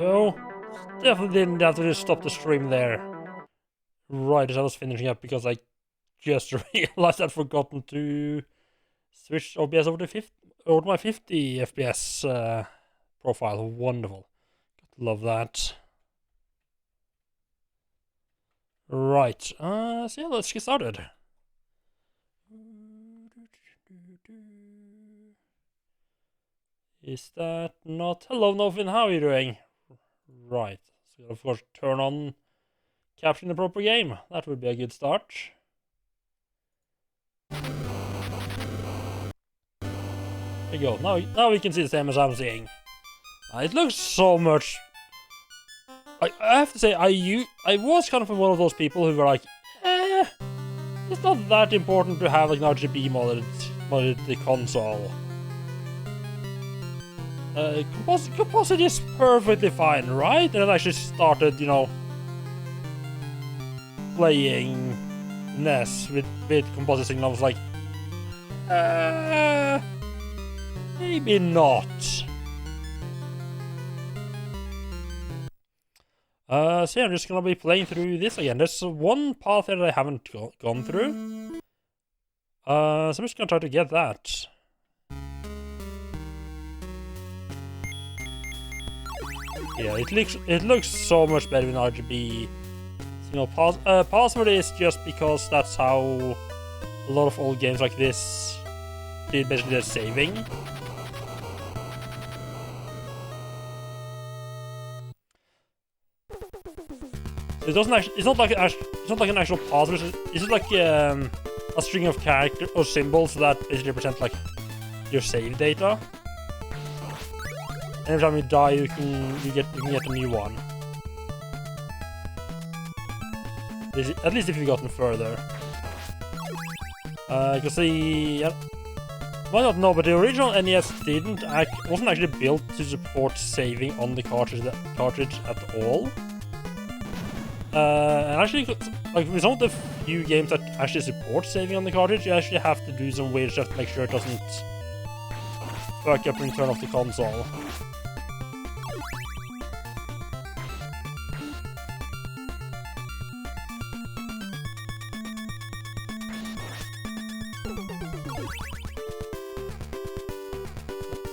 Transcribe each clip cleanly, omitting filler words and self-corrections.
So, definitely didn't have to just stop the stream there. Right as I was finishing up because I just realized I'd forgotten to switch OBS over to my 50 FPS profile. Wonderful. Love that. Right. So yeah, let's get started. Is that not... Hello, Novin, how are you doing? Right. So, of course, turn on capturing the proper game. That would be a good start. There you go. Now we can see the same as I'm seeing. It looks so much... I have to say, I was kind of one of those people who were like, it's not that important to have like an RGB modded the console. Composite is perfectly fine, right? And then I actually started, you know, playing NES with composite signal. I was like, maybe not. So yeah, I'm just gonna be playing through this again. There's one path here that I haven't gone through. So I'm just gonna try to get that. Yeah, it looks so much better in RGB. You know, password is just because that's how a lot of old games like this did basically their saving. It doesn't actually. It's not like an actual password. It's just like a string of characters or symbols that basically represent like your save data. And every time you die, you can get a new one. At least if you've gotten further. You can see. Might not know, but the original NES wasn't actually built to support saving on the cartridge at all. And actually, like with some of the few games that actually support saving on the cartridge, you actually have to do some weird stuff to make sure it doesn't fuck up when you turn off the console.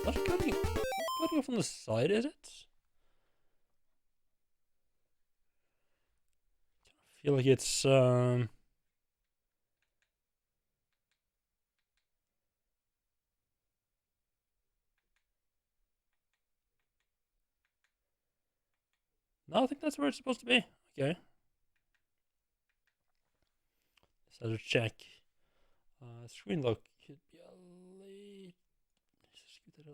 That's cutting off on the side, is it? I feel like it's no, I think that's where it's supposed to be. Okay. Let's have to check. Screen lock could be a little... Let's just get it a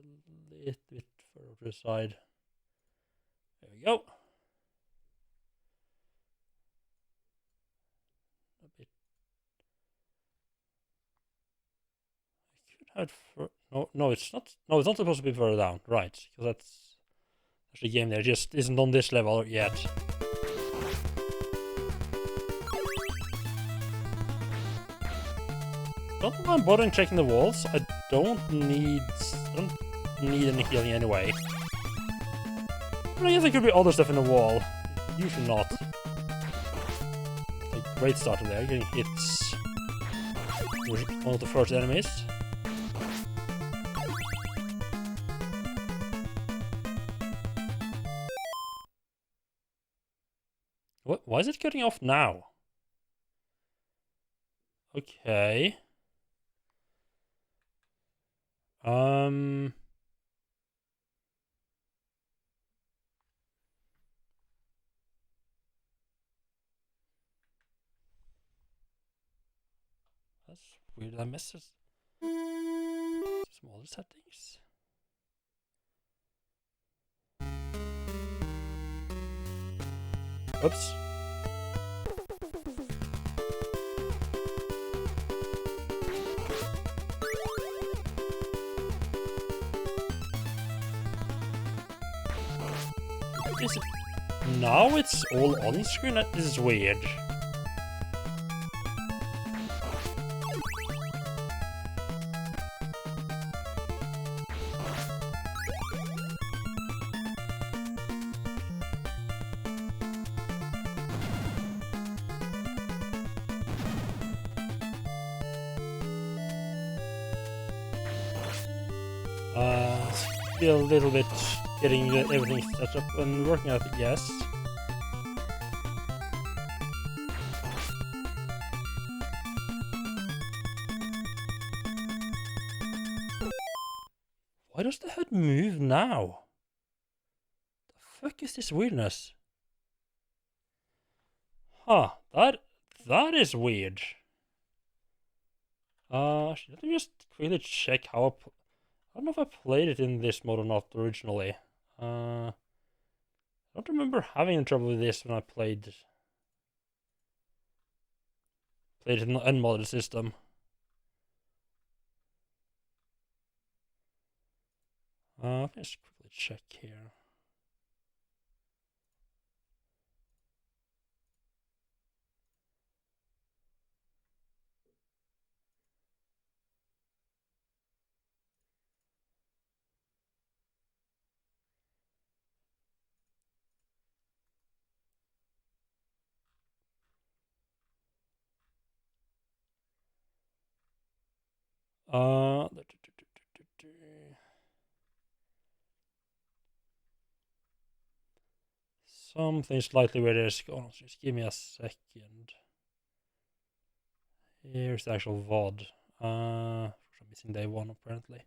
little bit further to the side. There we go. A bit. I could have no, it's not. No, it's not supposed to be further down, right? Because that's actually the game there just isn't on this level yet. Don't know why I'm bothering checking the walls. I don't need any healing anyway. But I guess there could be other stuff in the wall. Usually not. A great start there, getting hits with one of the first enemies. What? Why is it cutting off now? Okay. That's weird. I missed it. Smaller settings. Oops. Is it... Now it's all on screen? This is weird. Still a little bit getting everything set up and working, I think, yes. Why does the HUD move now? The fuck is this weirdness? Huh, that is weird. Let me just quickly check how I don't know if I played it in this mode or not originally. I don't remember having trouble with this when I played it in the unmodded system. Let me just quickly check here. Uh, Something slightly weird is going on. Just give me a second. Here's the actual VOD. I'm missing day one apparently.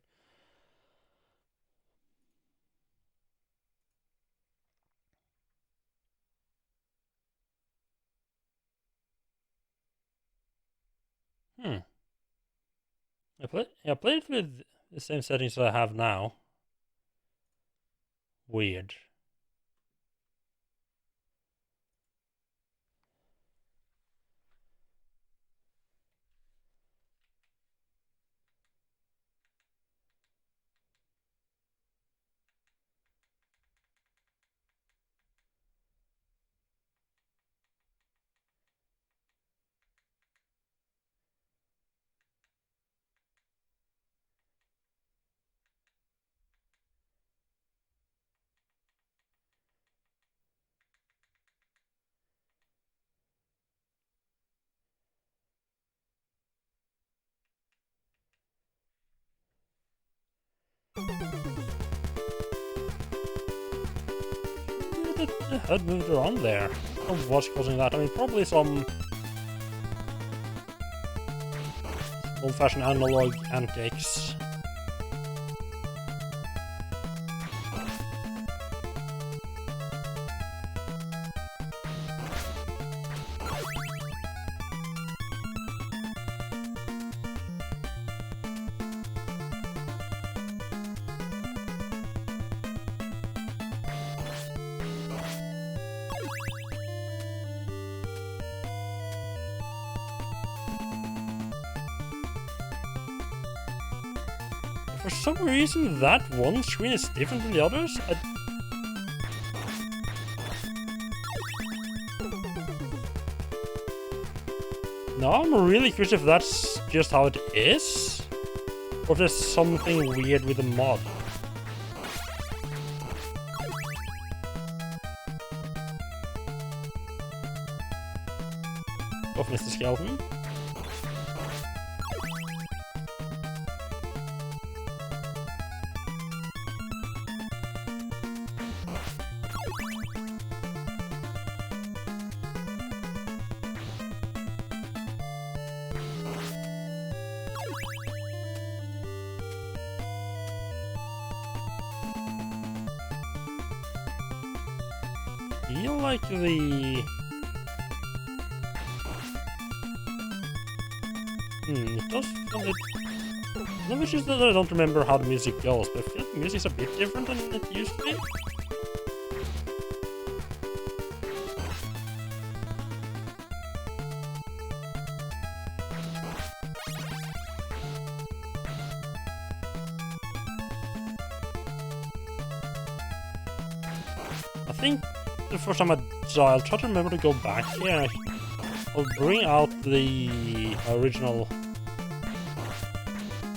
I played it with the same settings I have now. Weird. The HUD moved around there. I don't know what's causing that. I mean, probably some old-fashioned analog antics. For some reason, that one screen is different than the others. Now I'm really curious if that's just how it is, or if there's something weird with the mod. Off Mr. Skeleton. Feel like the... it does feel it... No, it's just that I don't remember how the music goes, but I feel like the music's a bit different than it used to be. I think the first time I die, I'll try to remember to go back here. I'll bring out the original...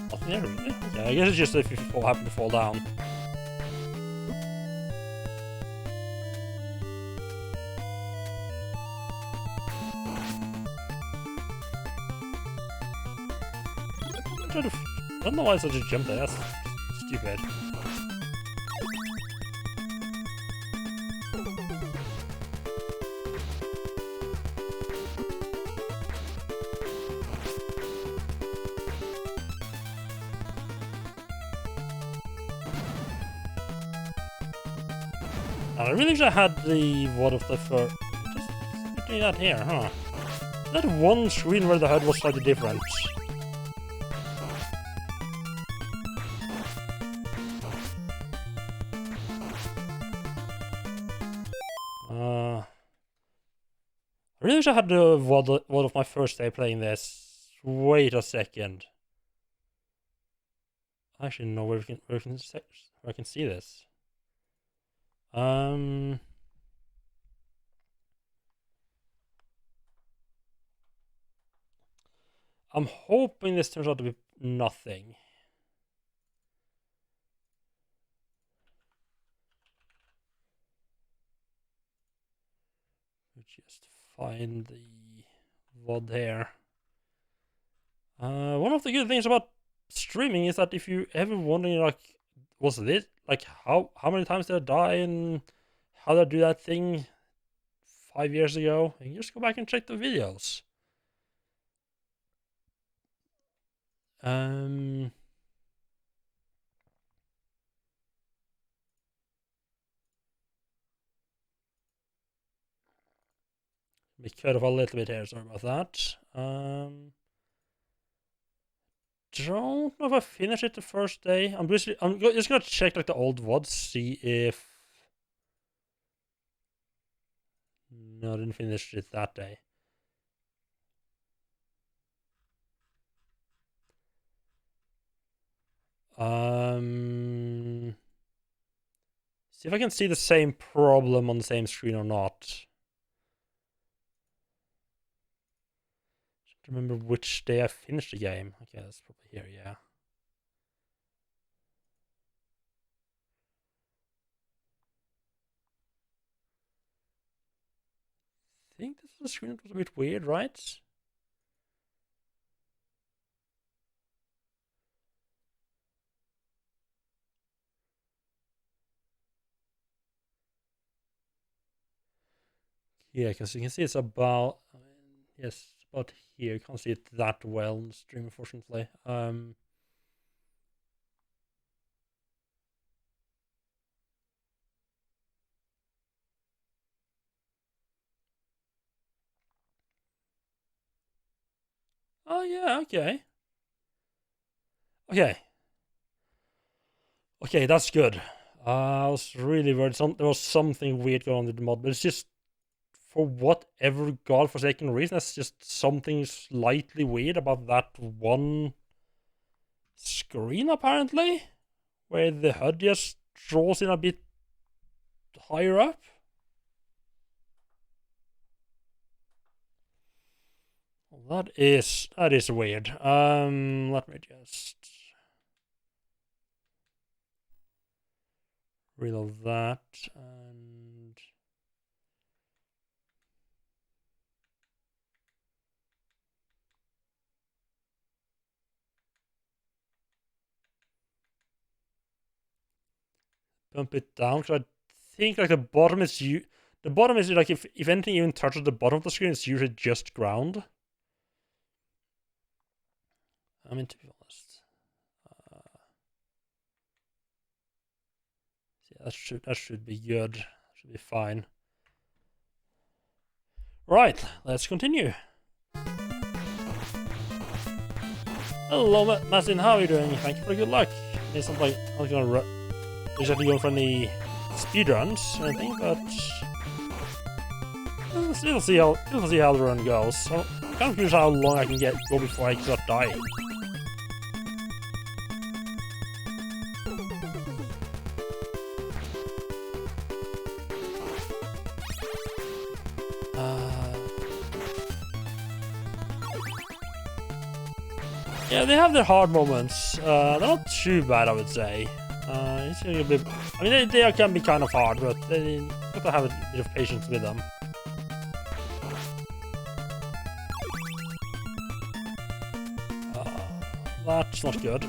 Nothing there, really? Okay, I guess it's just if you happen to fall down. I don't know why I just jumped there, that's stupid. I really wish I had the what of the first. Just doing that here, huh? That one screen where the HUD was slightly different. I really wish I had the VOD of my first day playing this. Wait a second. I actually know where I can see this. I'm hoping this turns out to be nothing. Just find the VOD here. One of the good things about streaming is that if you ever wondering like, was this like how many times did I die and how did I do that thing 5 years ago? You can just go back and check the videos. We cut off a little bit here, sorry about that. Don't know if I finished it the first day. I'm just gonna check like the old VODs, see if... No, I didn't finish it that day. See if I can see the same problem on the same screen or not. Remember which day I finished the game. Okay, that's probably here, yeah. I think this is a screen that was a bit weird, right? Yeah, because you can see it's about... yes, about here. You can't see it that well in the stream, unfortunately. Oh, yeah, okay. Okay, that's good. I was really worried there was something weird going on with the mod, but it's just for whatever godforsaken reason, that's just something slightly weird about that one screen, apparently, where the HUD just draws in a bit higher up. Well, that is weird. Let me just reload that and bump it down, because I think like the bottom is like if anything even touches the bottom of the screen, it's usually just ground. I mean, to be honest, yeah, that should be good. Should be fine. Right, let's continue. Hello, Martin. How are you doing? Thank you for good luck. It's not like I'm gonna exactly going for any speedruns or anything, but we'll see how the run goes. So I'm kind of curious how long I can go before I start dying. Yeah, they have their hard moments. They're not too bad, I would say. It's a bit, I mean, they can be kind of hard, but you have to have a bit of patience with them. That's not good.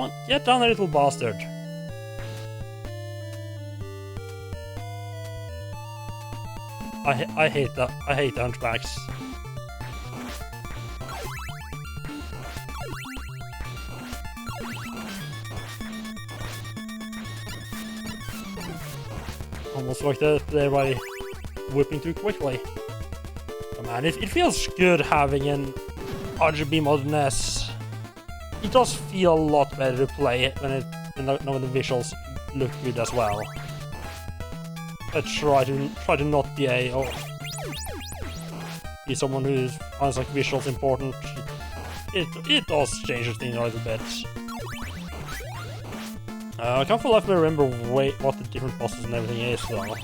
Come on, get down there, little bastard. I hate that. I hate the hunchbacks. Almost like that there by whipping too quickly. Oh man, it feels good having an RGB mod NES. It does feel a lot better to play when the visuals look good as well. I try to not be be someone who finds like visuals important. It does change the thing a little bit. I can't for the life of me remember what the different bosses and everything is though.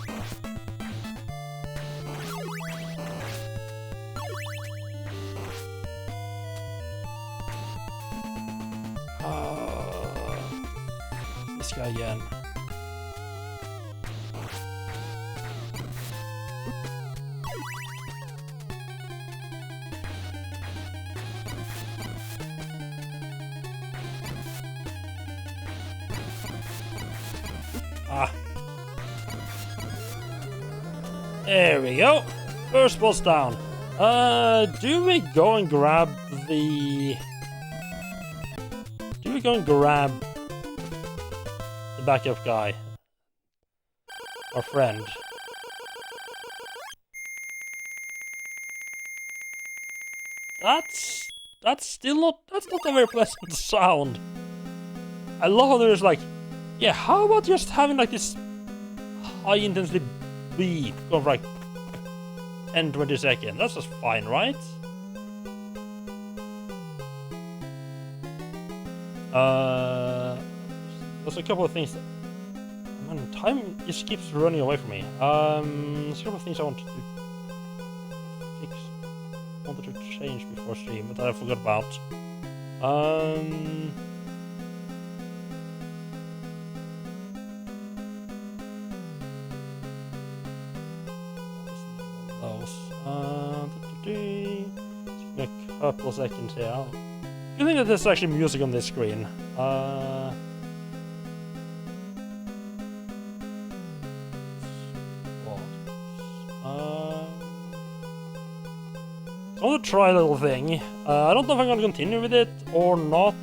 This guy again. Ah. There we go. First boss down. Do we go and grab the... Do we go and grab the backup guy? Our friend. That's not a very pleasant sound. I love how there's like, yeah, how about just having like this high intensity beep going for like 10-20 seconds? That's just fine, right? There's a couple of things that... Man, time just keeps running away from me. There's a couple of things I wanted to fix. Wanted to change before stream, but I forgot about. A couple of seconds here. I think that there's actually music on this screen. So I want to try a little thing. I don't know if I'm going to continue with it or not.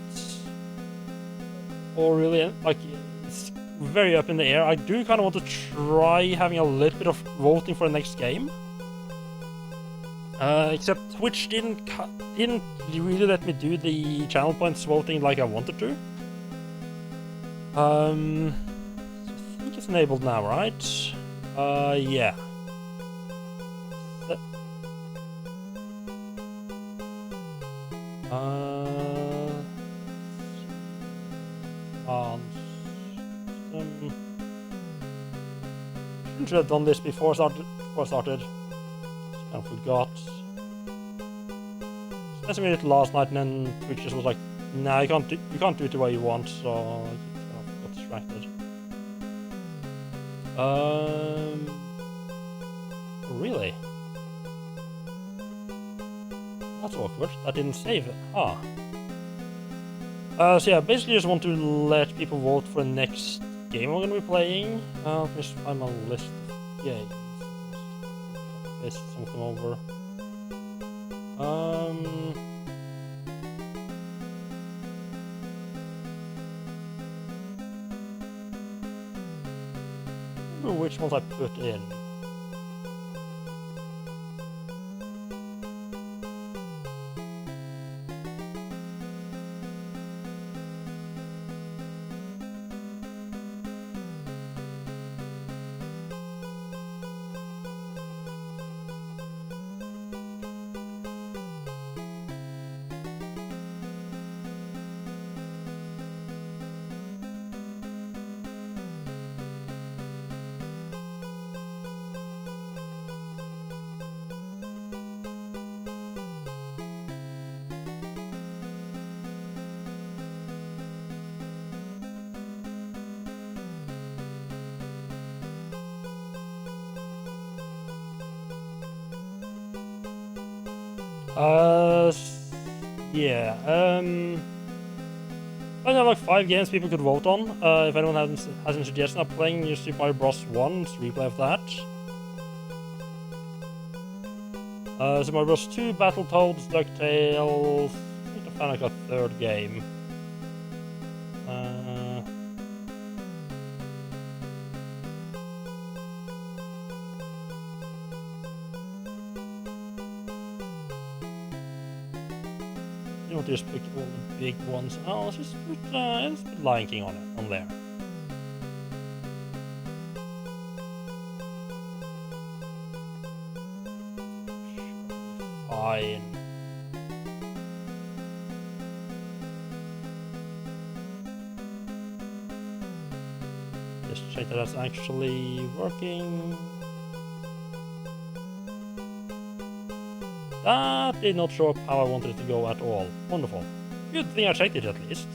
Or really, like, it's very up in the air. I do kind of want to try having a little bit of voting for the next game. Except Twitch didn't really let me do the channel points voting like I wanted to. So I think it's enabled now, right? Yeah. Shouldn't have done this before I started. I forgot. I made it last night, and then Twitch just was like, "Nah, you can't do it the way you want." So I kind of got distracted. Really? That's awkward. That didn't save it. Huh. So yeah, basically just want to let people vote for the next game I'm gonna be playing. Let me just find my list of games. Paste something over. Which ones I put in. Yeah, I have like 5 games people could vote on. If anyone has any suggestion of playing New Super Mario Bros. 1, replay of that. Super Mario Bros. 2, Battletoads, DuckTales. I think I found like a 3rd game. You want to just pick all the big ones. Oh, let's just put Lion King on there. Fine. Just check that that's actually working. That did not show up how I wanted it to go at all. Wonderful. Good thing I checked it at least.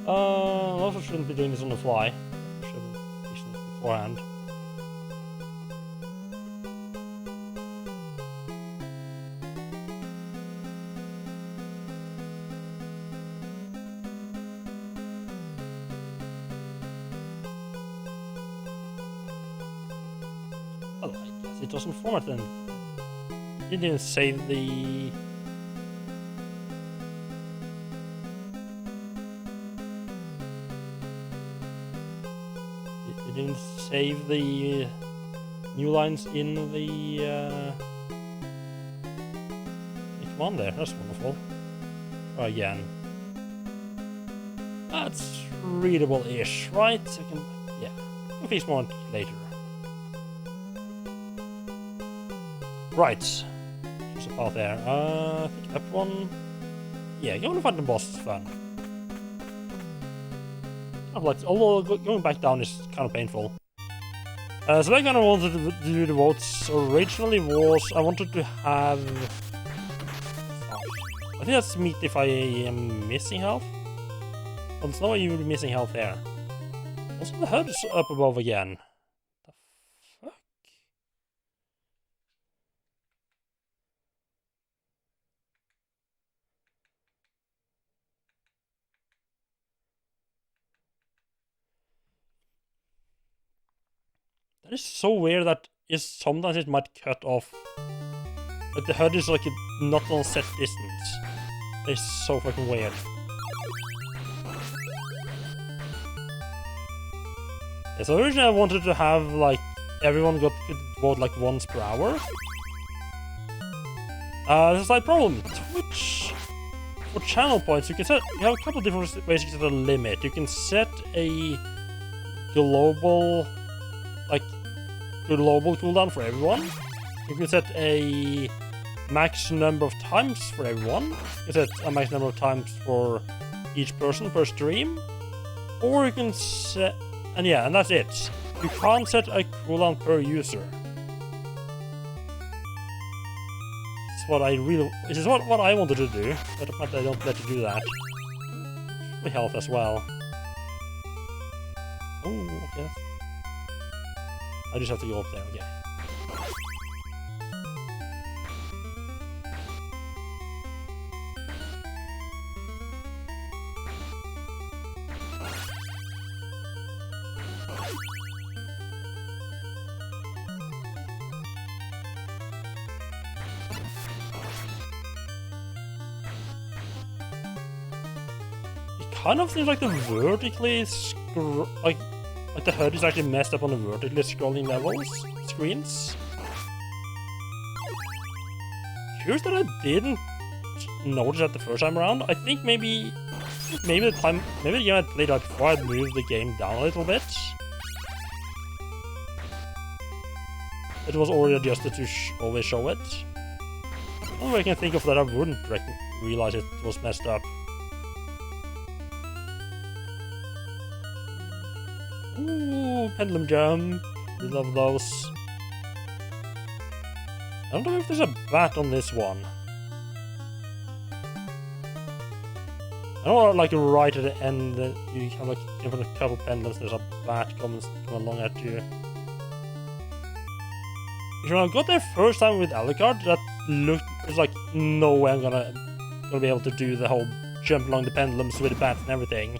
Also shouldn't be doing this on the fly. Should have fixed it beforehand. Well, I guess it doesn't format then. Didn't even save the... It didn't save the new lines in the... Come on there, that's wonderful. Try again. That's readable-ish, right? I can... yeah. I'll fix more later. Right. Out there. I think up one. Yeah, going to find the boss is fun. Although going back down is kind of painful. So I kind of wanted to do the votes originally was I wanted to have. I think that's meat if I am missing health. Well, there's no way you would be missing health there. Also, the HUD is up above again. That is so weird that sometimes it might cut off. But the HUD is like not on set distance. It's so fucking weird. Yeah, so originally I wanted to have like everyone could vote like once per hour. There's a slight problem. Twitch for channel points you have a couple of different ways to set a limit. You can set a global cooldown for everyone. You can set a max number of times for everyone. You can set a max number of times for each person per stream. Or you can set... and that's it. You can't set a cooldown per user. This is what I wanted to do, but apparently I don't let you do that. My health as well. Oh, okay. I just have to go up there, okay. It kind of seems like the vertically like the HUD is actually messed up on the vertically scrolling screens. Curious that I didn't notice that the first time around. I think maybe the game I played right before I'd moved the game down a little bit. It was already adjusted to always show it. Oh, I can think of that I wouldn't realize it was messed up. Ooh, pendulum jump. We love those. I don't know if there's a bat on this one. I know, like right at the end, you have like in front of a couple pendulums. There's a bat coming along at you. If I got there first time with Alucard, that looked like no way I'm gonna be able to do the whole jump along the pendulums with the bats and everything.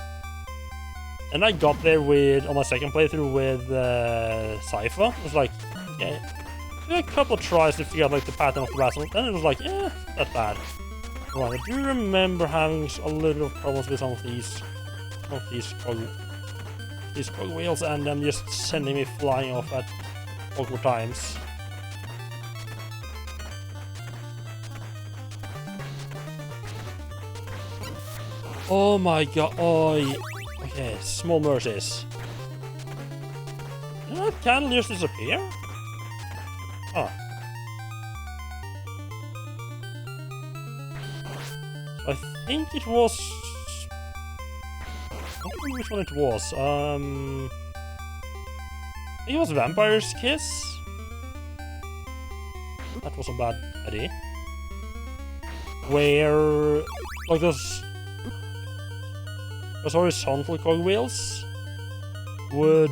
And I got there on my second playthrough with Cypher. It was like, yeah, a couple of tries to figure out like the pattern of the battle, and it was like, yeah, not bad. Right, I do remember having a little problems with some of these cog wheels, and them just sending me flying off at awkward times. Oh my god! Oh, okay, small mercies. Did that candle just disappear? Oh. I think it was... I don't remember which one it was. I think it was Vampire's Kiss? That was a bad idea. Where... like those horizontal cogwheels would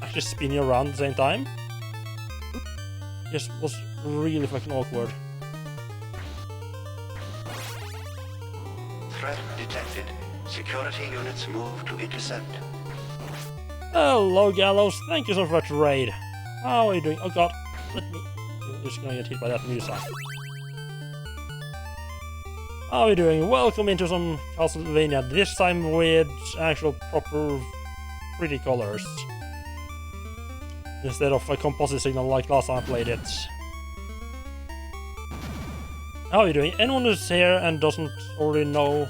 actually spin you around at the same time. Just was really fucking awkward. Threat detected. Security units move to intercept. Hello, Gallows. Thank you so much for that raid. How are you doing? Oh god, let me... I'm just gonna get hit by that music. How are you doing? Welcome into some Castlevania, this time with actual proper pretty colors. Instead of a composite signal like last time I played it. How are you doing? Anyone who's here and doesn't already know,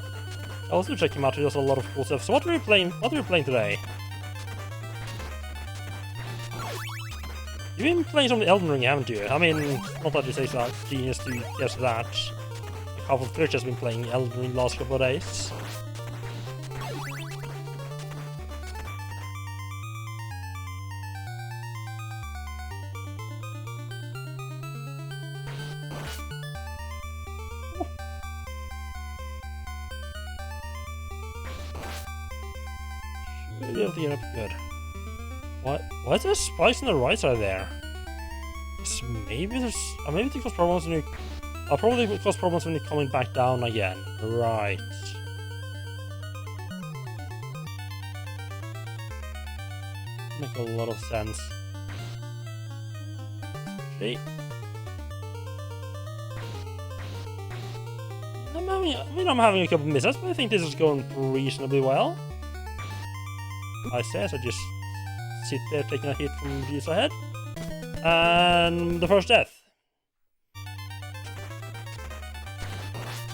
I'll also check him out. He does a lot of cool stuff. So what are we playing? What are we playing today? You've been playing some of the Elden Ring, haven't you? I mean, not that you say so genius to guess that. Half of Twitch has been playing Elden Ring the last couple of days. Should be able to get up good. Why is there spikes on the right side there? Maybe there's... maybe it causes problems when you... I'll probably cause problems when you're coming back down again. Right. Make a lot of sense. Okay. I'm having a couple of misses, but I think this is going reasonably well. I say as I just sit there taking a hit from the views ahead. And the first death.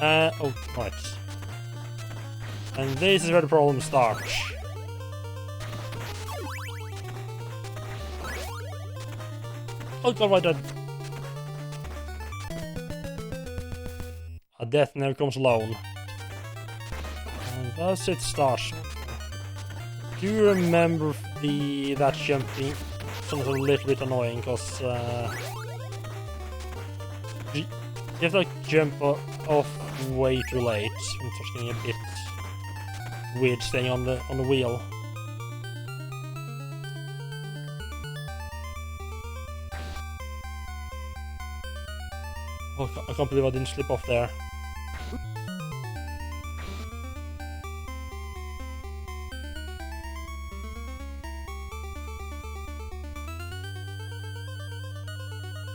Oh, right. And this is where the problem starts. Oh god, why did... A death never comes alone. And thus it starts. Do you remember that jumping? Something a little bit annoying, because you have to like jump off way too late. I'm just getting a bit weird staying on the wheel. Oh, I can't believe I didn't slip off there.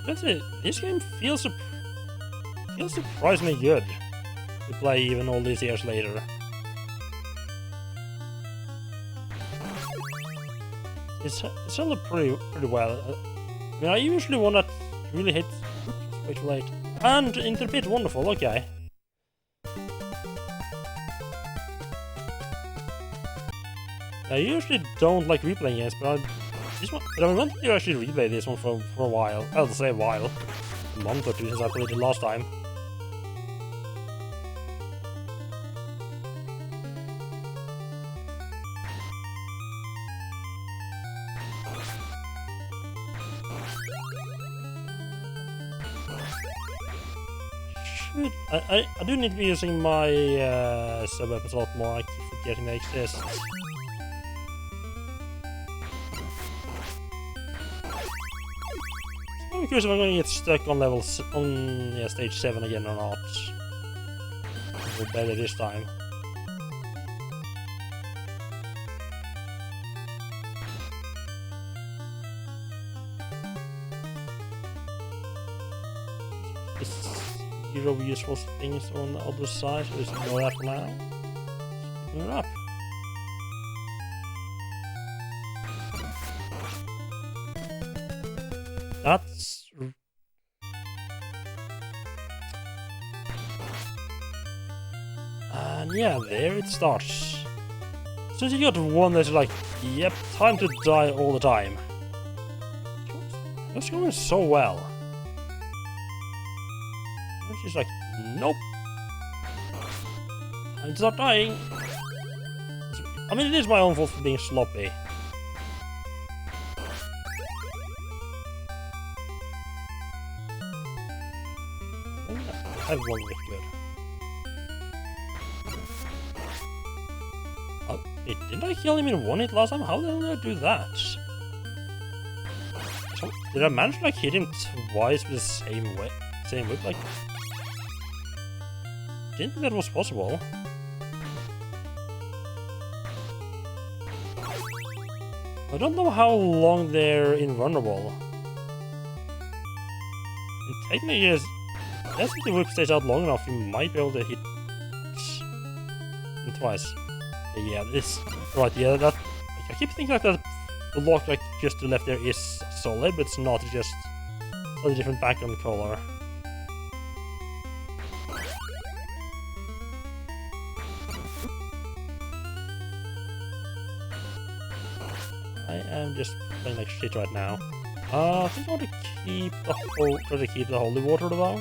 That's it. This game feels surprisingly good to play even all these years later. It's held up pretty well. I mean, I usually one that really hits way too late. And into the pit, wonderful. Okay. I usually don't like replaying games, but I wanted to actually replay this one for a while. I'll say a while. A month or two since I played it last time. I do need to be using my sub-weapons a lot more. I keep forgetting they exist. I'm curious if I'm going to get stuck on stage 7 again or not. We're better this time. Zero useful things on the other side, so just ignore that for now. Picking it up. That's... And yeah, there it starts. So you got one that's like, yep, time to die all the time. That's going so well. And she's like, nope. I'm not dying. I mean, it is my own fault for being sloppy. I have one lift good. Oh, wait, didn't I kill him in one hit last time? How the hell did I do that? So, did I manage to like hit him twice with the same whip? Like, didn't think that was possible. I don't know how long they're invulnerable. And technically, yes, if the whip stays out long enough, you might be able to hit him twice. Yeah, this right. Yeah, that I keep thinking like that. The lock, like just to the left there, is solid, but it's not. It's just a different background color. I am just playing like shit right now. I think I want to keep the holy water though.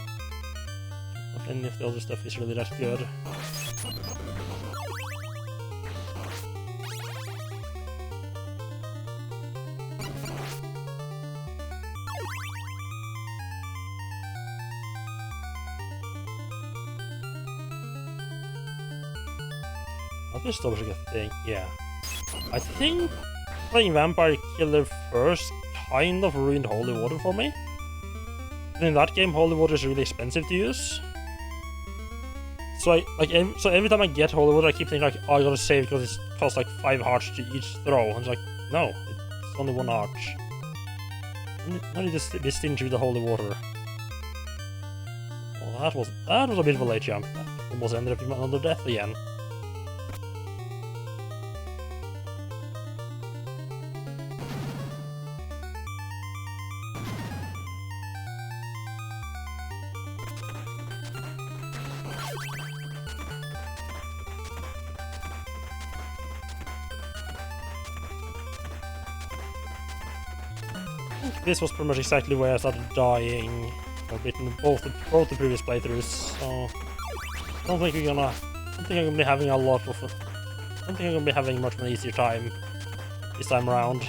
And if the other stuff is really that good. I'll just double check a thing, yeah. I think playing Vampire Killer first kind of ruined holy water for me. And in that game, holy water is really expensive to use. So every time I get holy water, I keep thinking like, oh, I gotta save because it costs like 5 hearts to each throw. And it's like, no, it's only 1 heart. I need to be stingy with the holy water. Well, that was a bit of a late jump. That almost ended up in another death again. This was pretty much exactly where I started dying a bit in both the previous playthroughs, so I don't think I'm gonna be having a lot of I don't think I'm gonna be having much of an easier time this time around.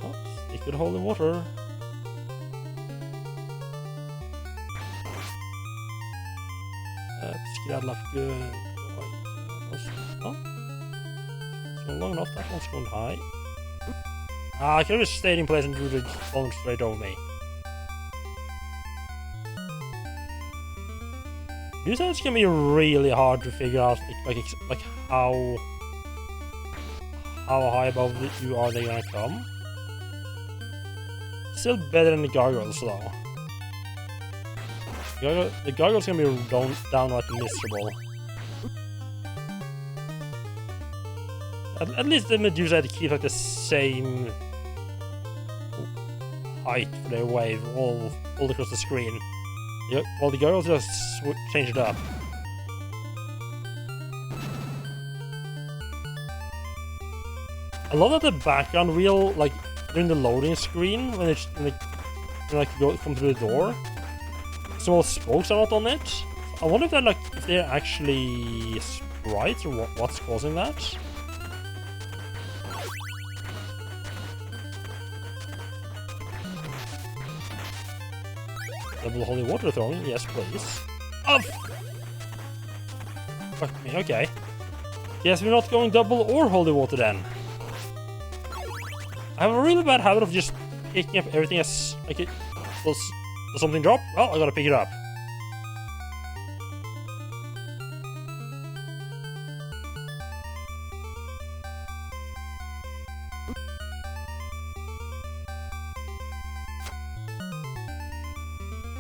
Oh, stick with holy water. Skedaddle up good. Oh, it's not long enough. That one's going high. I could have just stayed in place and drew the falling straight over me. You said it's gonna be really hard to figure out like how high above you are they gonna come. Still better than the gargoyles though. The gargoyle's gonna be downright miserable. At least the Medusa had to keep like the same height for their wave all across the screen. While the gargoyles just change it up. I love that the background wheel, like during the loading screen when they come through the door. Small spokes are not on it. I wonder if they're actually sprites or what's causing that. Double holy water throwing, yes please. Oh! Fuck me, okay. Guess we're not going double or holy water then. I have a really bad habit of just picking up everything as like it. Does something drop? Well, I gotta pick it up.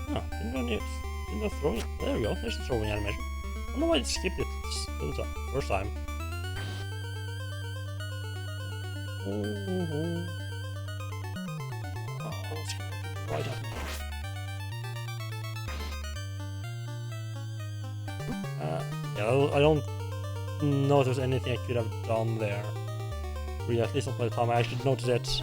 Oh, didn't I throw it? There we go. There's the throwing animation. I don't know why it skipped it the first time. Oh, let's go right up. Yeah, I don't know if there's anything I could have done there. Really, at least not by the time I actually noticed it.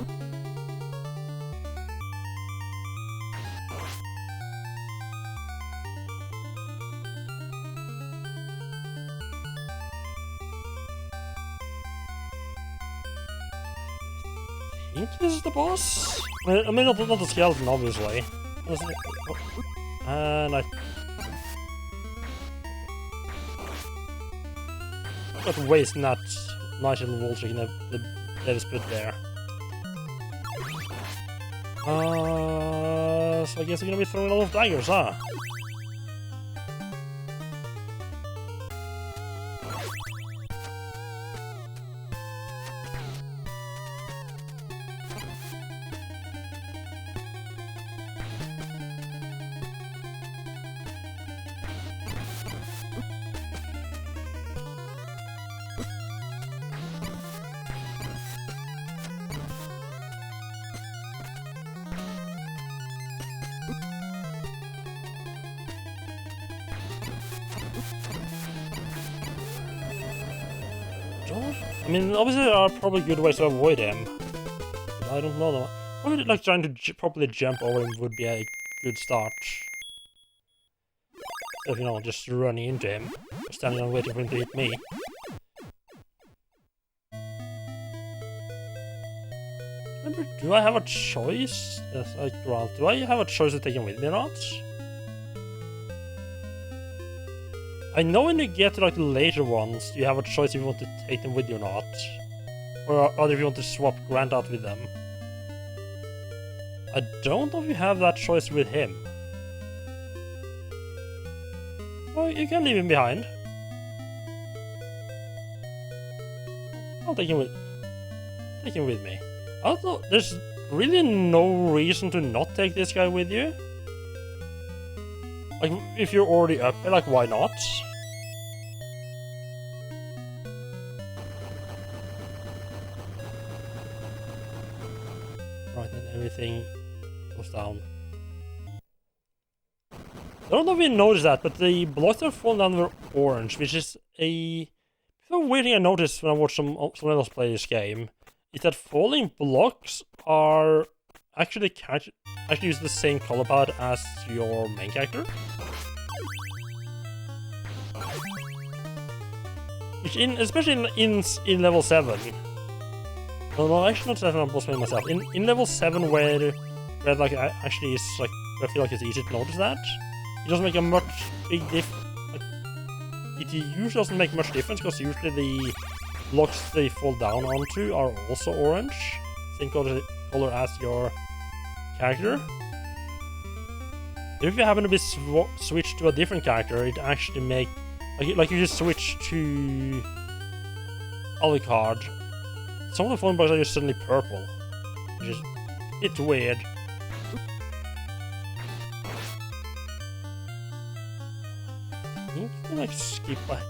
I think this is the boss? I mean, not the skeleton, obviously. And I... got wasting that nice little wall trick that was put there. So I guess we're gonna be throwing a lot of daggers, huh? I mean, obviously there are probably good ways to avoid him. But I don't know though. Probably like trying to properly jump over him would be a good start. If you know, just running into him, or standing and waiting for him to hit me. Remember, do I have a choice? Yes, like, well, do I have a choice to take him with me or not? I know when you get to like the later ones, you have a choice if you want to take them with you or not. Or if you want to swap Grant out with them. I don't know if you have that choice with him. Well, you can leave him behind. I'll take him with me. I don't know, there's really no reason to not take this guy with you. Like, if you're already up there, like, why not? Right, then everything goes down. I don't know if you noticed that, but the blocks that are falling down were orange, which is a weird thing I noticed when I watched someone else play this game. Is that falling blocks are actually use the same color palette as your main character. Which especially in level 7. No, actually not 7, I'm boss playing myself. In level 7 where like actually is like I feel like it's easy to notice that. It doesn't make a much big difference. Like, it usually doesn't make much difference because usually the blocks they fall down onto are also orange. Same color as your character. If you happen to be switched to a different character, it actually make like you just switch to Alucard. Some of the falling blocks are just suddenly purple, which is a bit weird. I think you can like skip ahead.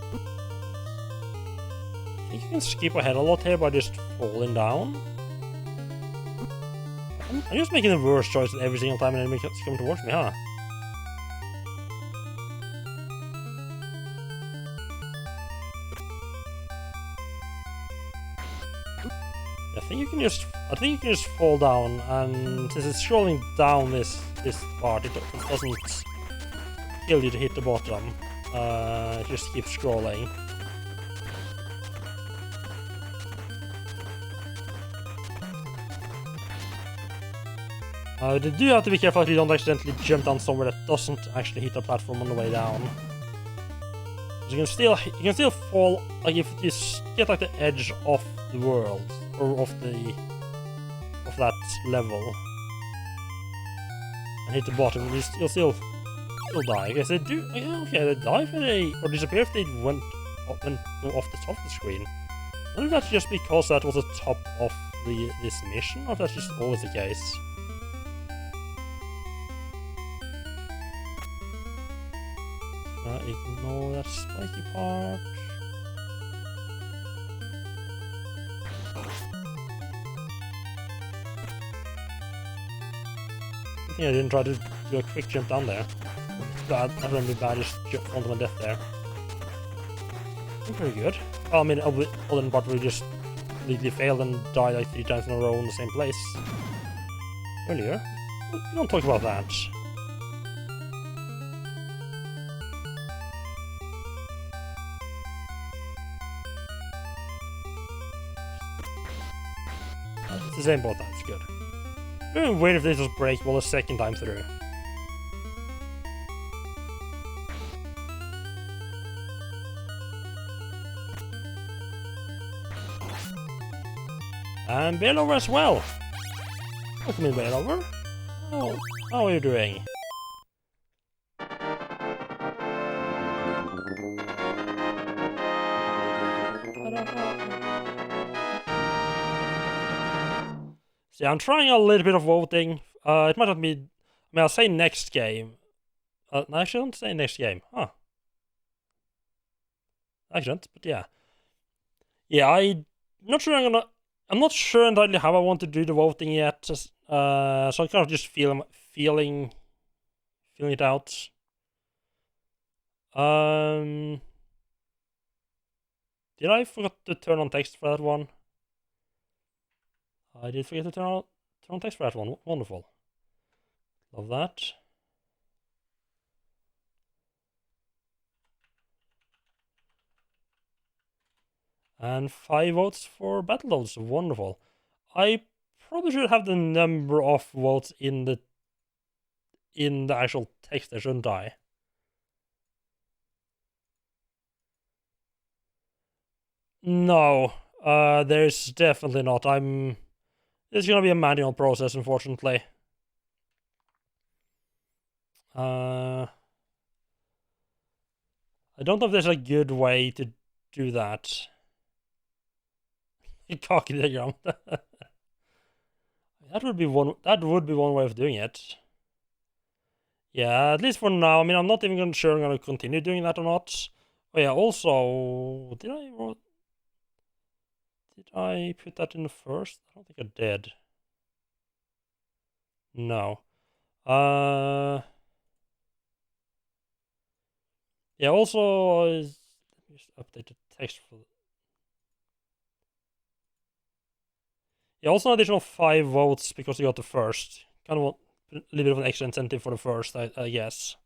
I think you can skip ahead a lot here by just falling down. I'm just making the worst choice every single time an enemy comes towards me, huh? I think you can just fall down, and since it's scrolling down this part, it doesn't kill you to hit the bottom. It just keeps scrolling. You do have to be careful that you don't accidentally jump down somewhere that doesn't actually hit the platform on the way down. You can still fall, like if you get like the edge of the world or of the of that level and hit the bottom, you'll still die. I guess they do. Okay, they die if they or disappear if they went off the top of the screen. I wonder if that's just because that was the top of this mission, or if that's just always the case. Ignore that spiky part. I think I didn't try to do a quick jump down there. That would be bad, just jump onto my death there. Pretty good. Well, I mean, other than part where we just completely failed and died like 3 times in a row in the same place earlier. We don't talk about that. It's the same both times, good. It's weird if this was breakable a second time through. And Bailover as well! Welcome in, Bailover. Oh, how are you doing? See, I'm trying a little bit of voting. It might not be... I mean, I'll say next game. No, actually, I don't say next game. Huh. I shouldn't, but yeah. Yeah, I'm not sure I'm not sure entirely how I want to do the voting yet. So I'm kind of just feeling it out. Did I forget to turn on text for that one? I did forget to turn on text for that one. Wonderful. Love that. And 5 votes for Battletoads. Wonderful. I probably should have the number of votes in the actual text there, shouldn't I? No, there's definitely not. It's gonna be a manual process, unfortunately. I don't know if there's a good way to do that. Cocky diagram. That would be one way of doing it. Yeah, at least for now. I mean, I'm not even sure I'm gonna continue doing that or not. Oh yeah, also, did I put that in the first? I don't think I did. No. Yeah, also, let me just update the text for... Yeah, also an additional 5 votes because you got the first. Kind of a little bit of an extra incentive for the first, I guess.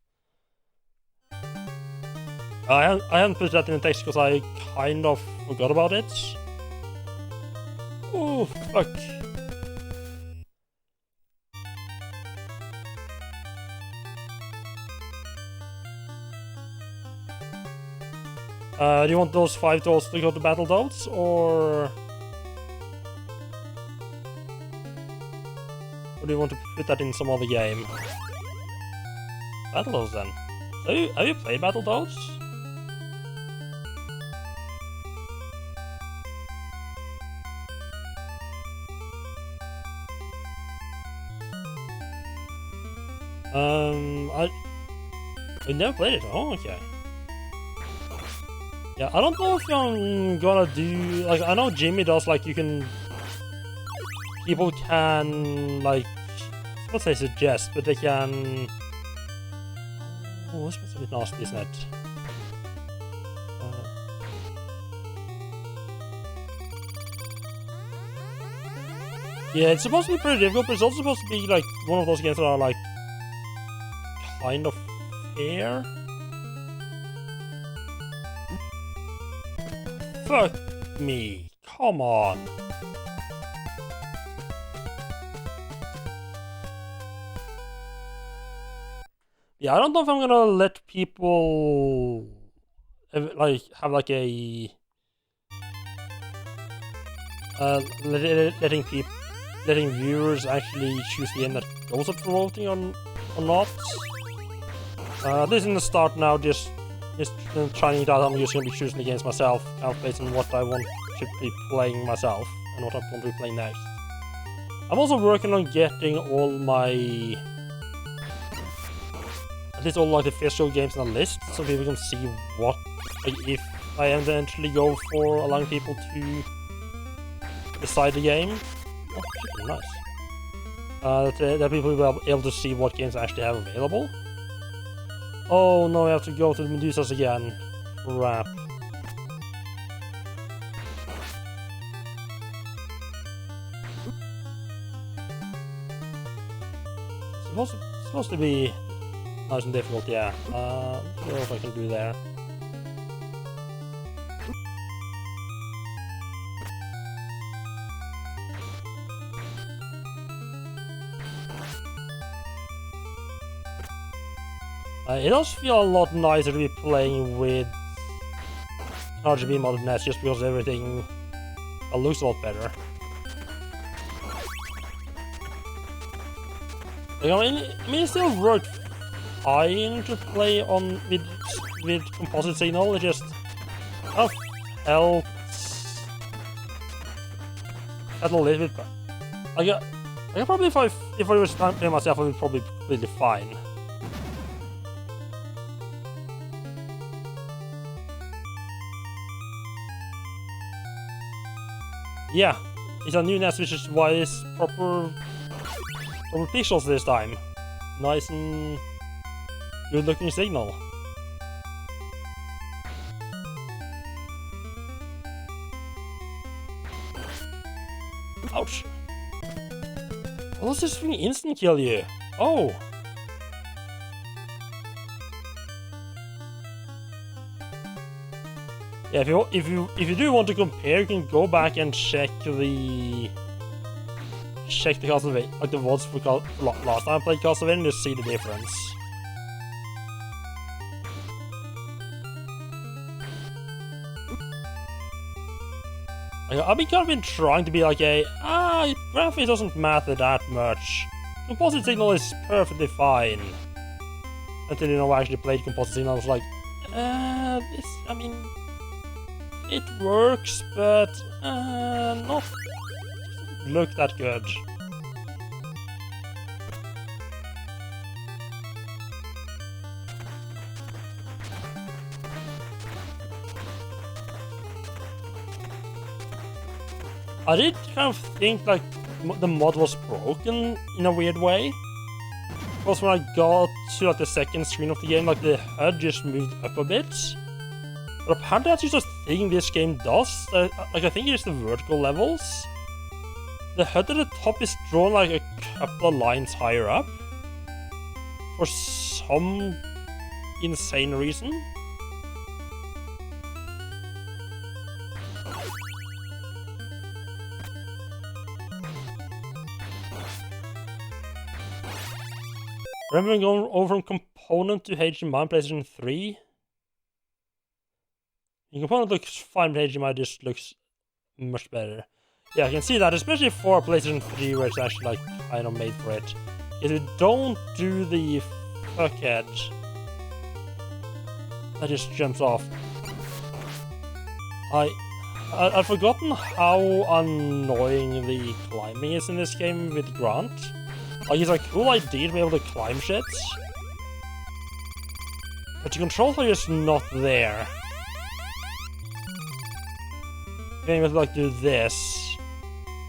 I haven't put that in the text because I kind of forgot about it. Oh, fuck. Do you want those 5 to also go to Battletoads, or do you want to put that in some other game? Battletoads then. Have you played Battletoads? I never played it. Oh, okay. Yeah, I don't know if I'm gonna do... Like, I know Jimmy does, like, people can, like... Let's say suggest, but they can... Oh, this was a bit nasty, isn't it? Yeah, it's supposed to be pretty difficult, but it's also supposed to be, like, one of those games that are, like, kind of fair. Fuck me. Come on. Yeah, I don't know if I'm gonna let people like have like a letting people letting viewers actually choose the game that goes up for voting or not. This in the start now, just trying it out. I'm just going to be choosing the games myself, kind of based on what I want to be playing myself and what I want to be playing next. I'm also working on getting all my, at least all like the physical games on the list, so people can see what, like, if I eventually go for allowing people to decide the game. Oh, chicken, nice. That people will be able to see what games I actually have available. Oh no, I have to go to the Medusas again. Crap. It's supposed to be nice and difficult, yeah. Let's see what I can do there. It does feel a lot nicer to be playing with RGB modded NES just because everything looks a lot better. Like, I mean, it still worked fine to play on with composite signal. It just kind of felt a little bit better. I probably if I was playing myself, I would probably be completely fine. Yeah, it's a new NES, which is why it's proper pixels this time. Nice and good looking signal. Ouch. Well, does this thing instant kill you? Oh. Yeah, if you do want to compare, you can go back and check the Castlevania, like the VODs for last time I played Castlevania, to see the difference. I've been trying to be like graphics doesn't matter that much. Composite signal is perfectly fine. Until I actually played composite signal, I was like, I mean, it works, but not look that good. I did kind of think like the mod was broken in a weird way. Because when I got to like the second screen of the game, like the HUD just moved up a bit. But apparently that's just a thing this game does. Like, I think it's the vertical levels. The HUD at the top is drawn like a couple of lines higher up. For some insane reason. Remember going over from component to HDMI on PlayStation 3? The component looks fine, but HDMI just looks much better. Yeah, I can see that, especially for PlayStation 3, where it's actually like kind of made for it. If you don't do the fuckhead, that just jumps off. I've forgotten how annoying the climbing is in this game with Grant. Like, it's a cool idea to be able to climb shit, but the controls are just not there. Being able to like do this,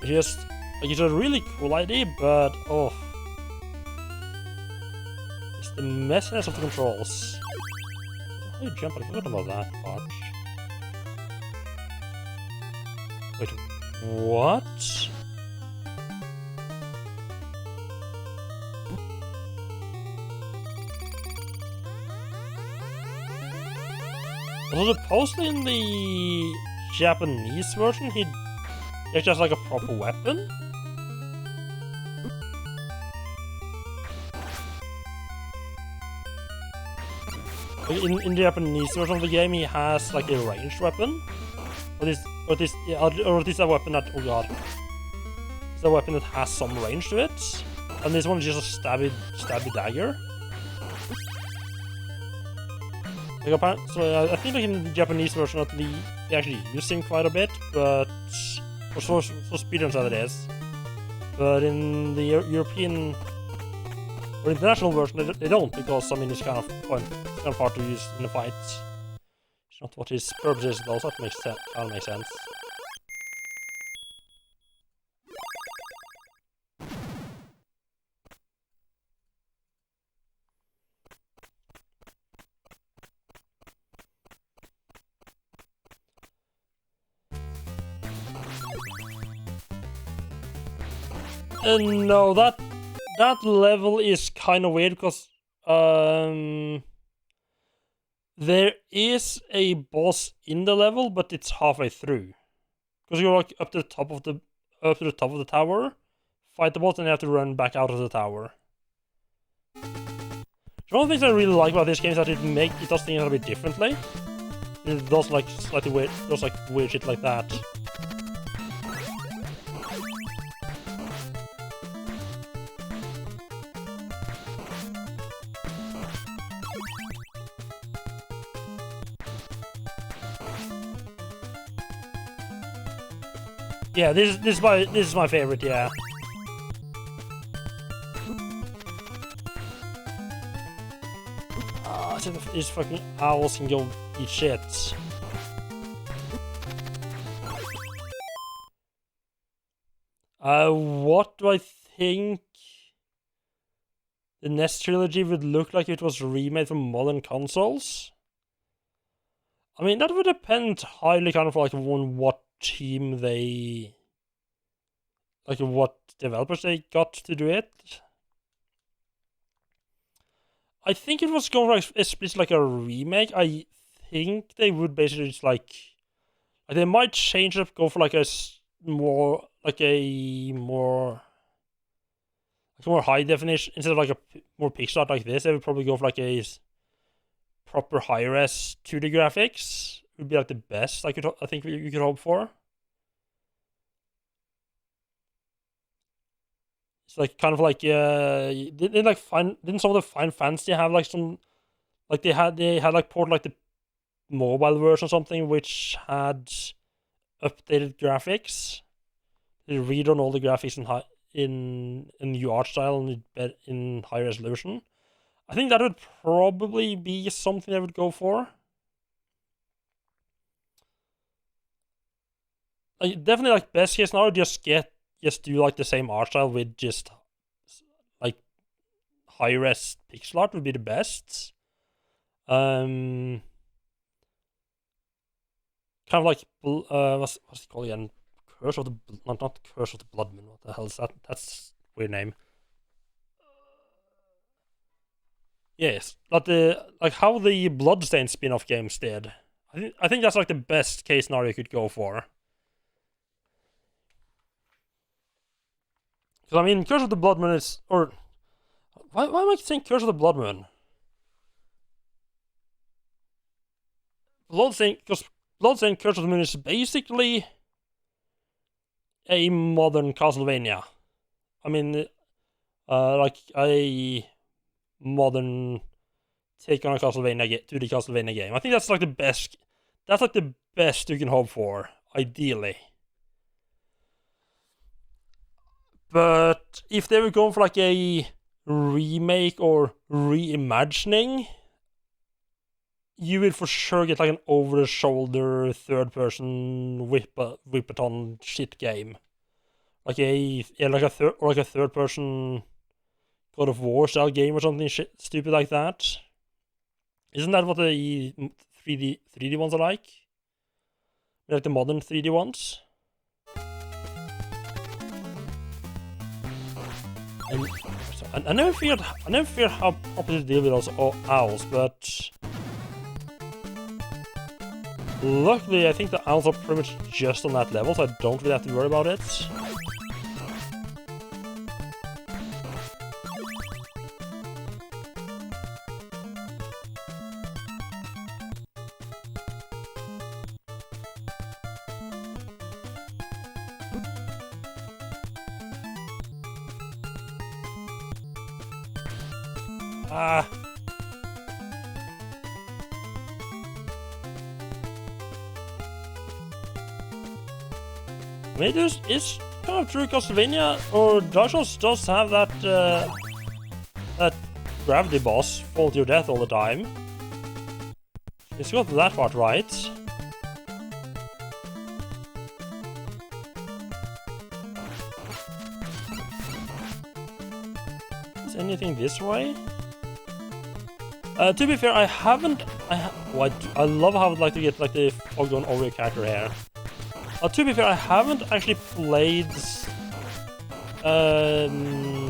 it's just like it's a really cool idea, but oh, it's the messiness of the controls. How do you jump? I forgot about that part. Wait, what? So supposedly in the Japanese version, it's just like a proper weapon? In the Japanese version of the game, he has like a ranged weapon. Or this a weapon that, oh god. It's a weapon that has some range to it. And this one is just a stabby dagger. Like, so I think like in the Japanese version at least, they actually use him quite a bit, but for so speedruns that it is. But in the European or international version, they don't, because I mean it's kind of hard to use in the fights. It's not what his purpose is, though. So that makes sense. That makes sense. No, that level is kind of weird because there is a boss in the level, but it's halfway through. Because you're like up to the top of the tower, fight the boss, and you have to run back out of the tower. One of the things I really like about this game is that it does things a little bit differently. It does like slightly weird, weird shit like that. Yeah, this is my favorite. Yeah. So these fucking owls can go eat shit. What do I think the NES trilogy would look like if it was remade for modern consoles? I mean, that would depend highly kind of like on what team they... like what developers they got to do it. I think it was going like it's like a remake. I think they would basically just like they might change it up, go for like a more high definition instead of like a more pixel art like this. They would probably go for like a proper high-res 2D graphics. Would be like the best I think you could hope for. It's like kind of like didn't some of the Final Fantasy have like some like they had like port like the mobile version or something which had updated graphics. They redone all the graphics in new art style and in high resolution. I think that would probably be something they would go for. Like, definitely like best case scenario, just do like the same art style with just like high res pixel art would be the best. Kind of like what's it called again? Curse of the not Curse of the Blood Moon. What the hell is that? That's a weird name. Yes, but how the Bloodstained spin-off games did. I think that's like the best case scenario you could go for. Because I mean, Curse of the Blood Moon is, or why am I saying Curse of the Blood Moon? Bloodstained Curse of the Moon is basically a modern Castlevania. I mean, like a modern take on a Castlevania 2D Castlevania game. I think that's like the best. That's like the best you can hope for, ideally. But if they were going for like a remake or reimagining, you will for sure get like an over-the-shoulder third-person whip-a-thon shit game, like a third-person God of War style game or something stupid like that. Isn't that what the 3D ones are like? Like the modern 3D ones. And I never figured how popular to deal with those owls, but luckily I think the owls are pretty much just on that level, so I don't really have to worry about it. Ah. I mean, it's kind of true Castlevania, or Dark Souls does have that, that gravity boss fall to your death all the time. It's got that part right. Is anything this way? To be fair, I haven't. I love how I'd like to get like the fog on over your character here. To be fair, I haven't actually played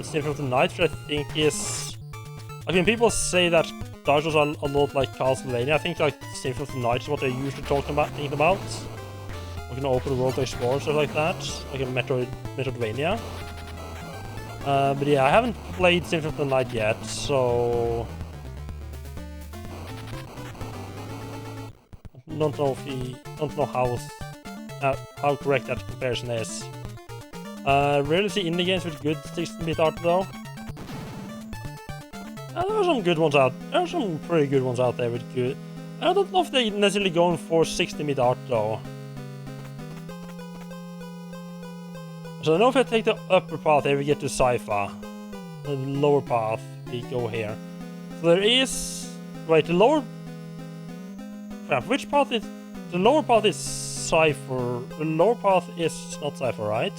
Symphony of the Night, which I think is. I mean, people say that Dark Souls are a lot like Castlevania. I think like Symphony of the Night is what they're usually thinking about. Like an open world to explore and stuff like that, like a Metroidvania. But yeah, I haven't played Symphony of the Night yet, so. Don't know how correct that comparison is. Rarely see indie games with good 16-bit art though. There are some good ones out. There are some pretty good ones out there with good. I don't know if they're necessarily going for 16-bit art though. So I know if I take the upper path here, we get to Sci-Fi. The lower path, we go here. So there is. Wait, the lower. Crap, which path is. The lower path is Cypher. The lower path is not Cypher, right?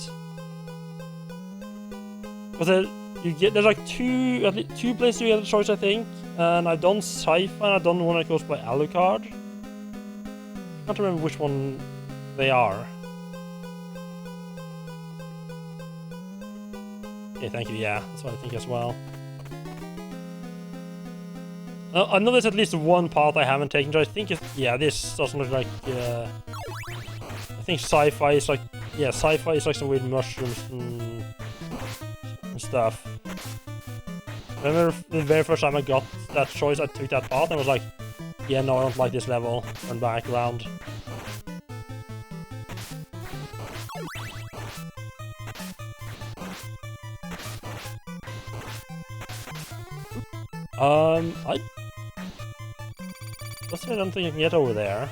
Because there's like two places you get a choice, I think. And I've done Cypher and I've done one that goes by Alucard. I can't remember which one they are. Okay, thank you, yeah, that's what I think as well. I know there's at least one path I haven't taken, so I think it's, yeah, this doesn't look like, I think Sci-Fi is like, yeah, Sci-Fi is like some weird mushrooms and stuff. I remember the very first time I got that choice, I took that path and I was like, yeah, no, I don't like this level, turn back around. I don't think I can get over there.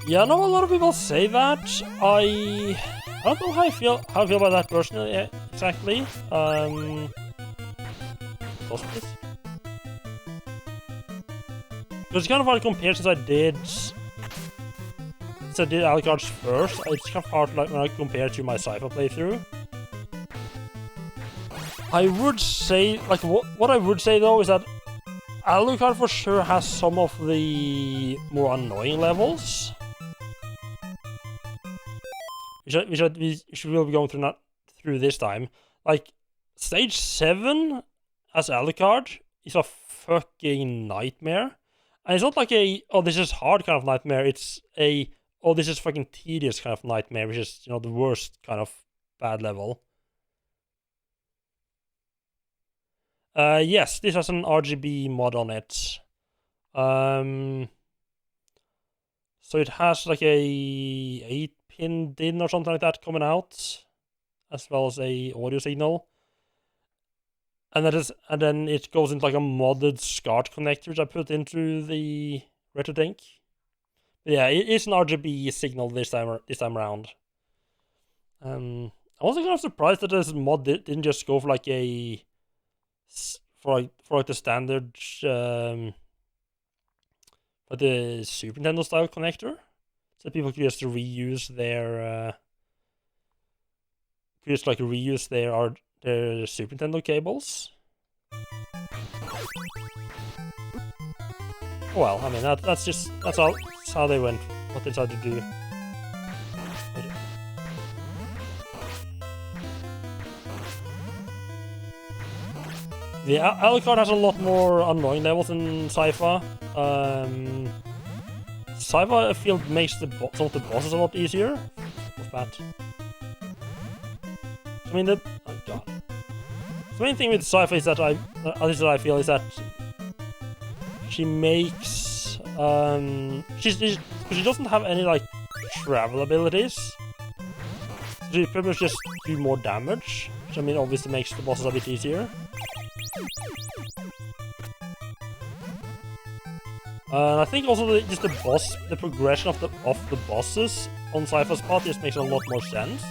Yeah, I know a lot of people say that. I don't know how I feel about that personally exactly. What's this? It's kind of hard to compare since I did Alucard's first. It's kind of hard like when I compare to my Sci-Fi playthrough. I would say, like, what I would say though is that Alucard for sure has some of the more annoying levels, which we will be going through this time. Like stage 7 as Alucard is a fucking nightmare. And it's not like a, oh, this is hard kind of nightmare, it's a, oh, this is fucking tedious kind of nightmare, which is, you know, the worst kind of bad level. Yes, this has an RGB mod on it. So it has like a 8-pin DIN or something like that coming out, as well as a audio signal. And then it goes into like a modded SCART connector which I put into the RetroTink. But yeah, it is an RGB signal this time around. I'm also kind of surprised that this mod didn't just go for like a for the standard for the Super Nintendo style connector, so people could just reuse their their Super Nintendo cables. Well, I mean that's how they went. What they decided to do. The Alucard has a lot more annoying levels than Sci-Fi. Sci-Fi I feel makes some of the bosses a lot easier. What's that? I mean, oh god. The main thing with Sci-Fi is that at least I feel is that she makes She doesn't have any like travel abilities. So she pretty much just do more damage, which I mean obviously makes the bosses a bit easier. I think also the progression of the bosses on Cypher's path just makes a lot more sense.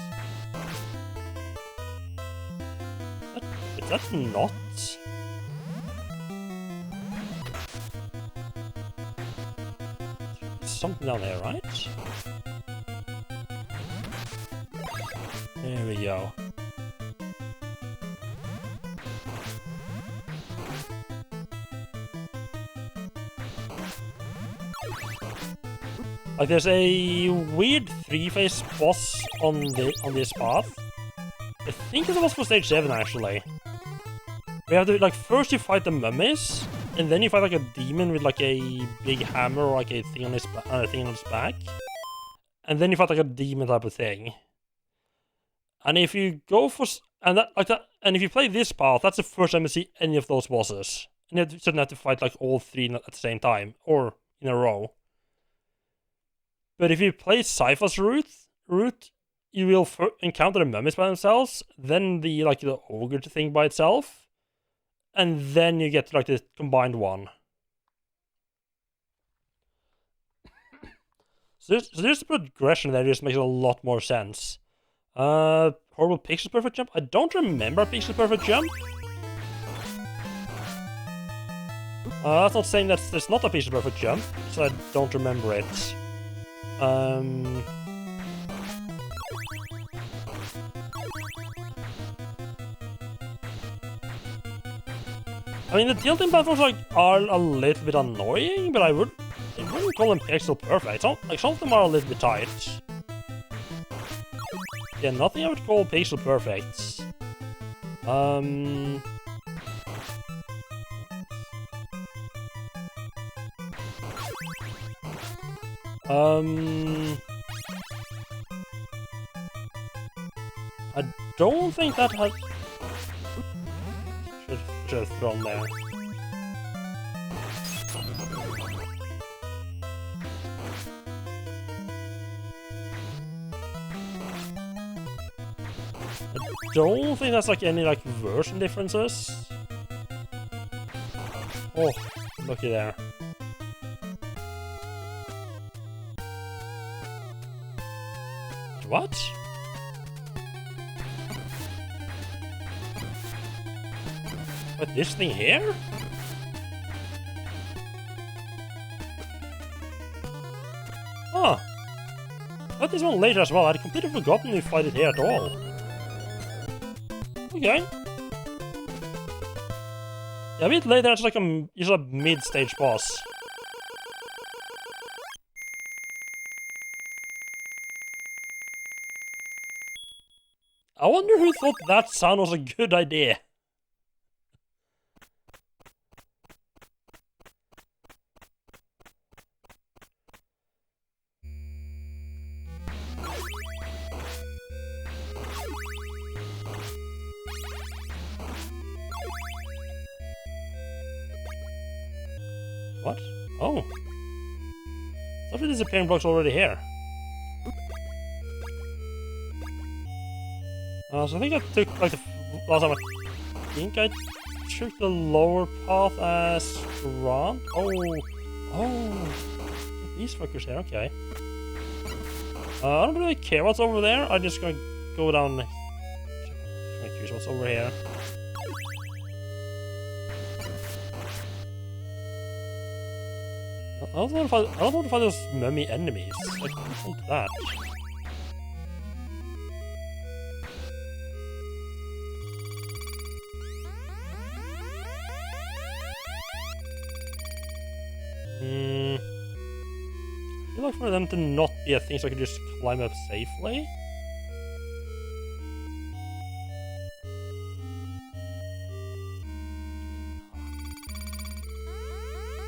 Is that not? Something down there, right? There we go. Like there's a weird 3-phase boss on this path. I think it's was for stage 7 actually. We have to like first you fight the mummies, and then you fight like a demon with like a big hammer or like a thing on his back, and then you fight like a demon type of thing. And if you go for and if you play this path, that's the first time you see any of those bosses, and you shouldn't have to fight like all 3 at the same time or in a row. But if you play Cypher's route, you will encounter the mummies by themselves, then the ogre thing by itself, and then you get like the combined one. So there's a progression there just makes a lot more sense. Horrible pixel perfect jump? I don't remember a pixel perfect jump. That's not saying that there's not a pixel perfect jump, so I don't remember it. I mean, the tilting platforms are a little bit annoying, but I wouldn't call them pixel perfect. Some of them are a little bit tight. Yeah, nothing I would call pixel perfect. I don't think that has... Should have thrown there. I don't think that's like any like version differences. Oh, looky there. What? What, this thing here? Huh. But this one later as well. I'd completely forgotten we fight it here at all. Okay. Yeah, a bit later it's like a mid-stage boss. I wonder who thought that sound was a good idea. What? Oh. Stuff with disappearing blocks already here. So I think I took, like, the last time I think I took the lower path as Grant. Oh. These fuckers here, okay. I don't really care what's over there. I'm just gonna go down. I'm curious what's over here. I don't want to find those mummy enemies. Like, what's that? I feel like for them to not be a thing so I could just climb up safely.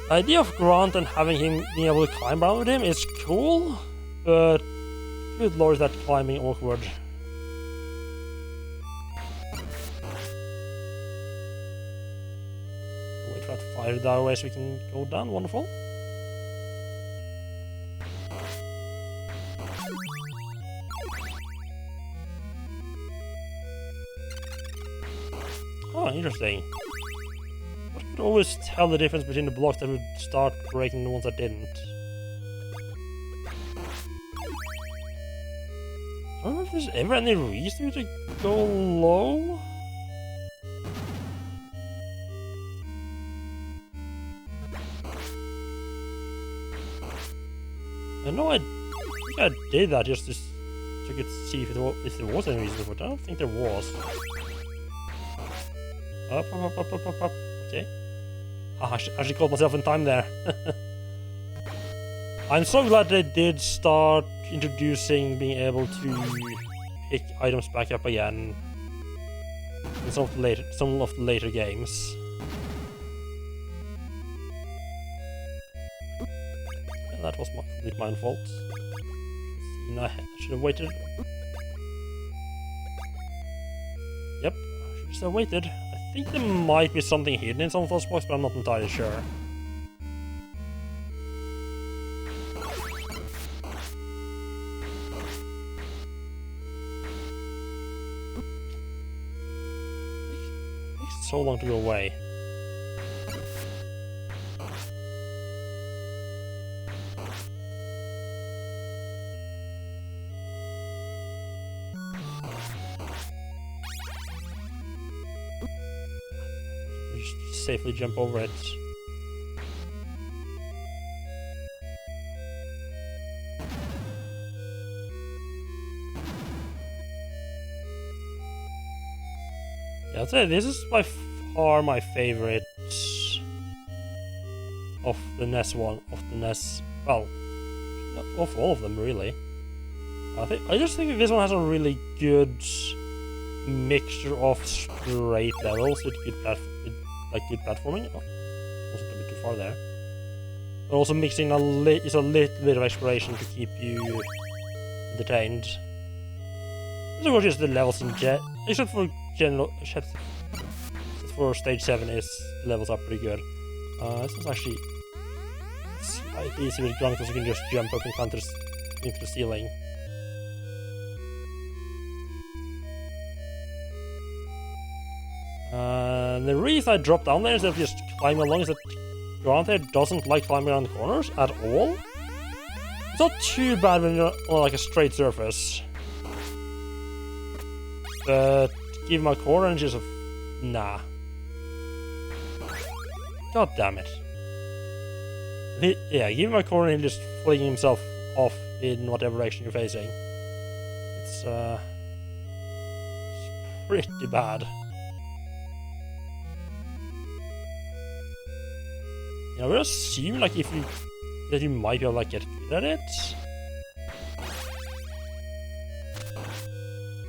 The idea of Grant and having him being able to climb around with him is cool, but good lord, is that climbing awkward. Wait for that fire to die away so we can go down, wonderful. Oh, interesting. I could always tell the difference between the blocks that would start breaking and the ones that didn't. I don't know if there's ever any reason to go low. I know I think I did that just to could see if there was any reason for it. I don't think there was. Up. Okay. Ah, I actually caught myself in time there. I'm so glad they did start introducing being able to pick items back up again in some of the later games. And that was completely my own fault. See, I should have waited. Yep, I should have waited. I think there might be something hidden in some of those blocks, but I'm not entirely sure. So long to go away. Just safely jump over it. Yeah, I'd say this is by far my favorite of the NES well, of all of them really. I just think this one has a really good mixture of straight levels with good good platforming. Oh, was a bit too far there. But also mixing a little bit of exploration to keep you entertained. This is just the levels in except for for stage 7 the levels are pretty good. This is actually slightly easier with ground because you can just jump up and climb into the ceiling. The reason I dropped down there instead of just climbing along is that ground there doesn't like climbing around corners at all. It's not too bad when you're on like a straight surface. But give my core and just nah. God damn it. Yeah, give my core and just flinging himself off in whatever direction you're facing. It's pretty bad. I would assume like that you might be able to like get good at it.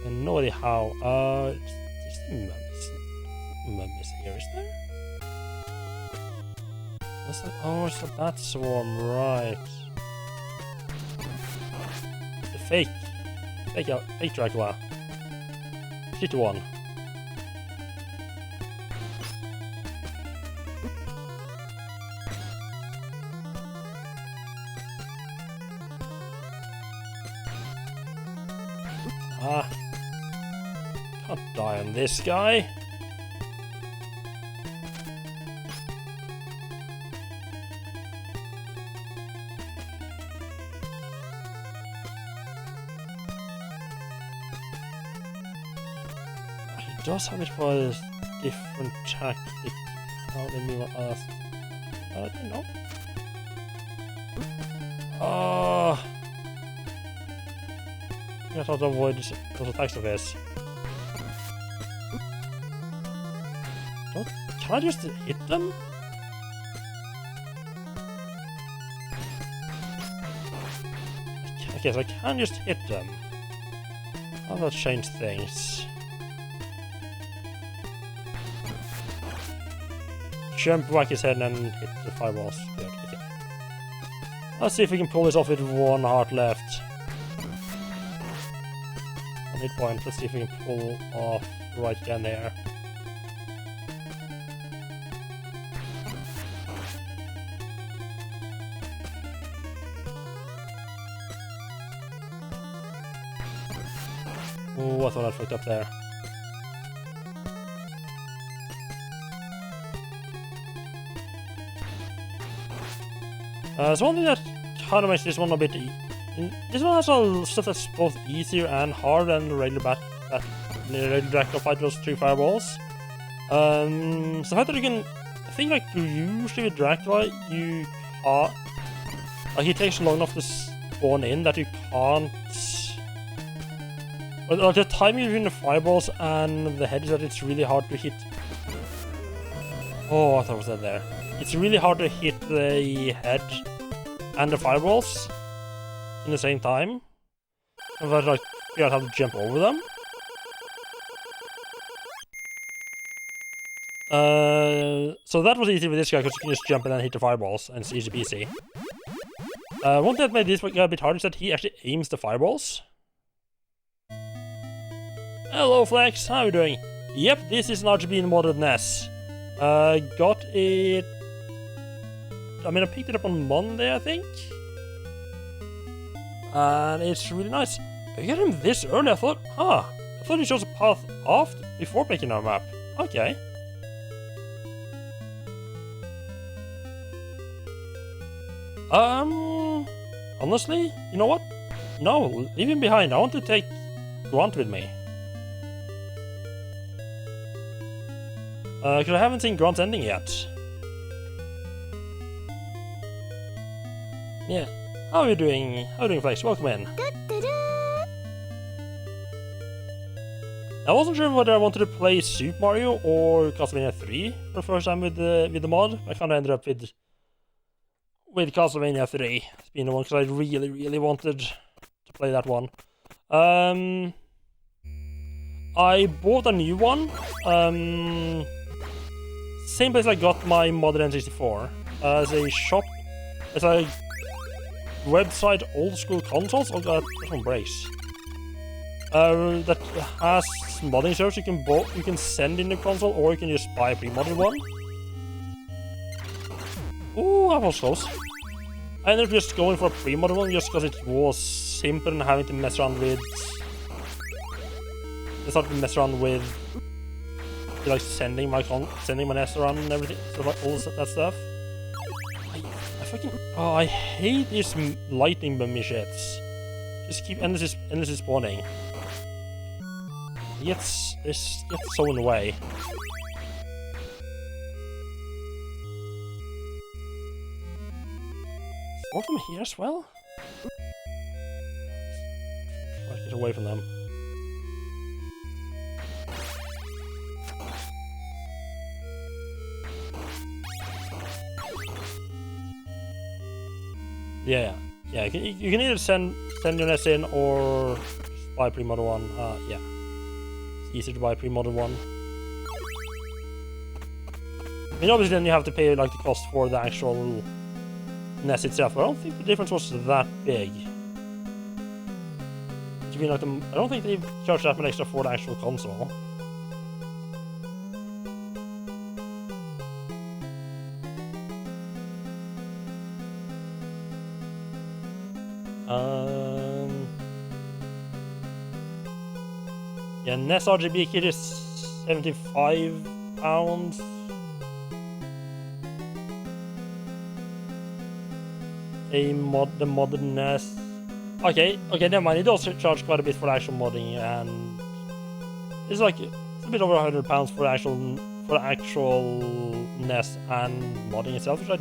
And no idea how. There's the mummies here, is there? That's like, oh, it's a bat swarm, right? The fake Dracula. 3-1. Ah, can't die on this guy. He does have it for a different tactic. How let me ask. I don't know. Ah. I thought to avoid those attacks of his. Can I just hit them? Okay, so I can just hit them. How does that change things? Jump, whack his head, and then hit the fireballs. Good, okay. Let's see if we can pull this off with one heart left. Midpoint. Let's see if we can pull off right down there. Oh, I thought I fucked up there. So one thing that kind of makes this one a bit... This one has a stuff that's both easier and harder than the regular Dracula fight those 3 fireballs. So the fact that you can... I think like usually with Dracula, you can't... Like it takes long enough to spawn in that you can't... Well, the timing between the fireballs and the head is that it's really hard to hit... Oh, I thought it was that there. It's really hard to hit the head and the fireballs in the same time. And that like you have to jump over them. So that was easy with this guy because you can just jump and then hit the fireballs and it's easy peasy. One thing that made this guy a bit hard is that he actually aims the fireballs. Hello Flex, how are you doing? Yep, this is an RGB modded NES. Got it... I mean, I picked it up on Monday, I think. And it's really nice. I got him this early, I thought, I thought he chose a path after, before making our map. Okay. Honestly, you know what? No, leave him behind. I want to take Grant with me. Because I haven't seen Grant's ending yet. Yeah. How are you doing? How are you doing, Flex? Welcome in. I wasn't sure whether I wanted to play Super Mario or Castlevania 3 for the first time with the mod. I kind of ended up with Castlevania 3. It's been the one because I really, really wanted to play that one. I bought a new one. Same place I got my modded N64. As a shop, as a website, old school consoles. Oh god, this one breaks. That has modding servers. You can send in the console, or you can just buy a pre-modded one. Ooh, that was close. I ended up just going for a pre-modded one just because it was simple and having to mess around with. Just have to mess around with like sending my NES around and everything, so like all that stuff. I fucking I hate these lightning bummy shits. Just keep endlessly spawning. It gets so in the way. More from here as well? Try to get away from them. Yeah. You can either send your NES in or just buy a pre-modded one. Yeah. It's easier to buy a pre-modded one. I mean, obviously then you have to pay like the cost for the actual NES itself, but I don't think the difference was that big. I don't think they charged that much extra for the actual console. Yeah, NES RGB kit is £75. The modded NES. Okay, never mind. It does charge quite a bit for the actual modding, and it's a bit over £100 for the actual NES and modding itself, which I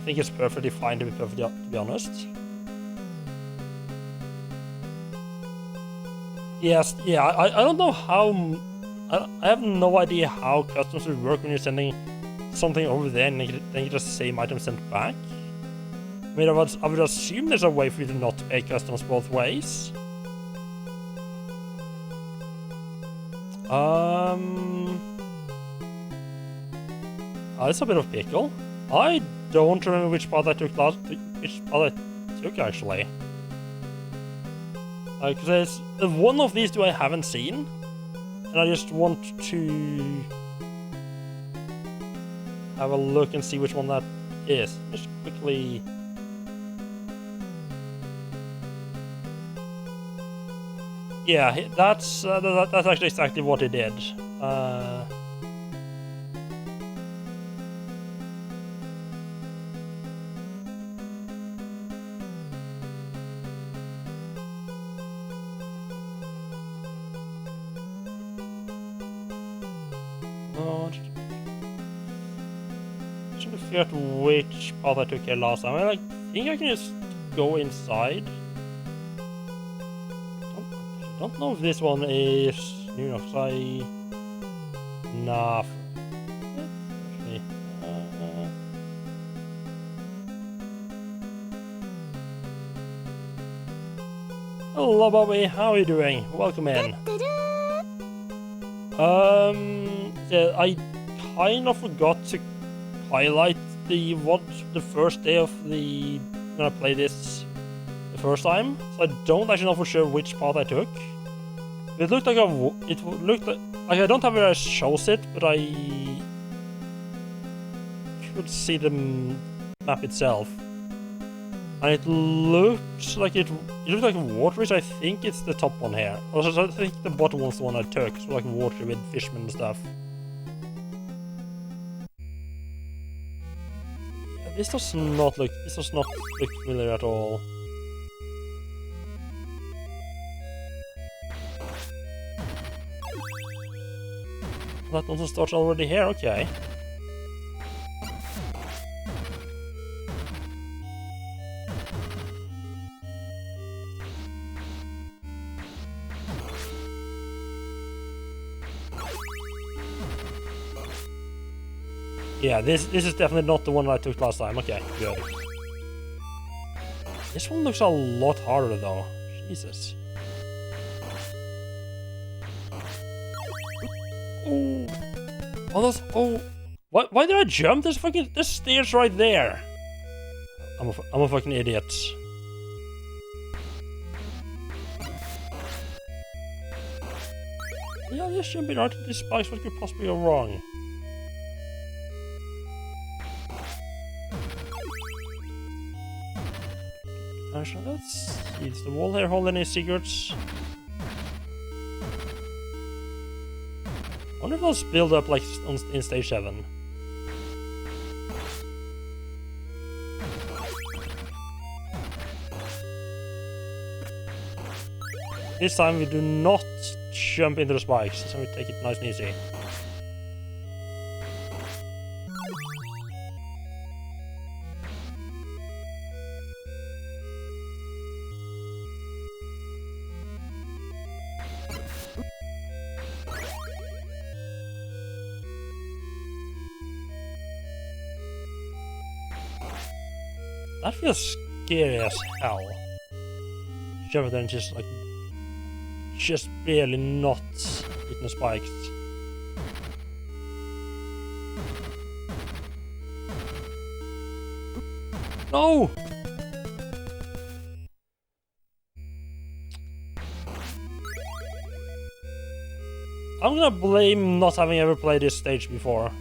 think is perfectly fine to be honest. Yes, yeah. I don't know how. I have no idea how customs would work when you're sending something over there and then you just the same item sent back. I mean, I would assume there's a way for you to not pay customs both ways. It's a bit of pickle. I don't remember which path I took actually. Because there's one of these two I haven't seen, and I just want to have a look and see which one that is. Just quickly. Yeah, that's actually exactly what he did. Trying to figure out which path I took here last time. I think I can just go inside. I don't know if this one is new enough, because Nah. Actually. Hello, Bobby. How are you doing? Welcome in. Yeah, I kind of forgot to highlight the first day of the when I played this the first time, so I don't actually know for sure which path I took. It looked like like I don't have where I shows it, but I could see the map itself, and it looks like water. So I think it's the top one here. Also, I think the bottom one's the one I took, so like water with fishmen and stuff. This does not look familiar at all. That also starts already here, okay. Yeah, this is definitely not the one I took last time. Okay, good. This one looks a lot harder though. Jesus. Oh, those. Oh, why did I jump? There's stairs right there. I'm a fucking idiot. Yeah, this should be right. This spikes. What could possibly go wrong? Let's see. Is the wall here hold any secrets? I wonder if those build up like in stage 7. This time we do not jump into the spikes, so we take it nice and easy. That feels scary as hell. Jump there and just barely not hitting the spikes. No! I'm gonna blame not having ever played this stage before.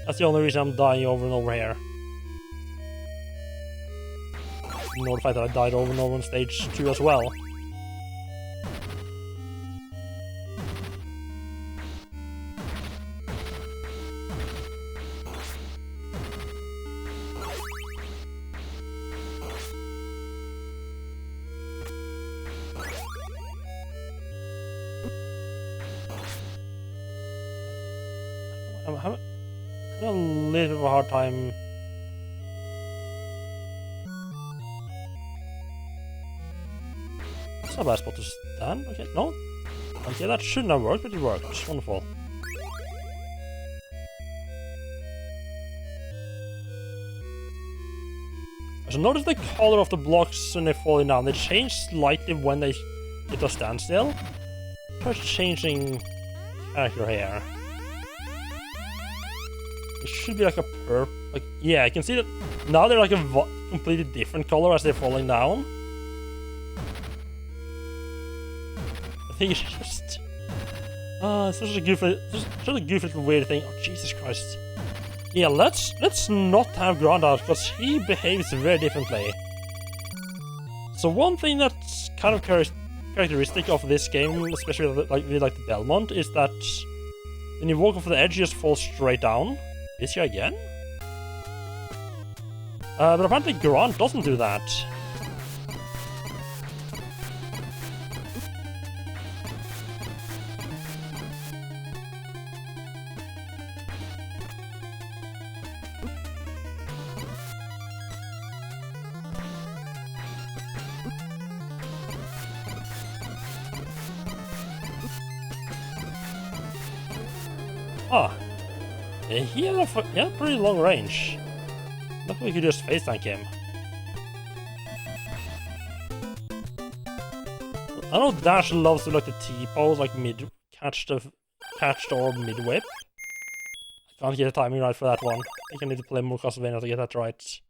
That's the only reason I'm dying over and over here. Ignore the fact that I died over and over on stage 2 as well. I'm having a little bit of a hard time. That's not a bad spot to stand. Okay, no. Okay, that shouldn't have worked, but it worked. It's wonderful. So notice the color of the blocks when they're falling down. They change slightly when they hit a standstill. Try changing character here. It should be like a like, yeah, I can see that now they're like a completely different color as they're falling down. I think it's just it's such a goofy little weird thing. Oh, Jesus Christ. Yeah, let's not have Grandad because he behaves very differently. So one thing that's kind of characteristic of this game, especially with the Belmont, is that when you walk off the edge, you just fall straight down. Is she again? But apparently Grant doesn't do that. Ah, he had a pretty long range. Look like we could just face tank him. I know Dash loves to like the T-pose, like catch the orb mid whip. I can't get the timing right for that one. I think I need to play more Castlevania to get that right.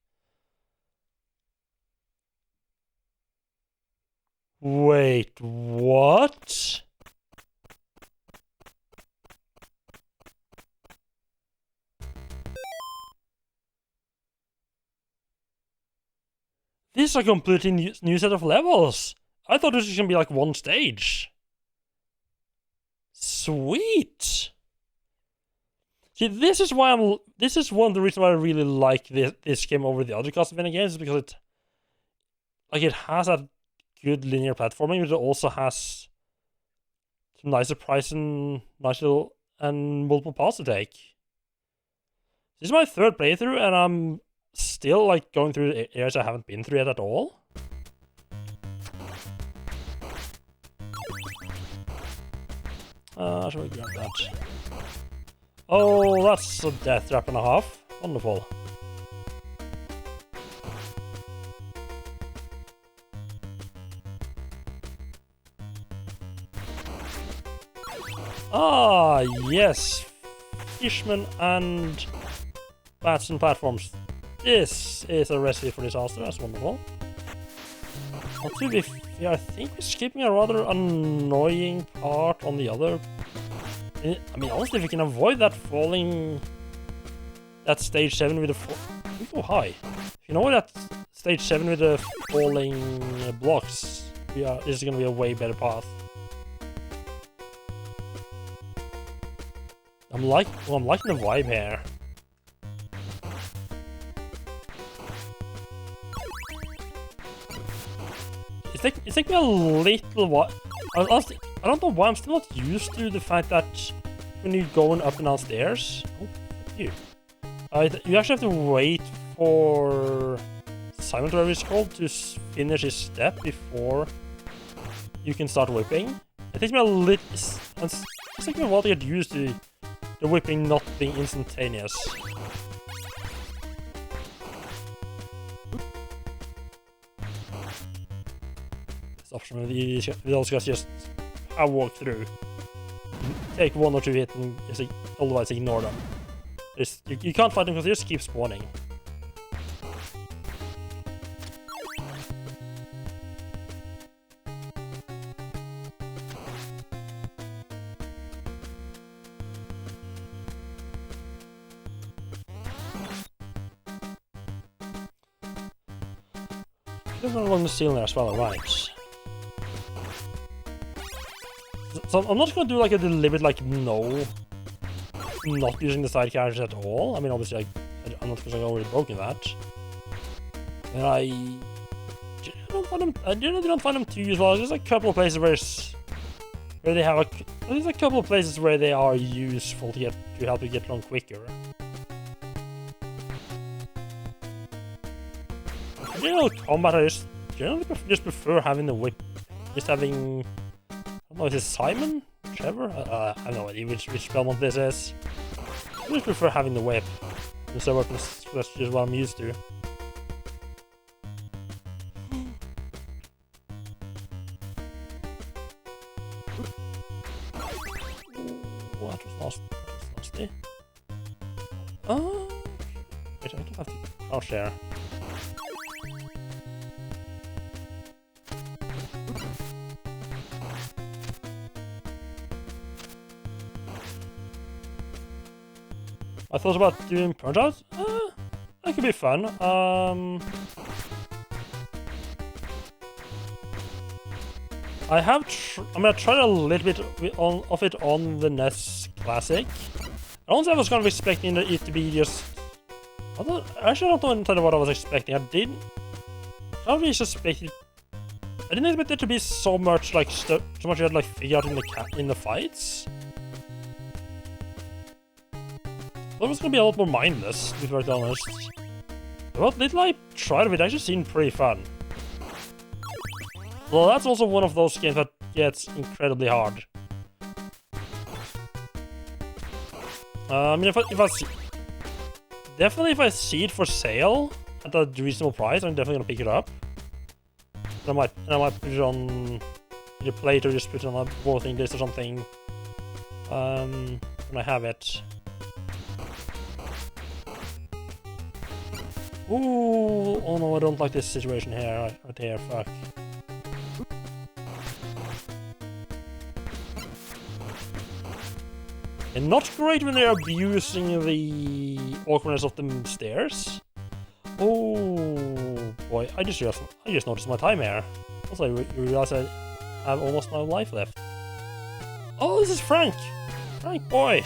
Wait, what? This is a completely new set of levels. I thought this was gonna be like one stage. Sweet. See, this is one of the reasons why I really like this game over the other Castlevania games, because it has that good linear platforming, but it also has some nice surprise and multiple paths to take. This is my third playthrough, and I'm still like going through areas I haven't been through yet at all. Shall we grab that? Oh, that's a death trap and a half. Wonderful. Ah, yes. Fishman and bats and platforms. This is a recipe for disaster. That's wonderful. But to be fair, I think we're skipping a rather annoying part on the other. I mean, honestly, if we can avoid that falling, that stage 7 with the we go high. If you know that stage 7 with the falling blocks, this is gonna be a way better path. I'm liking the vibe here. It's taking me a little while. Honestly, I don't know why I'm still not used to the fact that when you're going up and down stairs, you actually have to wait for Simon, whatever it's called, to finish his step before you can start whipping. It takes me a little. It's taking me a while to get used to the whipping not being instantaneous. Option with those guys just walk through, take one or two hits and just otherwise ignore them. You can't fight them because they just keep spawning. There's one along the ceiling there as well, right? So I'm not gonna do like a deliberate not using the side characters at all. I mean, obviously I'm not because I've already broken that. And I generally don't find them too useful. There's a couple of places where they have there's a couple of places where they are useful to help you get along quicker. In general combat, I generally prefer having the whip, just having. I don't know, is it Simon? Trevor? I have no idea which Belmont this is. I just prefer having the whip. So that's just what I'm used to. Oh, that was nasty. Oh, wait, I don't have to crouch there. I thought about doing punch-outs. That could be fun. I'm gonna try a little bit of it on the NES Classic. I don't think I was kind of expecting it to be just... Actually, I don't know entirely what I was expecting. I didn't really expect it... I didn't expect it to be so much like so much you had like figure out in the fights. That was gonna be a lot more mindless, to be very honest. What little I tried of it actually seemed pretty fun. Well, that's also one of those games that gets incredibly hard. I mean, if I see... Definitely if I see it for sale at a reasonable price, I'm definitely gonna pick it up. And I might put it on either Play or just put it on a voting list or something. When I have it. Ooh, oh no, I don't like this situation here, right here, fuck. And not great when they're abusing the awkwardness of the stairs. Oh boy, I just noticed my time here. Also, I realize I have almost no life left. Oh, this is Frank! Frank boy!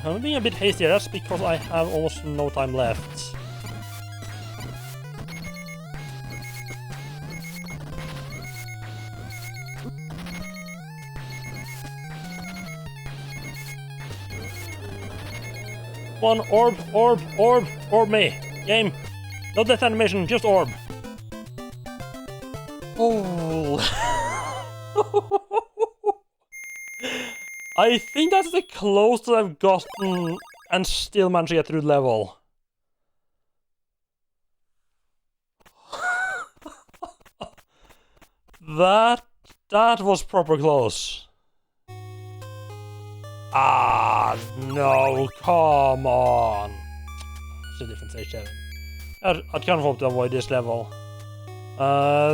I'm being a bit hasty, that's because I have almost no time left. One orb me. Game. No death animation, just orb. Oh. I think that's the closest I've gotten and still managed to get through the level. That was proper close. Ah, no, come on. It's a different stage 7. I'd kind of hope to avoid this level.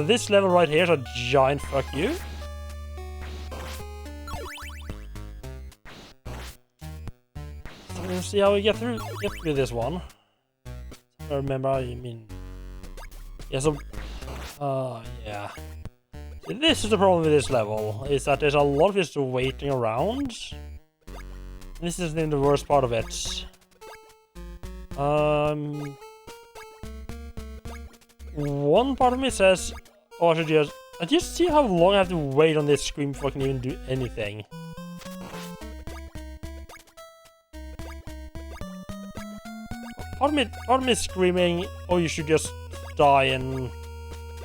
This level right here is a giant fuck you. So let's see how we get through this one. I remember, I mean... Yeah, so... yeah. This is the problem with this level, is that there's a lot of just waiting around. This is the worst part of it. One part of me says, oh, I just see how long I have to wait on this screen before I can even do anything. Part of me is screaming, oh, you should just die and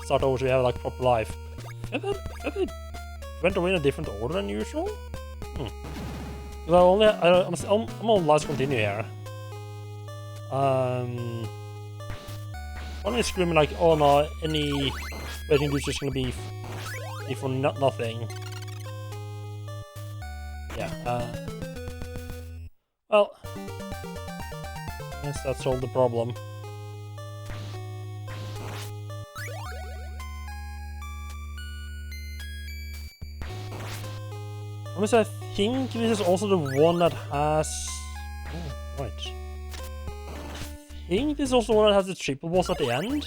start over so you have like proper life. Have they went away in a different order than usual? Well, I'm on last continue here. One is screaming like, oh no, any waiting is just gonna be for nothing. Yeah. Well, I guess that solved the problem. I think this is also the one that has... Oh, right. I think this is also the one that has the triple boss at the end.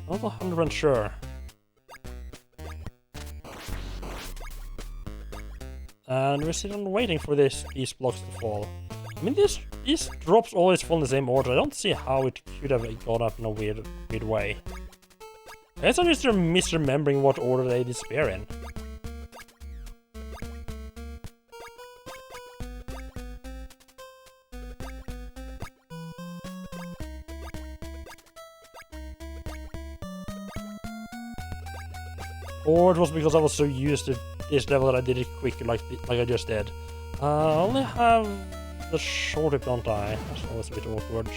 I'm not 100% sure. And we're sitting waiting for these blocks to fall. I mean, these drops always fall in the same order. I don't see how it could have gone up in a weird way. I guess I'm just misremembering what order they disappear in. Or it was because I was so used to this level that I did it quicker like I just did. I only have the short whip, don't I? That's always a bit awkward.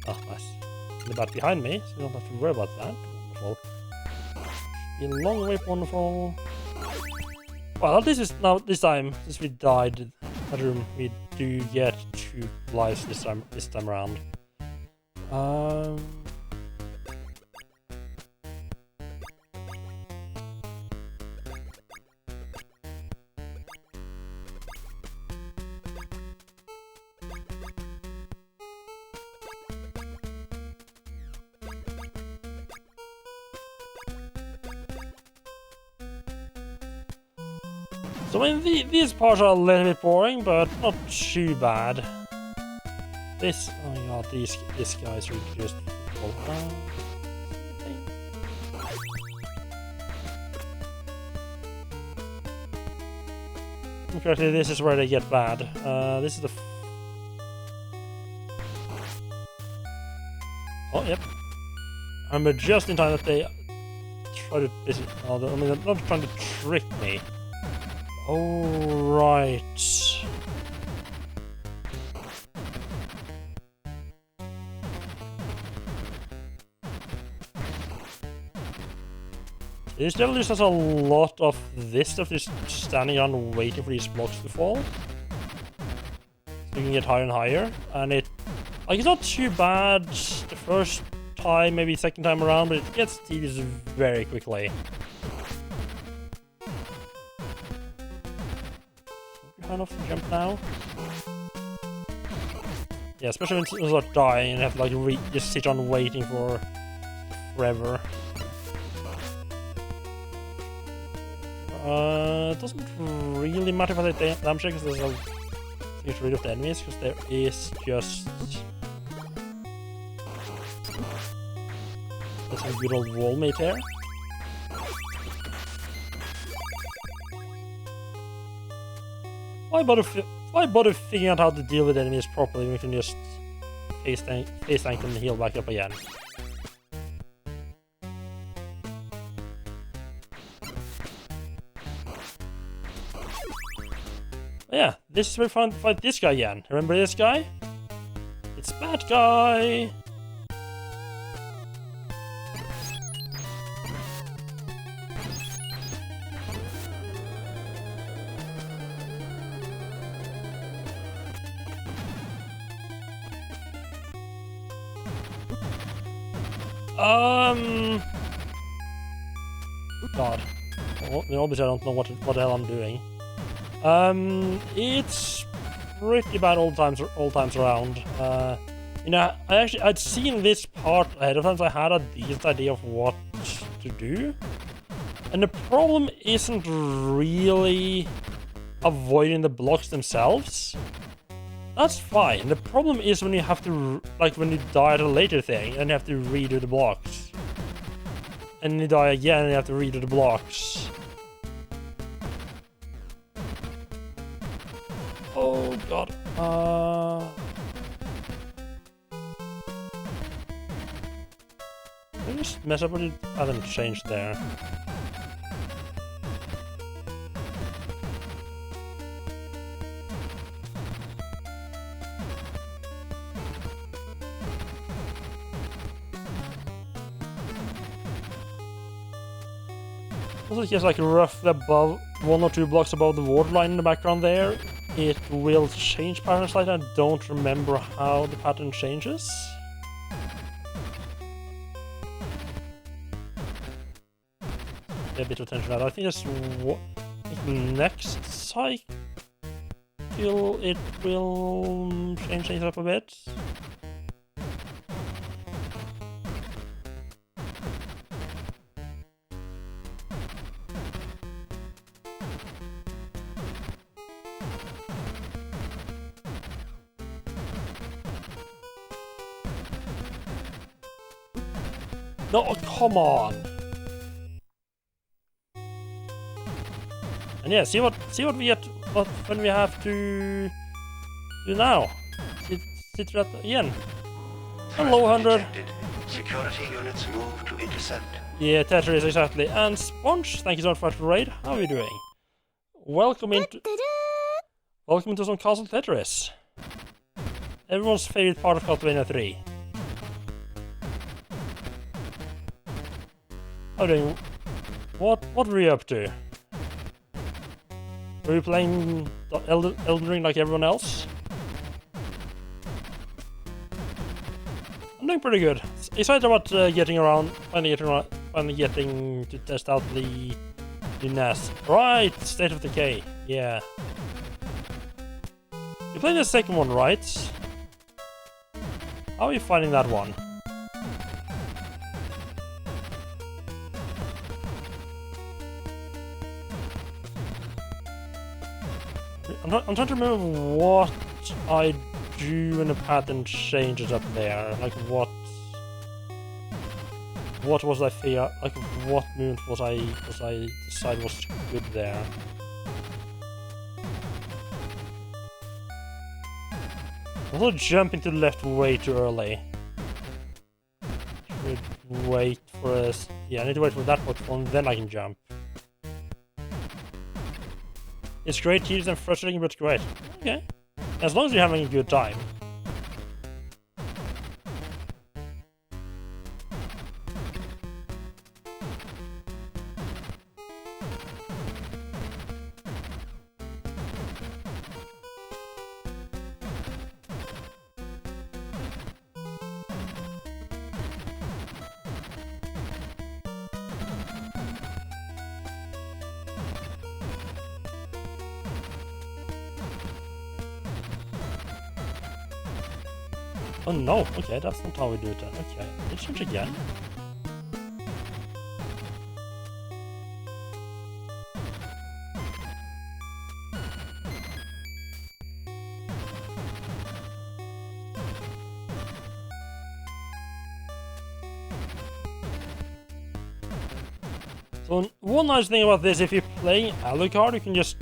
Oh, nice. The bat behind me, so you don't have to worry about that. Wonderful. Be a long whip, wonderful. Well, this time, since we died that room, we do get 2 lives this time around. So I mean, these parts are a little bit boring, but not too bad. This, oh my god, this guy's really just... Correctly, this is where they get bad. This is the... Oh, yep. I remember just in time that they try to... I mean, they're not trying to trick me. Oh, right. This devil just has a lot of this stuff, just standing around and waiting for these blocks to fall. So you can get higher and higher, and it... Like, it's not too bad the first time, maybe second time around, but it gets tedious very quickly. Kind of jump now. Yeah, especially when you start dying and you have to like just sit on waiting for forever. It doesn't really matter if I take damage because there's a get rid of the enemies because there is just there's some good old wall mate here. Why bother figuring out how to deal with enemies properly when we can just face tank and heal back up again? But yeah, this is where we fight this guy again. Remember this guy? It's bad guy! God. Well, obviously I don't know what the hell I'm doing. It's pretty bad all times around. You know, I'd seen this part ahead of time, so I had a decent idea of what to do. And the problem isn't really avoiding the blocks themselves. That's fine. The problem is when you have to, like, when you die at a later thing and you have to redo the blocks. And you die again and you have to redo the blocks. Oh god. Did I just mess up what I haven't changed there? Also, just like roughly above 1 or 2 blocks above the waterline in the background there, it will change pattern slightly. I don't remember how the pattern changes. Pay a bit of attention to that. I think it's next cycle it will change things up a bit. No, oh, come on. And yeah, see what we get when we have to do now. Sit that again. Hello, 100. Security units move to intercept. Yeah, Tetris, exactly. And Sponge, thank you so much for the raid. How are you doing? Welcome into some Castle Tetris. Everyone's favorite part of Castlevania 3. How are you doing? What were you up to? Were you playing Elden Ring like everyone else? I'm doing pretty good. Excited about finally getting to test out the NAS. Right, State of Decay. Yeah. You played the second one, right? How are you finding that one? I'm trying to remember what I do when the pattern changes up there. Like what was I figure? Like what movement was I decide was good there? Also jumping to the left way too early. Should wait for us. Yeah, I need to wait for that platform, then I can jump. It's great, tedious and frustrating, but great. Okay. As long as you're having a good time. Oh no, okay, that's not how we do it then. Okay, let's change again. So one nice thing about this, if you're playing Alucard, you can just,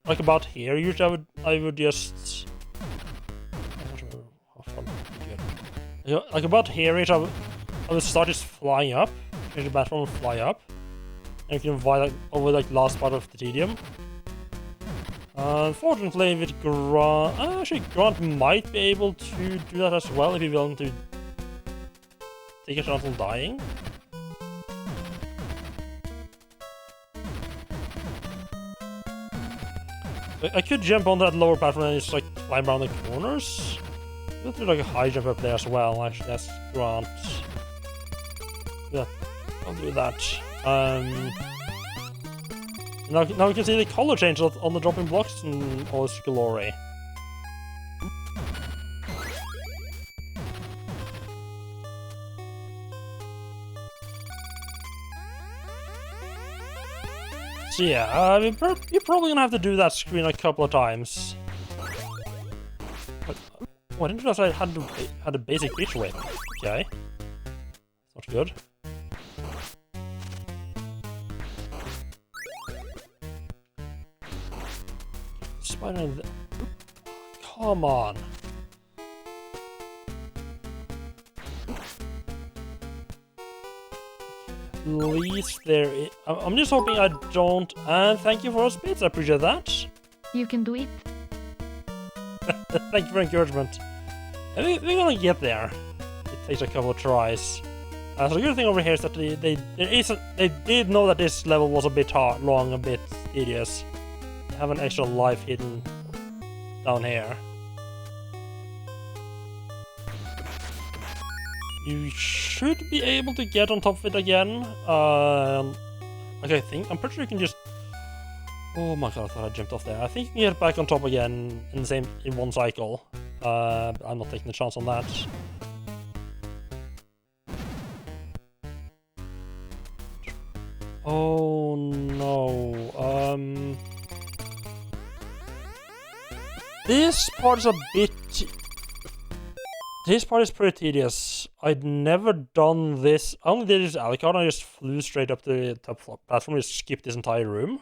like about here, usually I would just... Yeah, like about here, I would start just flying up, change the platform and fly up, and you can fly like, over like last part of the tedium. Unfortunately, with Grant, actually Grant might be able to do that as well if you're willing to take a chance on dying. I could jump on that lower platform and just like climb around the corners. We'll do like a high jump up there as well, actually, that's Grant. Yeah, I'll do that. Now we can see the color change on the dropping blocks in all its glory. So yeah, I mean, you're probably gonna have to do that screen a couple of times. Oh, I didn't realize I had a basic beach weight. Okay. That's not good. Spider in the... Come on. At least there is... I'm just hoping I don't... And thank you for those bits, I appreciate that. You can do it. Thank you for encouragement. And we're gonna get there. It takes a couple of tries. So the good thing over here is that they did know that this level was a bit hard, long, a bit tedious. They have an extra life hidden down here. You should be able to get on top of it again. Okay, I'm pretty sure you can just... Oh my god, I thought I jumped off there. I think you can get back on top again in one cycle. But I'm not taking the chance on that. Oh no. This part is a bit... This part is pretty tedious. I'd never done this. I only did this Alucard, I just flew straight up the top platform and just skipped this entire room.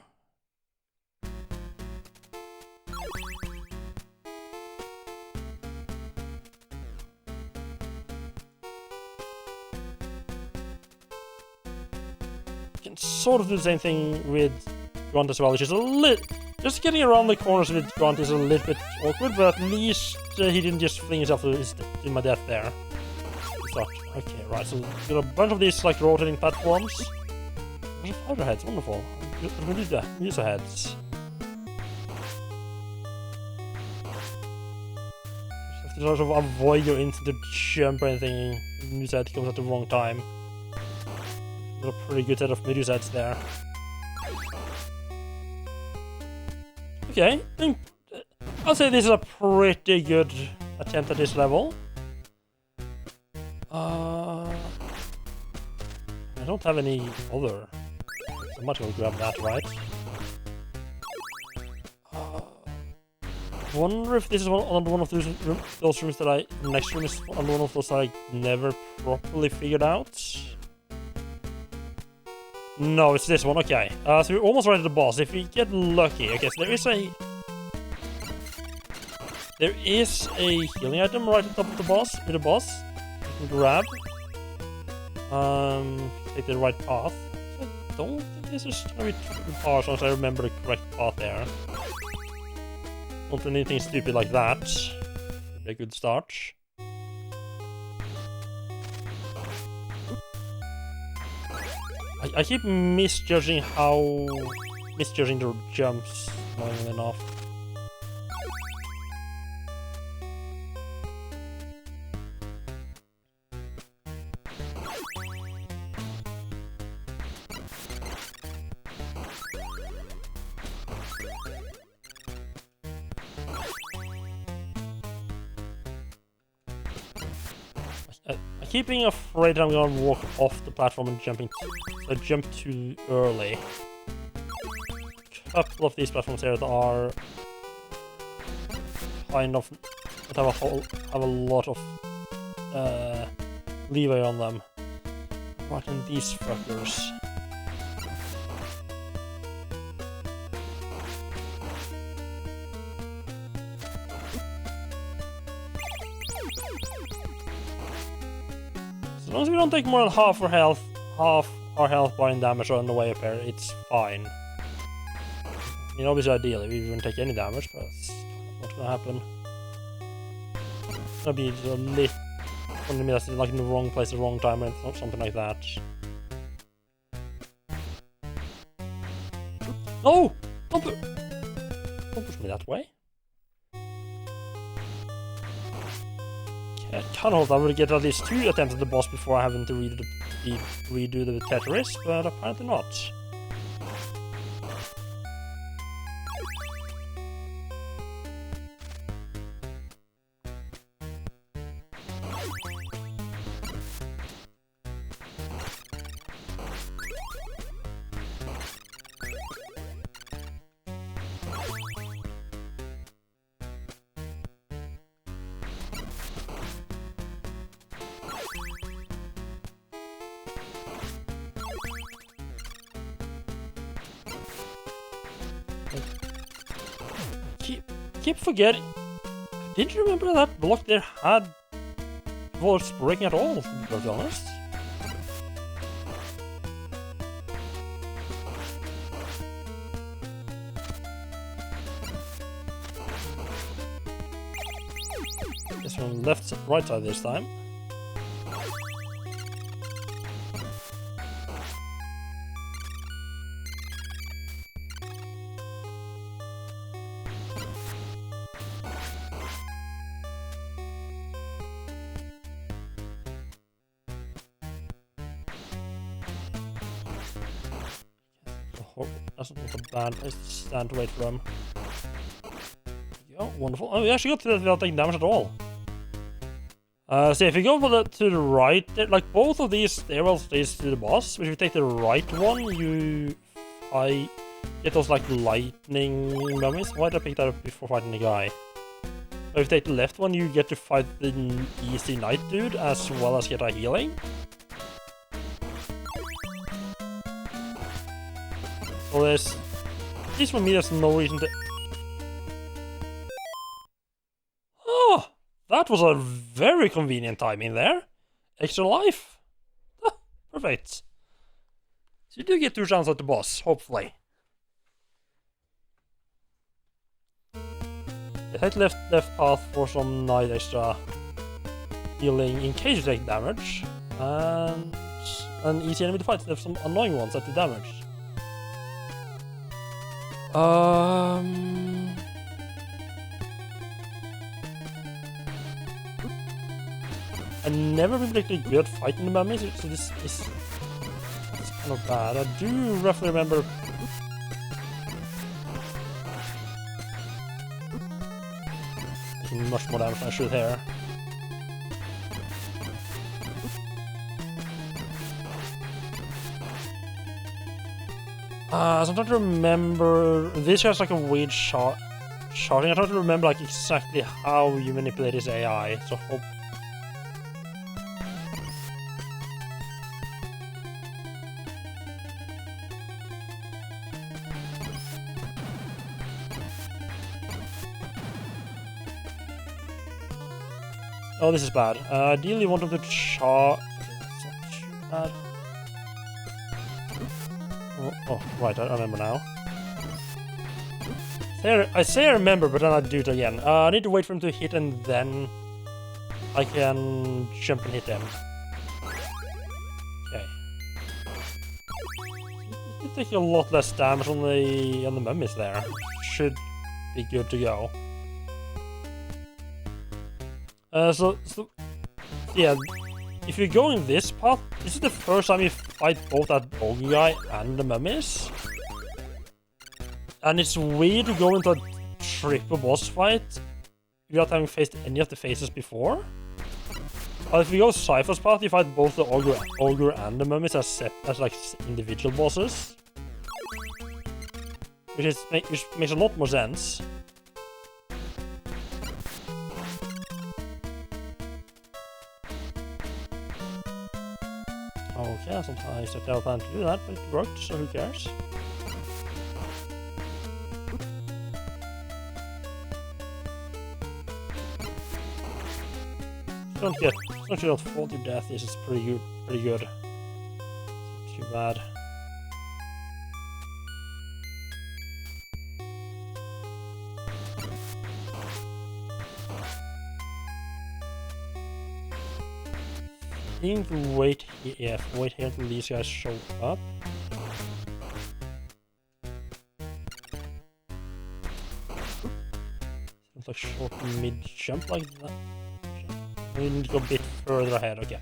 You can sort of do the same thing with Grunt as well, which is a little... Just getting around the corners with Grunt is a little bit awkward, but at least he didn't just fling himself to my death there. Okay, right, so we've got a bunch of these like rotating platforms. There's fighter heads, wonderful. User heads. Just have to sort of avoid your instant jump or anything. Medusa head comes at the wrong time. Got a pretty good set of Medusa heads there. Okay, I'll say this is a pretty good attempt at this level. I don't have any other. So I might as well grab that, right? wonder if this is another one of those rooms that the next room is another one of those I never properly figured out. No, it's this one, okay. So we're almost right at the boss. If we get lucky, okay, so there is a healing item right on top of the boss, with the boss. You can grab. Take the right path. I don't think this is gonna be too harsh unless I remember the correct path there. Don't do anything stupid like that. Would be a good start. I keep misjudging the jumps long enough. I keep being afraid that I'm gonna walk off the platform and I jump too early. A couple of these platforms here that are kind of that have a lot of leeway on them. Right, and these fuckers. As long as we don't take more than half our health bar in damage on the way up here, it's fine. I mean, obviously, ideally, we wouldn't take any damage, but that's not gonna happen. It's gonna be a lit. That's like in the wrong place at the wrong time, or something like that. No! Don't push me that way. I kind of hoped I would get at least 2 attempts at the boss before having to redo the Tetris, but apparently not. Keep forgetting. Didn't you remember that block there was breaking at all, to be honest? Guess from right side this time. That's not a bad place to stand to wait for them. Oh, wonderful. Oh, we actually got to that without taking damage at all. So if you go to the right, like both of these stairwells leads to the boss, but if you take the right one, I get those like lightning mummies. Why did I pick that up before fighting the guy? So if you take the left one, you get to fight the easy knight dude as well as get a healing. So there's, at least for me, there's no reason to... Oh, that was a very convenient timing there. Extra life. Ah, perfect. So you do get 2 chances at the boss, hopefully. Take left path for some nice extra healing in case you take damage. And an easy enemy to fight. There's some annoying ones that do damage. I never been particularly good at fighting the mummies, so this is kind of bad. I do roughly remember taking much more damage than I should here. So I'm trying to remember. This has like a weird charging. I try to remember like exactly how you manipulate his AI. So hope. Oh, this is bad. Ideally, want him to charge. That's not too bad. Oh, right, I remember now. I say I remember, but then I do it again. I need to wait for him to hit and then I can jump and hit him. Okay. You take a lot less damage on the mummies there. Should be good to go. So yeah, if you're going this path, this is the first time you fight both that ogre guy and the mummies. And it's weird to go into a triple boss fight without having faced any of the phases before. But if you go Cypher's path, you fight both the ogre and the mummies as like individual bosses. Which makes a lot more sense. Okay, sometimes I don't plan to do that, but it worked, so who cares? Don't you not fall to death, this is pretty good. It's not too bad. I think wait here until these guys show up. Sounds like short mid jump like that. We need to go a bit further ahead, okay.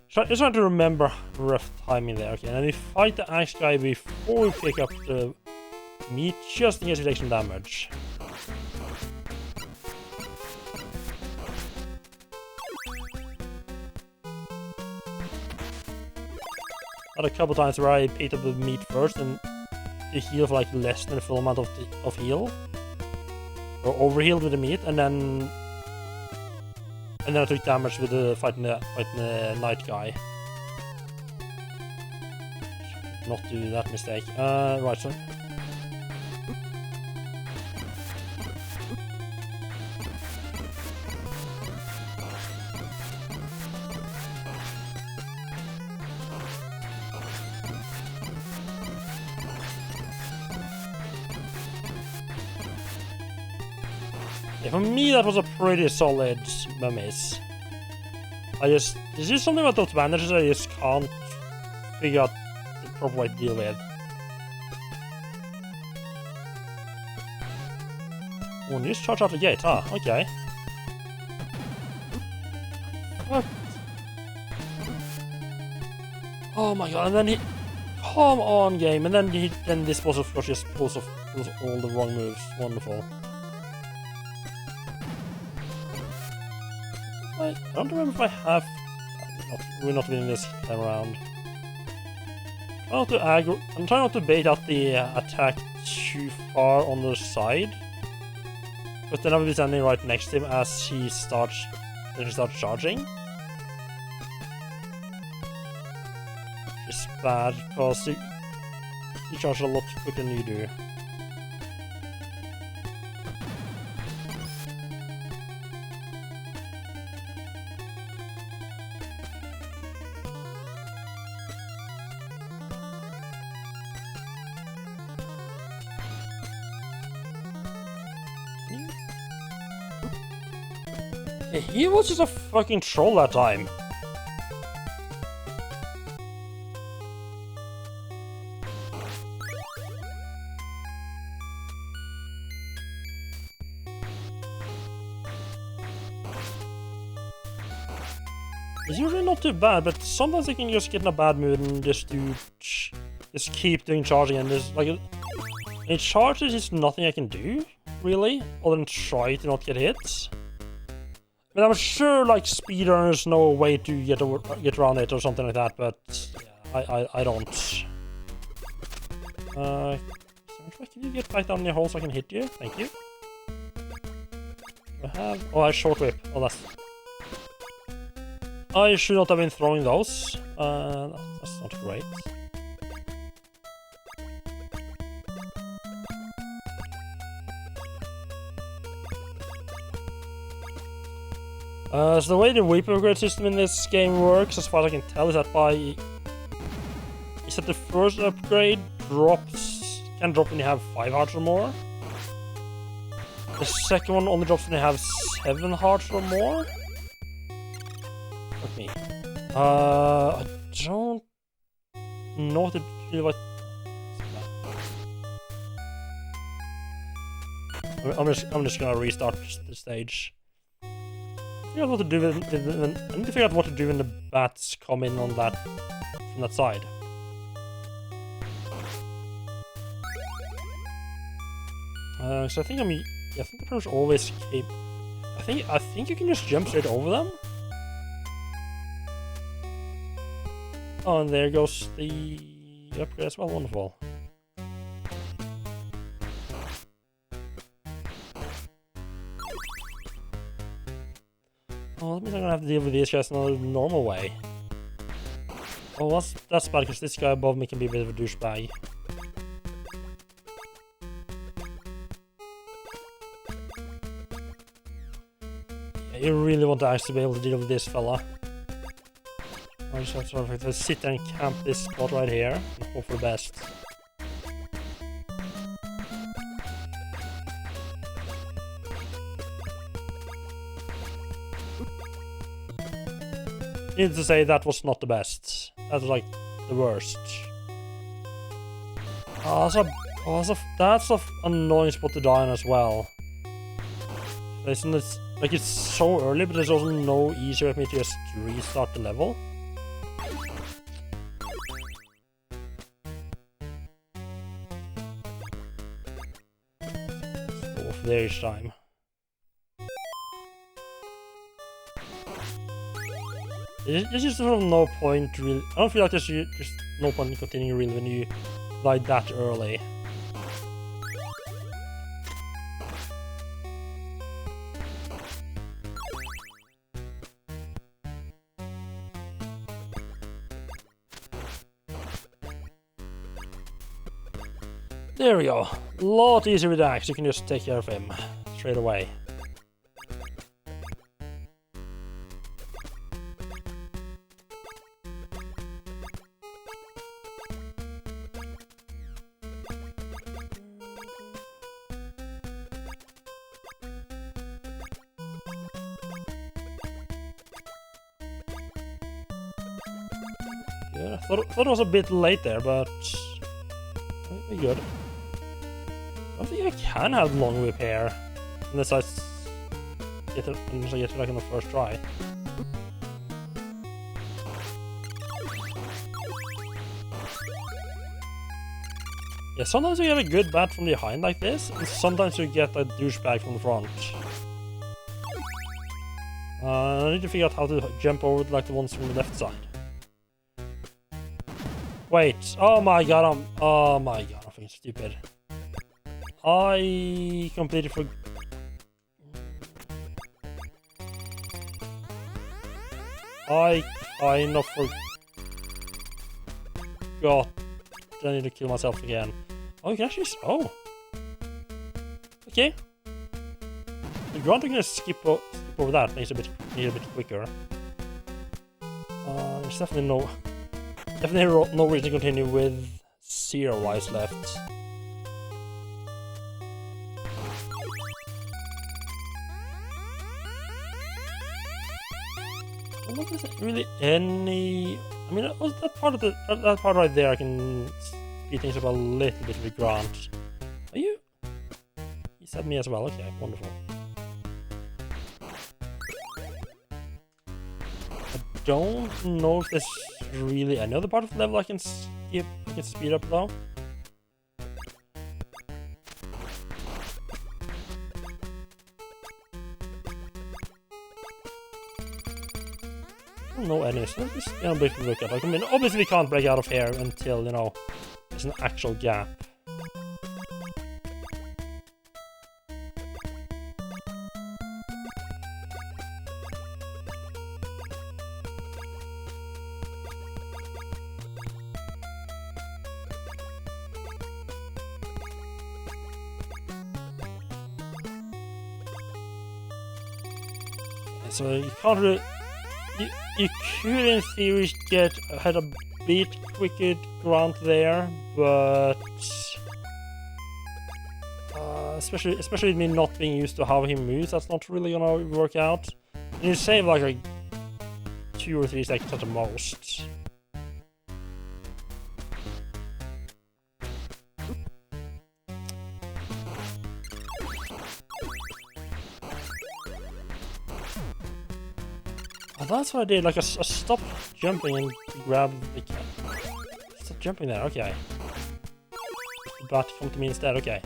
Just trying to remember rough timing there, okay. And then we fight the axe guy before we pick up the meat, just in case we take some damage. Had a couple times where I picked up the meat first and the heal for like less than the full amount of heal. Or overhealed with the meat, and then I took damage with the fighting the knight guy. Should not do that mistake. Right, so yeah, for me that was a pretty solid mummies. This is something about those bandages I just can't figure out the proper way to deal with. Oh, and you just charge out the gate, huh? Okay. What? Oh my god, and then he... Come on, game, and then this boss of course just pulls all the wrong moves. Wonderful. I don't remember if I have... We're not winning this time around. I'm trying not to bait out the attack too far on the side. But then I will be standing right next to him as he starts charging. It's bad, because he charges a lot quicker than you do. He was just a fucking troll that time. It's usually not too bad, but sometimes I can just get in a bad mood and just keep doing charging, and there's like in charges is nothing I can do really, other than try to not get hit. I mean, I'm sure like speedrunners know a way to get around it or something like that, but yeah, I don't. Can you get back down in your hole so I can hit you? Thank you. I have... Oh, I have short whip. Oh, that's... I should not have been throwing those. That's not great. So the way the whip upgrade system in this game works, as far as I can tell, is that the first upgrade can drop when you have 5 hearts or more. The second one only drops when you have 7 hearts or more. Fuck me. I don't know what to do. I'm just gonna restart the stage. I need to figure out what to do when the bats come in on that from that side. So I think the players always keep. I think you can just jump straight over them. Oh, and there goes the upgrade as well. Wonderful. Oh, that means I'm gonna have to deal with these guys in a normal way. Oh, that's bad because this guy above me can be a bit of a douchebag. Yeah, you really want to actually be able to deal with this fella. I just have to sort of sit there and camp this spot right here and hope for the best. Needless to say, that was not the best. That was like the worst. That's an annoying spot to die on as well. Isn't it, like, it's so early, but there's also no easier way for me to just restart the level. Let's go off there each time. There's just sort of no point really. I don't feel like there's just no point in continuing really when you die that early. There we go. A lot easier with the axe. You can just take care of him straight away. Yeah, I thought it was a bit late there, but pretty good. I don't think I can have long whip here unless I get it like on the first try. Yeah, sometimes you get a good bat from behind like this, and sometimes you get a douchebag from the front. I need to figure out how to jump over like the ones from the left side. Wait, oh my god, I'm fucking stupid. I completely forgot. I kind of forgot. I need to kill myself again. Oh, you can actually. Oh. Okay. The grunt can just skip over that. Makes it a bit quicker. There's definitely no reason to continue with 0 lives left. I don't know if there's really any. I mean, that part right there, I can speed things up a little bit with Grant. Are you? He said me as well. Okay, wonderful. I don't know if there's really any other part of the level I can skip. I can speed up though. No enemies. Let's just briefly look at. Like, I mean, obviously we can't break out of here until, you know, there's an actual gap. So you can't really... You could in theory had a bit quicker Grant there, but... especially with me not being used to how he moves, that's not really gonna work out. And you save like 2 or 3 seconds at the most. Oh, that's what I did, like I stopped jumping and grabbed the cat. Stop jumping there, okay. The bat come to me instead, okay.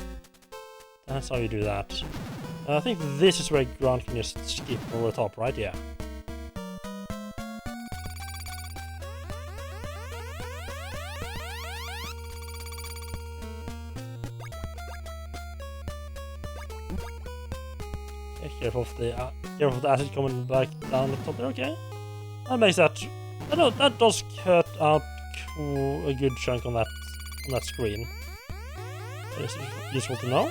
That's how you do that. I think this is where Grant can just skip over the top, right? Yeah. Okay, careful of the acid coming back down the top there, okay. That makes that... I know, that does cut out a good chunk on that screen. That is useful to know.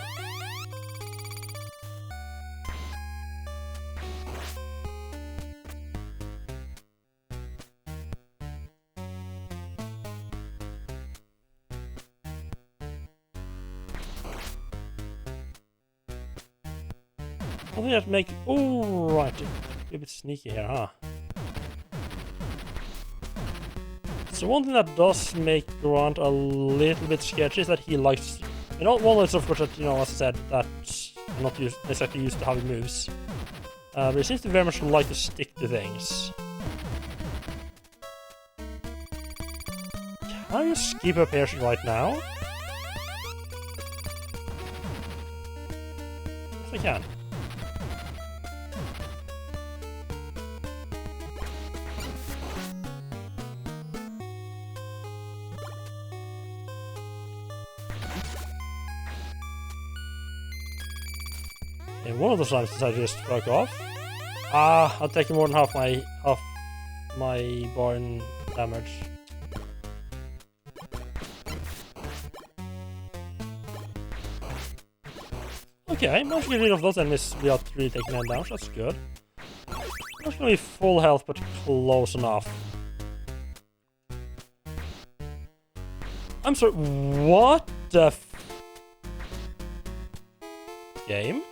I think that make... Oh, right. A bit sneaky here, huh? So one thing that does make Grant a little bit sketchy is that he likes... You know, one is of course that, you know, as I said, that I'm not exactly used to how he moves. But he seems to very much like to stick to things. Can I just skip up here right now? Yes, I can. And one of those times I just fuck off. Ah, I'll take more than half my barn damage. Okay, managed to get rid of those enemies without really taking them down, that's good. Not gonna be full health, but close enough. I'm sorry, what the game?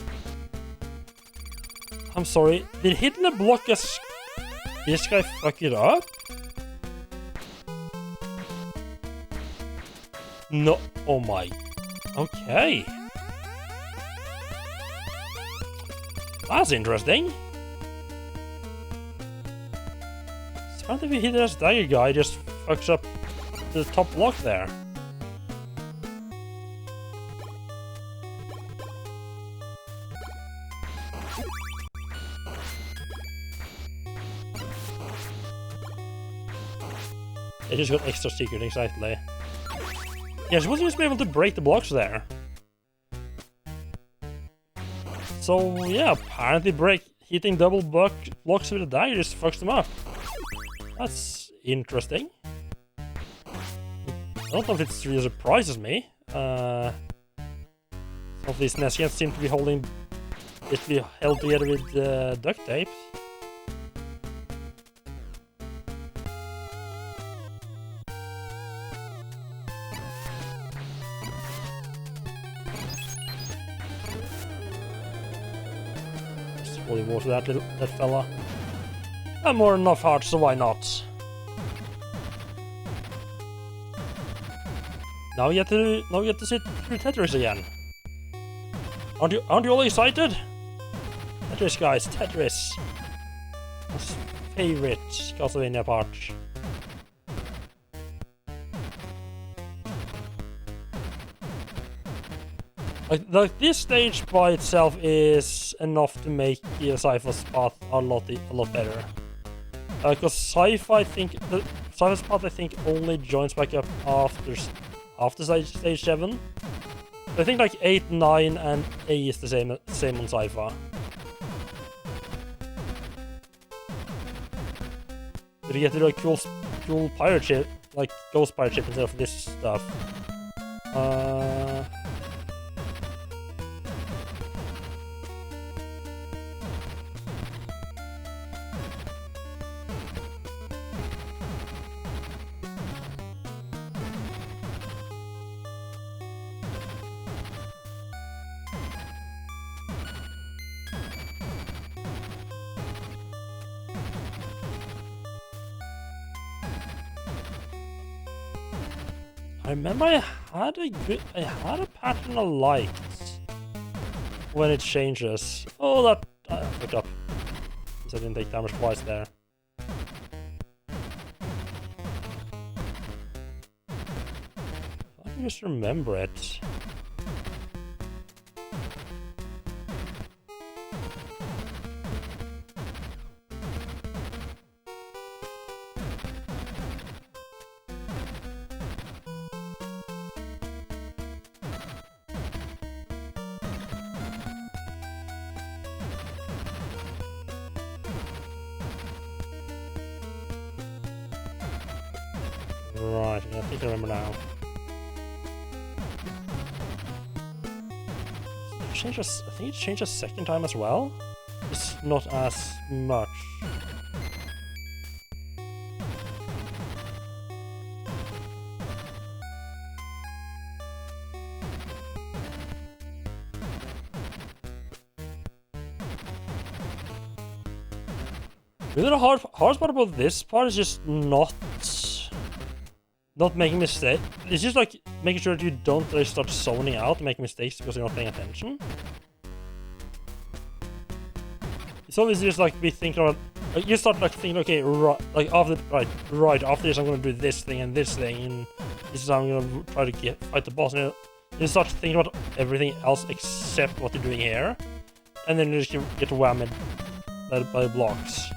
I'm sorry, did hitting the block this guy fuck it up? No, oh my, okay. That's interesting. Apparently if you hit this dagger guy, just fucks up the top block there. They just got extra secret, exactly. Yeah, supposed to just be able to break the blocks there. So, yeah, apparently hitting double blocks with a dagger just fucks them up. That's interesting. I don't know if it really surprises me. Some of these Nescans seem to be held together with duct tape. Holy water, that fella. And more than enough hearts, so why not? Now we get to sit through Tetris again. Aren't you all excited? Tetris, guys, Tetris. That's favorite Castlevania part. Like this stage by itself is enough to make the Sypha's path a lot better. Because Sci-Fi's path I think only joins back up after stage 7. I think like 8, 9, and A is the same on Sci-Fi. But you get to do a cool pirate ship, like ghost pirate ship instead of this stuff. remember I had a pattern I liked when it changes. Oh, that I fucked up. I didn't take damage twice there. I can just remember it. Right, yeah, I think I remember now. I think it changed a second time as well. Just not as much. Really the hard part about this part is just not making mistakes. It's just like making sure that you don't really start zoning out and making mistakes because you're not paying attention. It's always just like be thinking about, like, you start like thinking, okay, right after this I'm gonna do this thing and this thing, and this is how I'm gonna try to fight the boss, and you start thinking about everything else except what you're doing here, and then you just get whammed by blocks.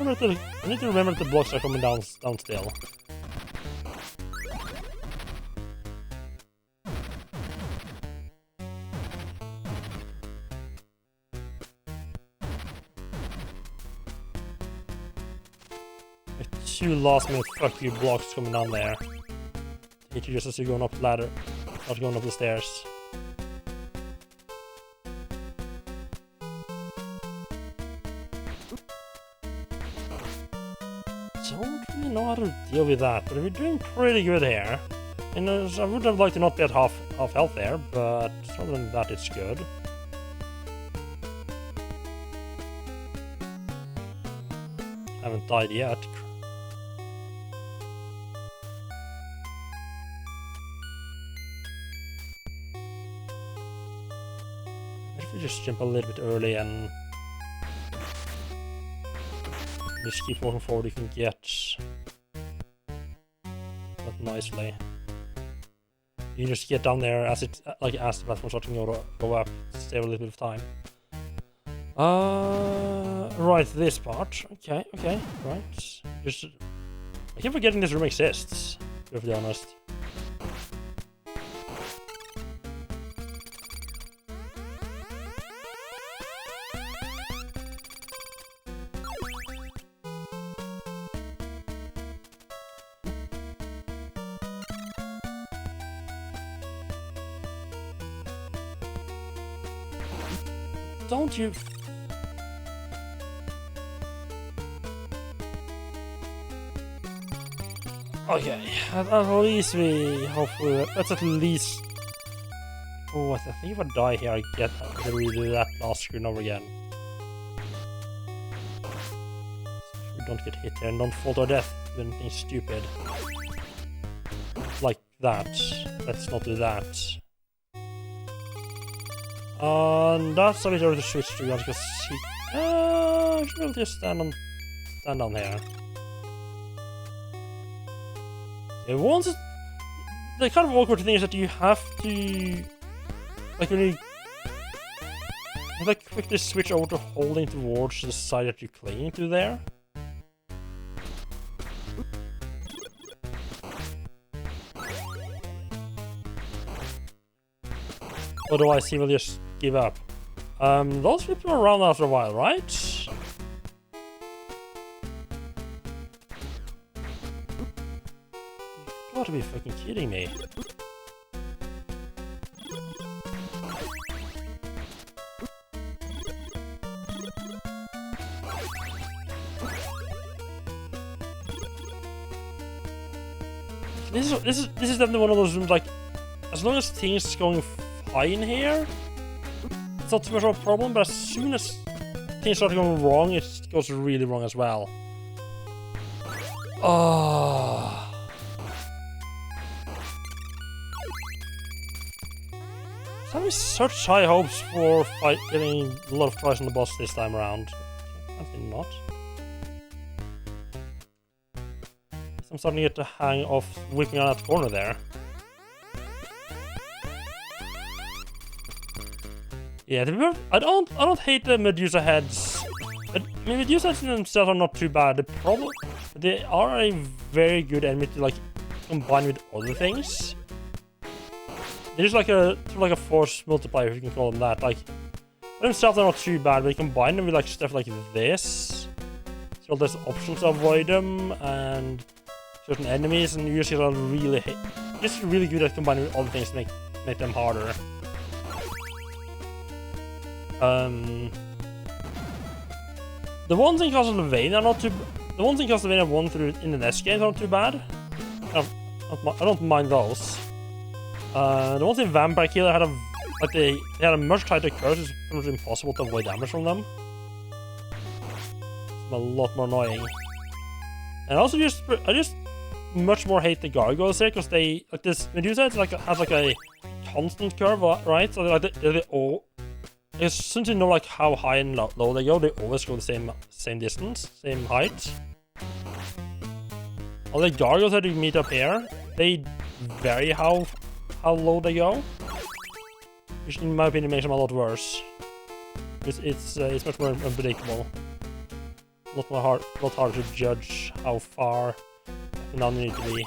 I need to remember that the blocks are coming down still. Like 2 last minute fuck you blocks coming down there. Hit you just as you're going up the ladder, not going up the stairs. Don't really know how to deal with that, but we're doing pretty good here. And I would have liked to not be at half health there, but other than that, it's good. Haven't died yet. If we just jump a little bit early and just keep walking forward, you can get that nicely. You just get down there as the platform starting to go up, save a little bit of time. Right, this part. Okay, right. Just I keep forgetting this room exists, to be honest. Don't you... Okay, at least we hopefully... That's at least... Oh, I think if I die here, I get to redo that last screen over again. So we don't get hit here and don't fall to our death with anything stupid. Like that. Let's not do that. That's a bit early to switch to, because he... I should be able to just stand down here. Yeah, once it... The kind of awkward thing is that you have to... Like, when you... Like, quickly switch over to holding towards the side that you're clinging to there. Otherwise, he will just give up. Those people are around after a while, right? gotta be fucking kidding me. This is definitely one of those rooms, like, as long as things going fine here, it's not too much of a problem, but as soon as things start going wrong, it goes really wrong as well. Oh. So having such high hopes for getting a lot of tries on the boss this time around. Apparently not. I'm starting to get the hang of whipping out that corner there. Yeah, I don't hate the Medusa heads. I mean, Medusa heads themselves are not too bad. The problem, they are a very good enemy to like combine with other things. There's like a force multiplier, if you can call them that. Like, themselves are not too bad, but you combine them with like stuff like this. So there's options to avoid them and certain enemies, and usually are just really good at combining with other things to make them harder. The ones in Castlevania are not too. The ones in Castlevania 1 through in the NES games are not too bad. I don't mind those. The ones in Vampire Killer they had a much tighter curve. It's pretty much impossible to avoid damage from them. It's a lot more annoying. And also I just much more hate the gargoyles here because they like this Medusa has like a constant curve, right? So they all. As soon as you know like how high and low they go, they always go the same distance, same height. All the gargoyles that you meet up here, they vary how low they go, which in my opinion makes them a lot worse. It's much more unpredictable. A lot harder to judge how far down you need to be.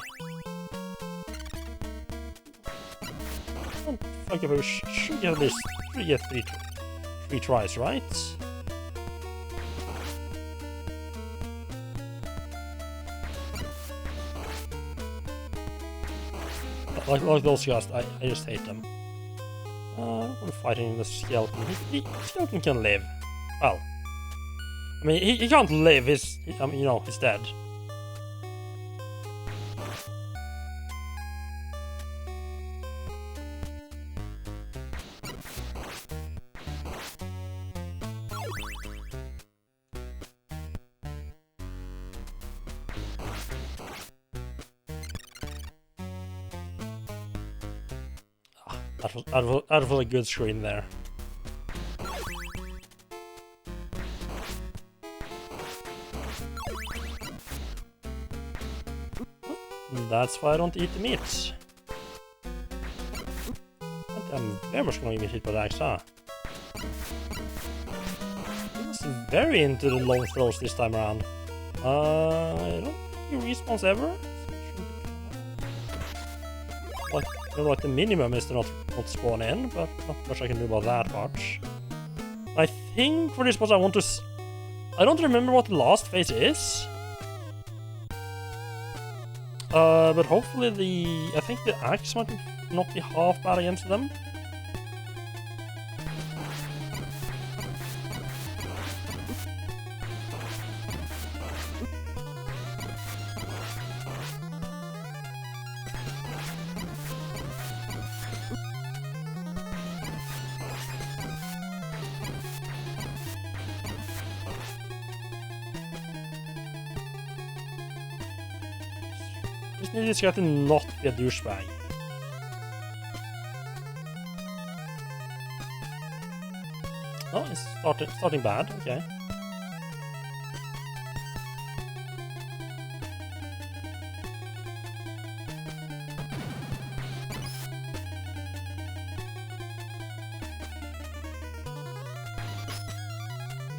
Oh, fuck if I should get this. Should get three tries, right? Like those guys, I just hate them. I'm fighting the skeleton. The skeleton can live. Well, I mean, he can't live. He's dead. That was a good screen there. That's why I don't eat the meat. I'm very much going to get hit by the axe, huh? He's very into the low throws this time around. I don't think he respawns ever. Like the minimum is to not spawn in, but not much I can do about that much. I think for this boss I want to... I don't remember what the last phase is. But hopefully I think the axe might not be half bad against them. Just need this guy to not be a douchebag. Oh, it's starting bad, okay.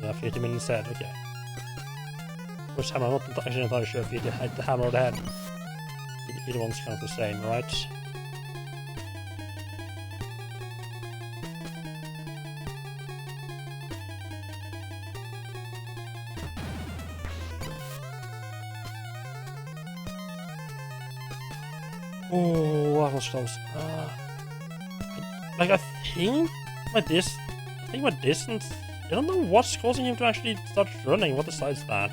Yeah, 50 minutes head, okay. Which hammer? I'm not actually entirely sure if you hit the hammer or the head. Either one's kind of the same, right? Oh, that was close. Like I think my distance. I don't know what's causing him to actually start running. What besides that?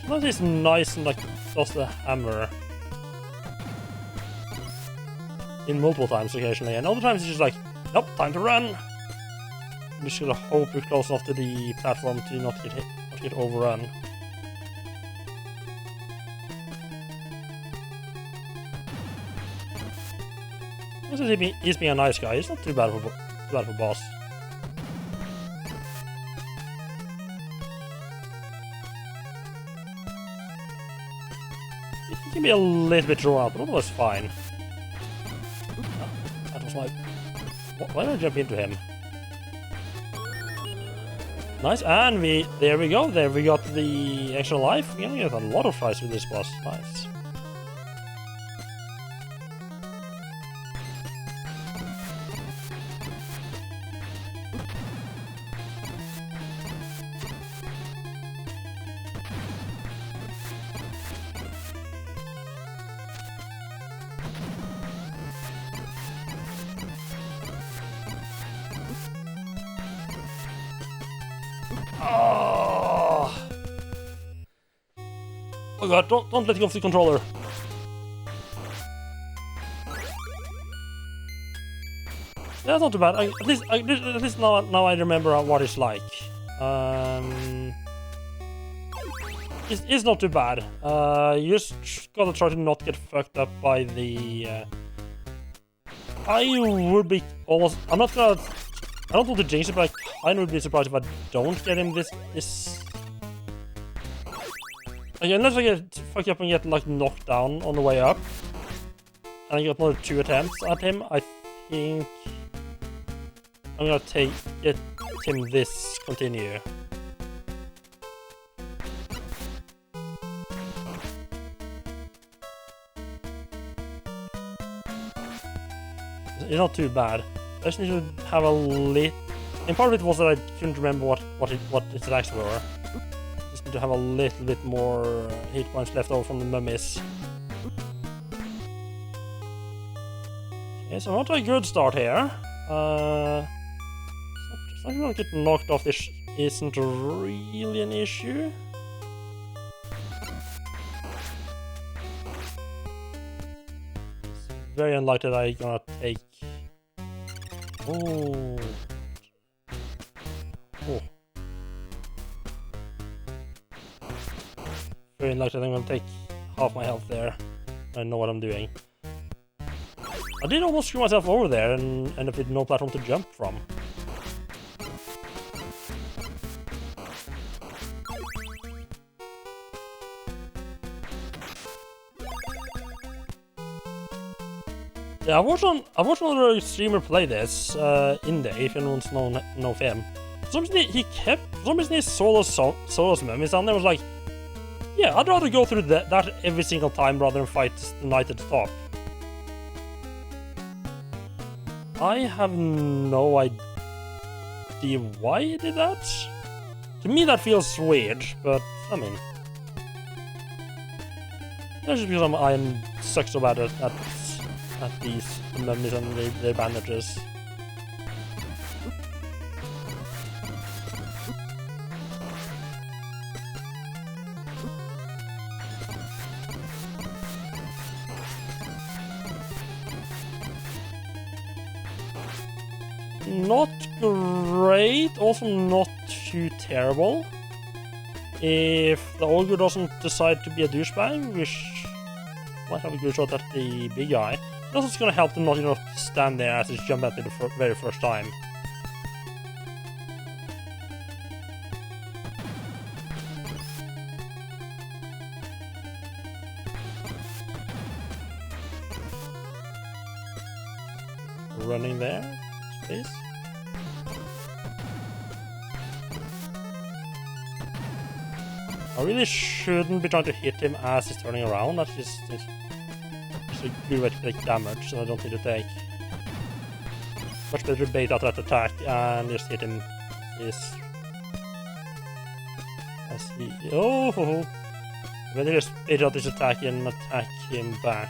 Sometimes he's nice and like does the hammer in multiple times occasionally, and other times he's just like, nope, time to run. You just gotta hope you're close enough to the platform to not get hit, not get overrun. He's being a nice guy. He's not too bad for boss. He can be a little bit drawn out, but otherwise fine. Oh, that was like, why did I jump into him? Nice, and there we go. There we got the extra life. We're gonna get a lot of tries with this boss. Nice. Oh god, don't let go of the controller. That's not too bad. At least now I remember what it's like. It's not too bad. You just gotta try to not get fucked up by the. I would be almost. I'm not gonna. I don't want to jinx it, but I would be surprised if I don't get him this. Okay, unless I get fucked up and get like knocked down on the way up, and I got another 2 attempts at him, I think I'm gonna get him this continue. It's not too bad. I just need to have a lit. And part of it was that I couldn't remember what its attacks were. Just need to have a little bit more hit points left over from the mummies. Okay, so not a good start here. It's not gonna get knocked off. This isn't really an issue. It's very unlikely that I'm gonna take. Oh. Very unlikely that I'm gonna take half my health there. I know what I'm doing. I did almost screw myself over there and end up with no platform to jump from. Yeah, I watched another streamer play this in there. If anyone's know him, for some reason he saw those mummies down there. Was like, yeah, I'd rather go through that every single time rather than fight the knight at the top. I have no idea why he did that. To me, that feels weird, but I mean, that's just because I suck so bad at these mummies and their bandages. Not great, also not too terrible. If the ogre doesn't decide to be a douchebag, which might have a good shot at the big guy, it's also gonna help them not, stand there as it's jump at me the very first time. Running there, please. I really shouldn't be trying to hit him as he's turning around. That's just a good way to take damage, so I don't need to take. Much better to bait out that attack and just hit him. As he. Oh! When they just bait out this attack and attack him back.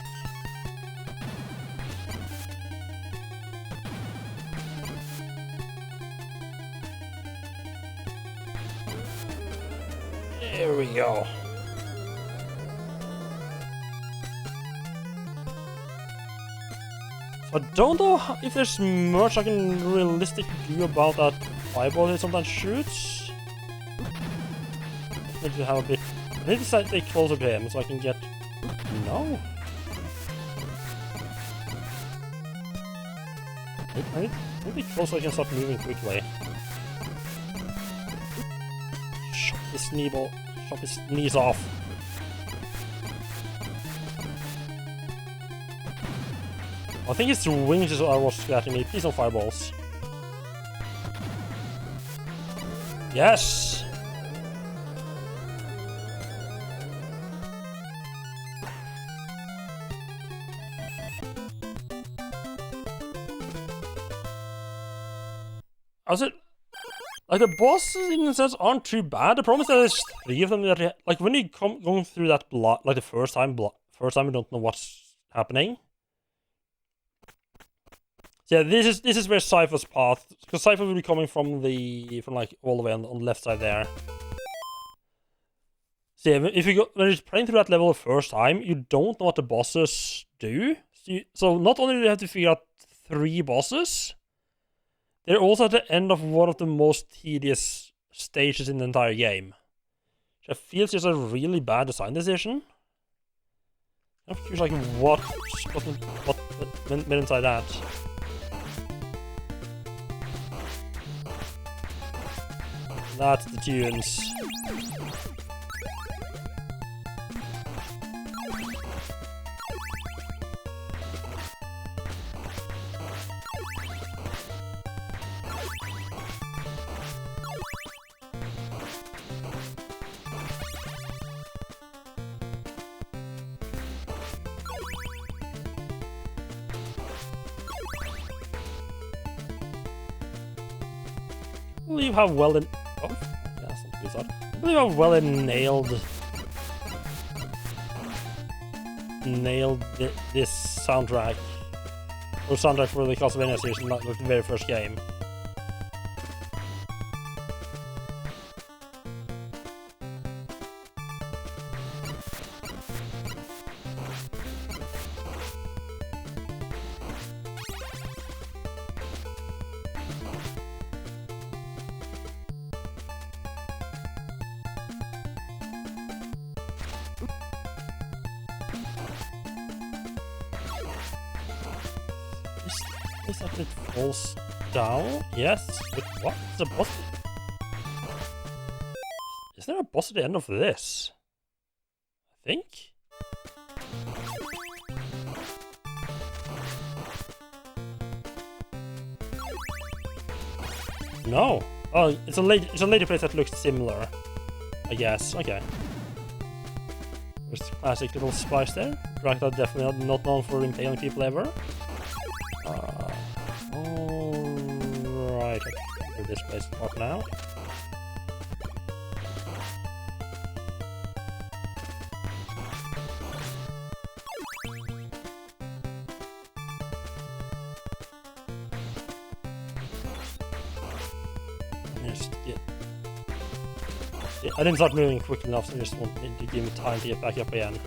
There we go. I don't know if there's much I can realistically do about that fireball that sometimes shoots. I need to have a bit. I need to stay closer to him so I can get. No. I need to be close so I can start moving quickly. Chop his knee ball. Chop his knees off. I think it's the wings is what was scratching me. Please no fireballs. Yes! Like the bosses in a sense aren't too bad. The problem is that there's 3 of them that like when you come going through that block like the first time you don't know what's happening. So yeah, this is where Cypher's path, because Cypher will be coming from like all the way on the left side there. So yeah, if you go when you're playing through that level the first time, you don't know what the bosses do. So not only do you have to figure out 3 bosses, they're also at the end of one of the most tedious stages in the entire game. Which I feel is just a really bad design decision. I'm curious like what went inside that. That's the tunes. I believe how well it. Oh, yeah, that's not too sad. I believe how well it nailed this soundtrack. Or soundtrack for the Castlevania series, not like the very first game. Is that it falls down? Yes. But what? Is a boss? Is there a boss at the end of this? I think. No. Oh, it's a later place that looks similar. I guess. Okay. There's the classic little spice there. Dracula definitely not known for impaling people ever. Alright, I'll do this place part now. I didn't start moving quick enough, so I just wanted to give me time to get back up again.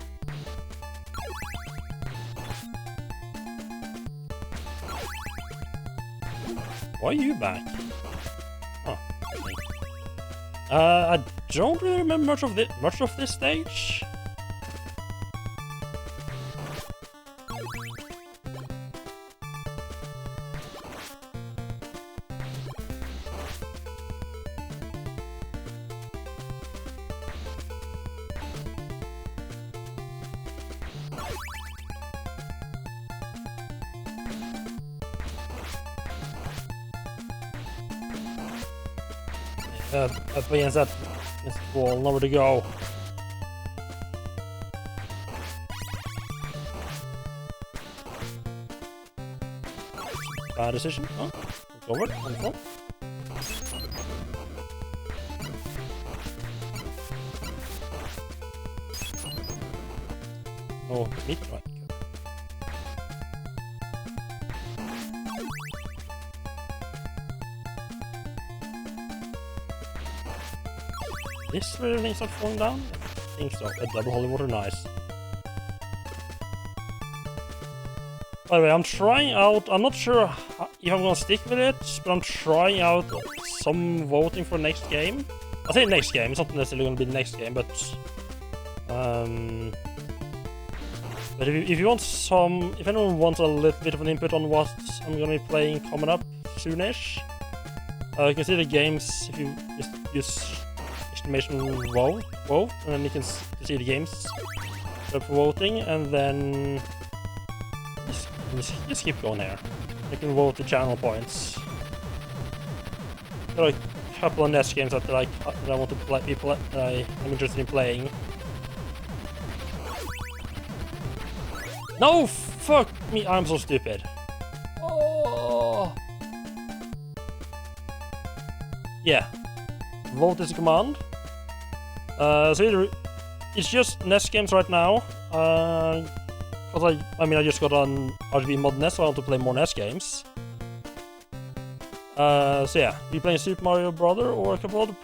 Why are you back? Oh, I don't really remember much of this stage. Up against that wall, nowhere to go. Bad decision. Oh, forward, wonderful. No, meat, right? This where things are falling down? I think so. A double holy water, nice. By the way, I'm trying out, I'm not sure if I'm gonna stick with it, but I'm trying out some voting for next game. I say next game, it's not necessarily gonna be the next game, but if you want some, if anyone wants a little bit of an input on what I'm gonna be playing coming up soonish, you can see the games if you just use exclamation vote, and then you can see the games for voting, and then just keep going here. You can vote the channel points. There are a couple of NES games that I want to play, that I'm interested in playing. No, fuck me! I'm so stupid. Oh. Yeah, vote is a command. So it's just NES games right now. Because I just got on RGB mod NES, so I want to play more NES games. So yeah, be playing Super Mario Brother or a couple of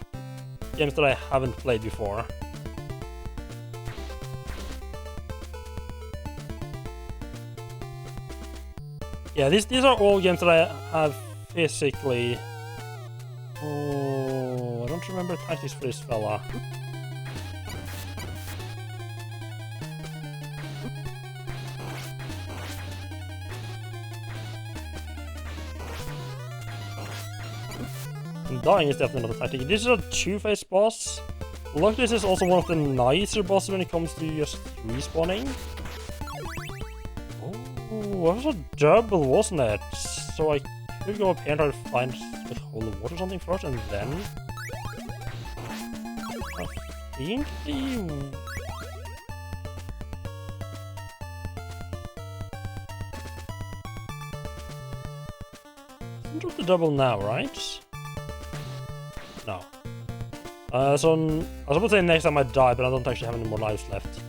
games that I haven't played before. Yeah, these are all games that I have physically. Oh, I don't remember tactics for this fella. Dying is definitely not a tactic. This is a two-face boss. Luckily, this is also one of the nicer bosses when it comes to just respawning. Oh, that was a double, wasn't it? So I could go up here and try to find like holy water or something first, and then I think the double now, right? No. So I was about to say next time I die, but I don't actually have any more lives left.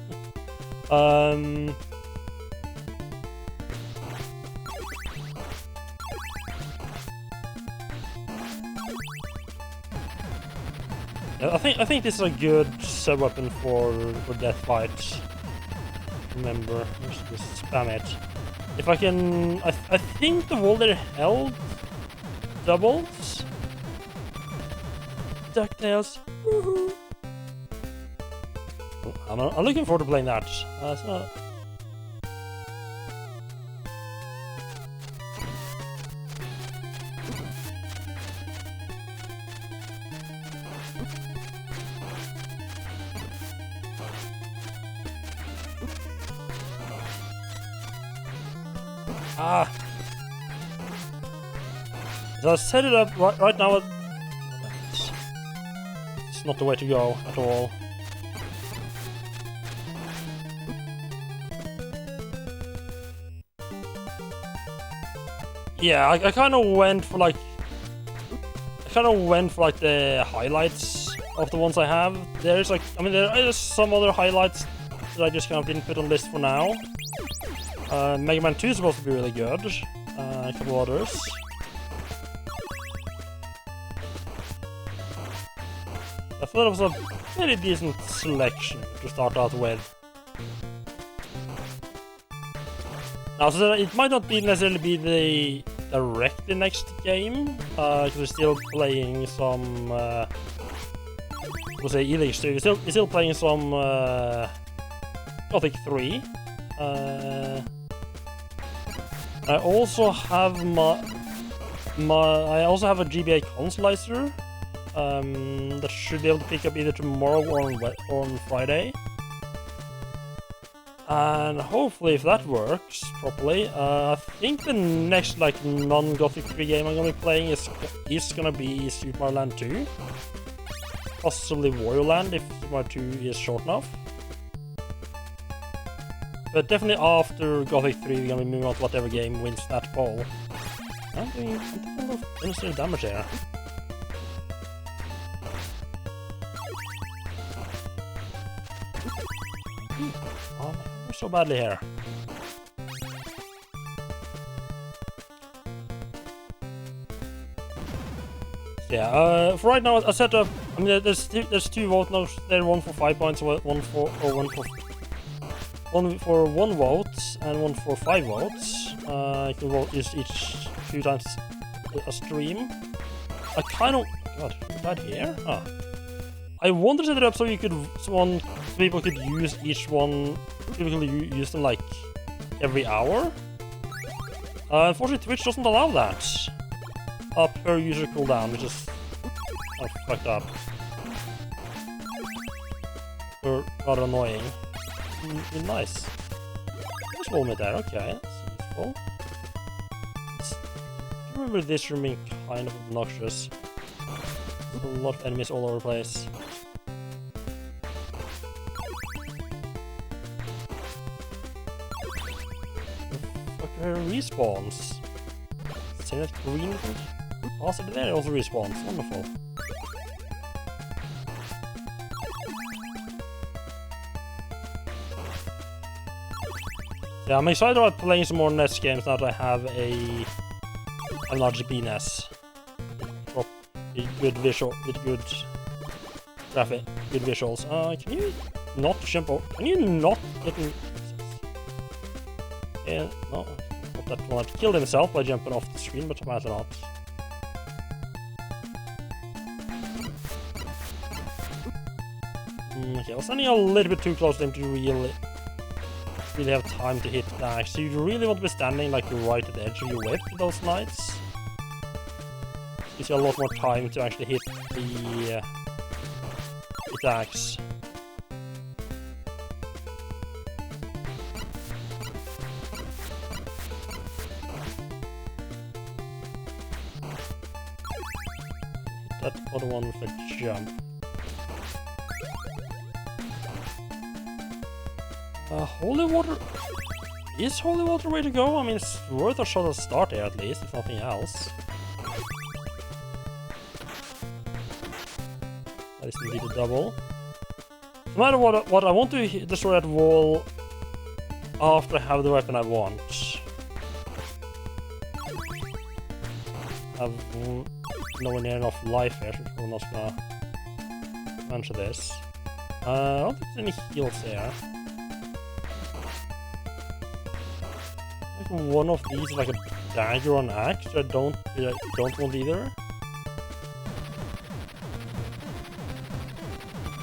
I think this is a good sub weapon for death fights. Remember, just spam it. If I can, I think the wall there held doubles. DuckTales. Woohoo! I'm looking forward to playing that. So I set it up right now. It's not the way to go at all. Yeah, I kind of went for like the highlights of the ones I have. There's like, I mean, there is some other highlights that I just kind of didn't put on the list for now. Mega Man 2 is supposed to be really good. A couple others. I thought it was a very decent selection to start out with. Now, so it might not necessarily be the directly next game, because we're still playing some. We'll say Elix 2. We're still playing some Gothic 3. I also have I also have a GBA consolizer that should be able to pick up either tomorrow or on Friday. And hopefully, if that works properly, I think the next like non-Gothic 3 game I'm gonna be playing is gonna be Super Mario Land 2, possibly Wario Land if Super Mario 2 is short enough. But definitely after Gothic 3, we're gonna be moving on to whatever game wins that poll. I'm doing a lot of unnecessary damage here. Oh man, so badly here. Yeah, for right now, I set up. I mean, there's two vote nodes there. One for 5 points, one for 1 vote, and one for 5 votes. You can vote each 2 times a stream. I kind of God, is that here? Ah. I wanted to set it up so you could people could use each one. People could use them like every hour. Unfortunately, Twitch doesn't allow that. Per user cooldown, which is fucked up. Or rather annoying. Nice. There's one with there, okay, that's useful. I remember this room being kind of obnoxious. There's a lot of enemies all over the place. Fuck, there are respawns. See that green thing? Also, there also respawns. Wonderful. Yeah, I'm excited about playing some more NES games now that I have an RGB NES. With good graphic, good visuals. Can you not jump over? Can you not get in? Yeah, no. Hope that one killed himself by jumping off the screen, but apparently not. Okay, I was standing a little bit too close to him to really have time to hit the axe. So you really want to be standing like right at the edge of your whip with those knights. Gives you a lot more time to actually hit the axe. Hit that other one with a jump. Holy water... Is holy water way to go? I mean, it's worth a shot at start here at least, if nothing else. That is indeed a double. No matter what, I want to destroy that wall after I have the weapon I want. I have nowhere near enough life here, so I'm not gonna mention this. I don't think there's any heals here. One of these is like a dagger or an axe, I don't want either.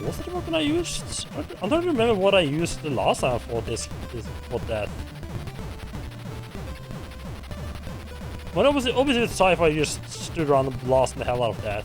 Was it the weapon I used? I don't remember what I used the last time for for that. Well, obviously with sci-fi you just stood around and blasted the hell out of that.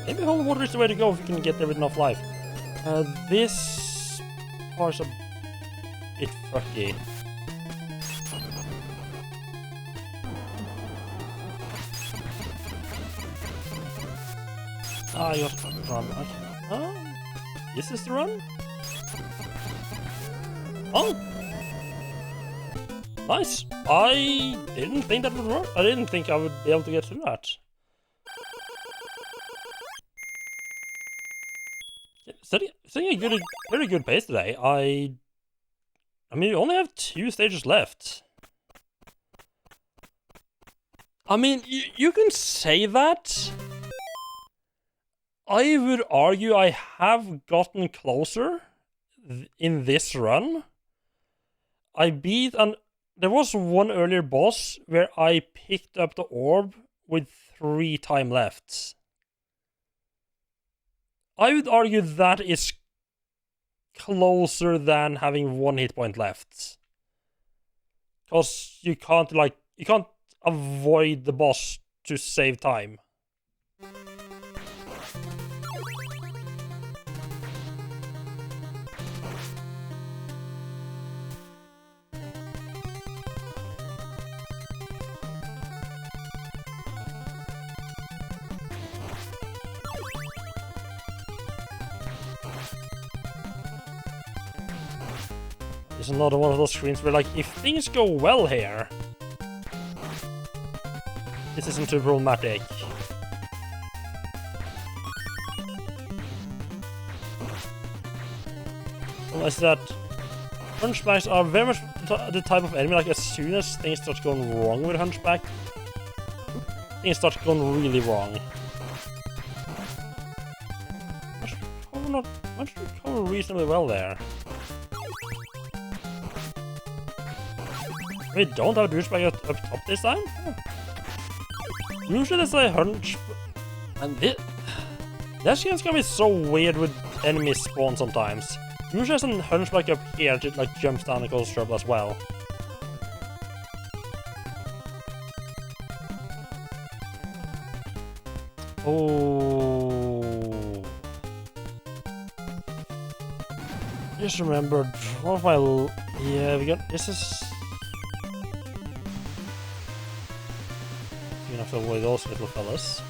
Maybe holy water is the way to go if you can get there with enough life. This part's a bit fucky. I got to run. Okay. This is the run? Oh! Nice! I didn't think that would work. I didn't think I would be able to get through that. Setting a very good pace today. I mean, we only have 2 stages left. I mean, you can say that. I would argue I have gotten closer in this run. I beat there was one earlier boss where I picked up the orb with 3 time left. I would argue that is closer than having 1 hit point left. Because you can't avoid the boss to save time. There's another one of those screens where, like, if things go well here, this isn't too problematic. Unless that Hunchbacks are very much the type of enemy, like, as soon as things start going wrong with Hunchback, things start going really wrong. Managed to recover reasonably well there. We don't have a douchebag up top this time? Huh. Usually there's a hunch... And this game's gonna be so weird with enemy spawn sometimes. Usually there's a hunchback up here that like jumps down and causes trouble as well. Oh... Just remembered one of my... Yeah, we got... This is... You're gonna have to avoid those little fellas.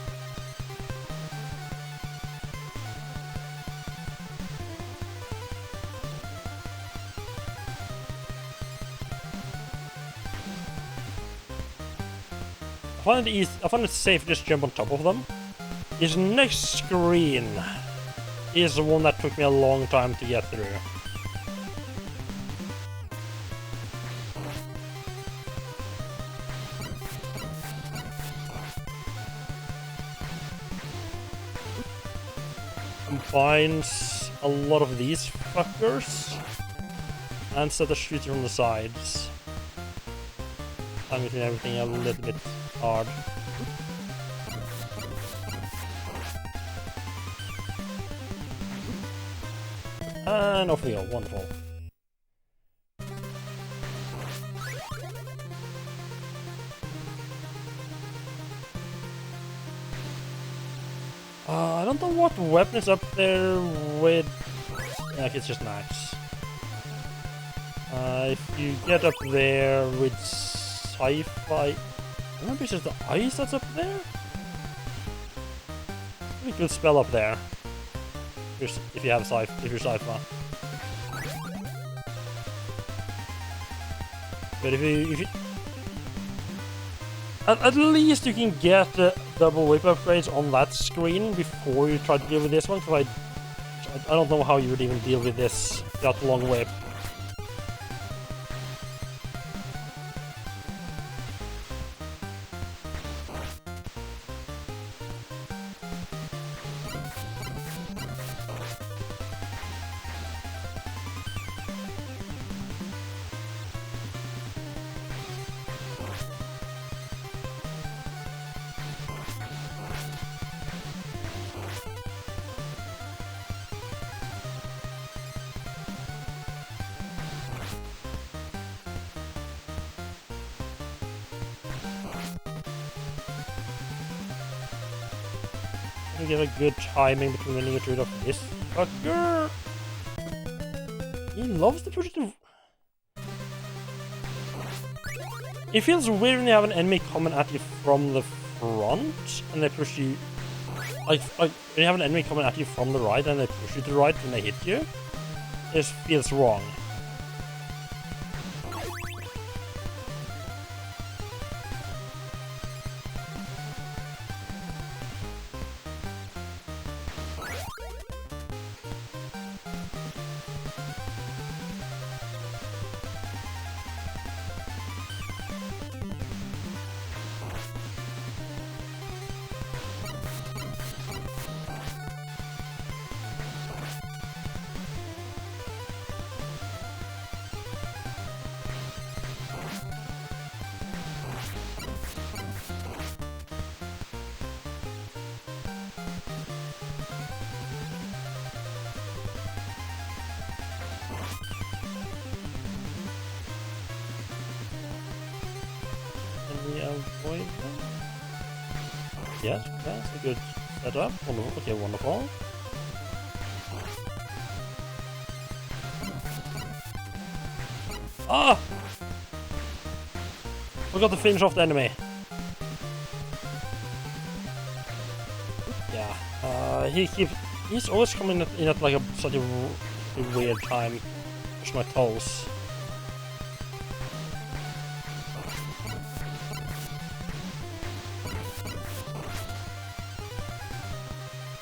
I find it safe to just jump on top of them. This next screen is the one that took me a long time to get through. Combines a lot of these fuckers and instead of shooting from the sides. I'm making everything a little bit hard. And off we go, wonderful. I don't know what weapon is up there with... Yeah, it's just an axe. If you get up there with sci-fi... I don't know if it's just the ice that's up there? Pretty good spell up there. If you have if you're sci-fi. But if you at least you can get the double whip upgrades on that screen before you try to deal with this one, because I don't know how you would even deal with this that long whip. To get a good timing between when you get rid of this fucker. He loves to push it. It feels weird when you have an enemy coming at you from the front and they push you. Like when you have an enemy coming at you from the right and they push you to the right when they hit you. It just feels wrong. Avoid them? Yes, that's a good setup. Wonderful. Okay, wonderful. Ah! Forgot to finish off the enemy. Yeah. He's always coming in at like such a weird time. Push my toes.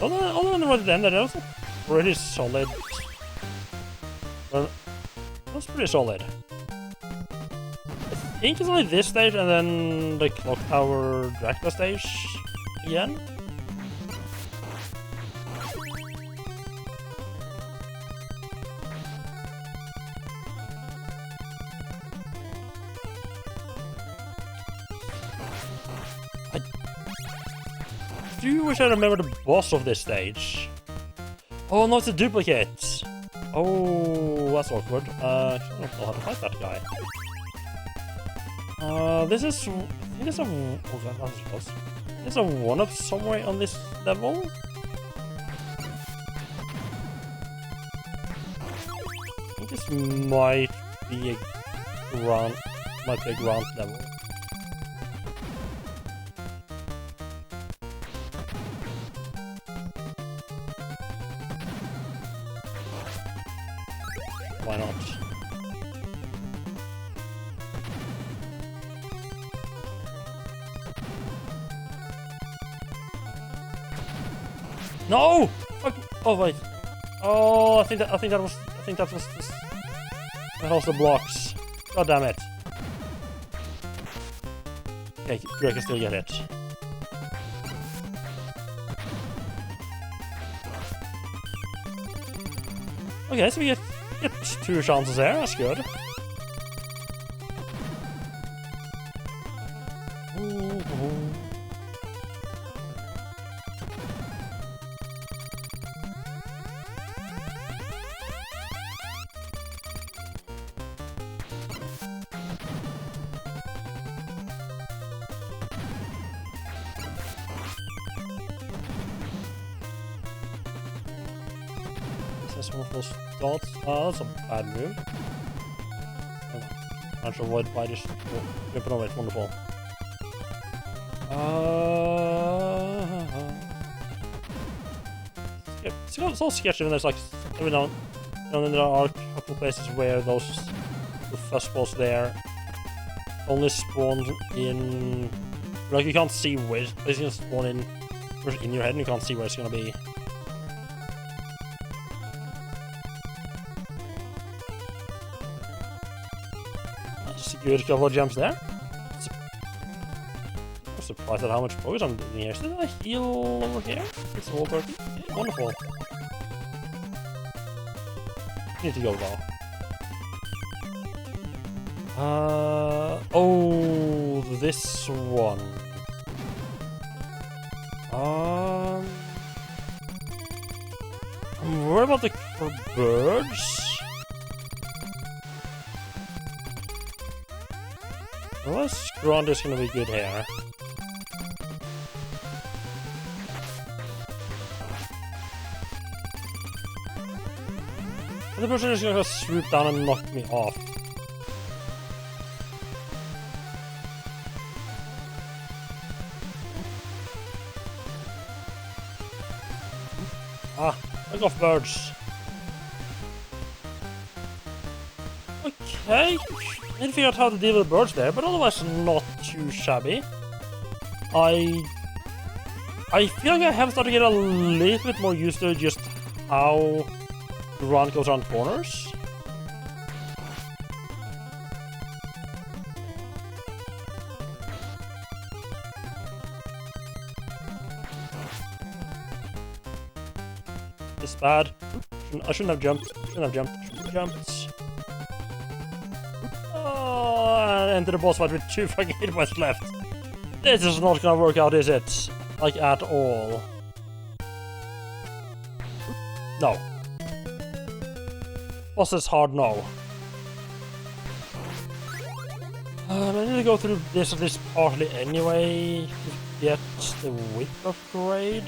Other than right at the end, that was a pretty solid. That was pretty solid. I think it's only this stage and then the Clock Tower Dracula stage again. I do wish I remember the boss of this stage. Oh no, it's a duplicate. Oh, that's awkward. I don't know how to fight that guy. This is. I think there's a. Oh god, that was close. There's a one-up somewhere on this level. I think this might be a ground. Might be a ground level. Why not? No! Fuck. Oh wait. Oh, I think that was the blocks. God damn it. Okay, I can still get it. Okay, so we get 2 chances there. That's good. That's one of those dots. Oh, that's a bad move. Can't avoid by just jumping over it. Wonderful. It's all sketchy, and there's like every now and then there are a couple places where the fuzzballs there only spawn in. Like you can't see where it's gonna spawn in your head, and you can't see where it's gonna be. Good couple of jumps there. I'm surprised at how much progress I'm doing here. Did I heal over here? It's all 30. Yeah, wonderful. Need to go though. Oh, this one. I'm worried about the birds. Well, this grunt is gonna be good here. The person is gonna swoop down and knock me off. Ah, back off, birds. Okay. I didn't figure out how to deal with the birds there, but otherwise not too shabby. I feel like I have started to get a little bit more used to just how the run goes around corners. It's bad. I shouldn't have jumped. Shouldn't have jumped. Enter the boss fight with 2 fucking hit points left. This is not gonna work out, is it? Like, at all. No. Boss is hard no. I need to go through this at least partly anyway to get the whip upgrade.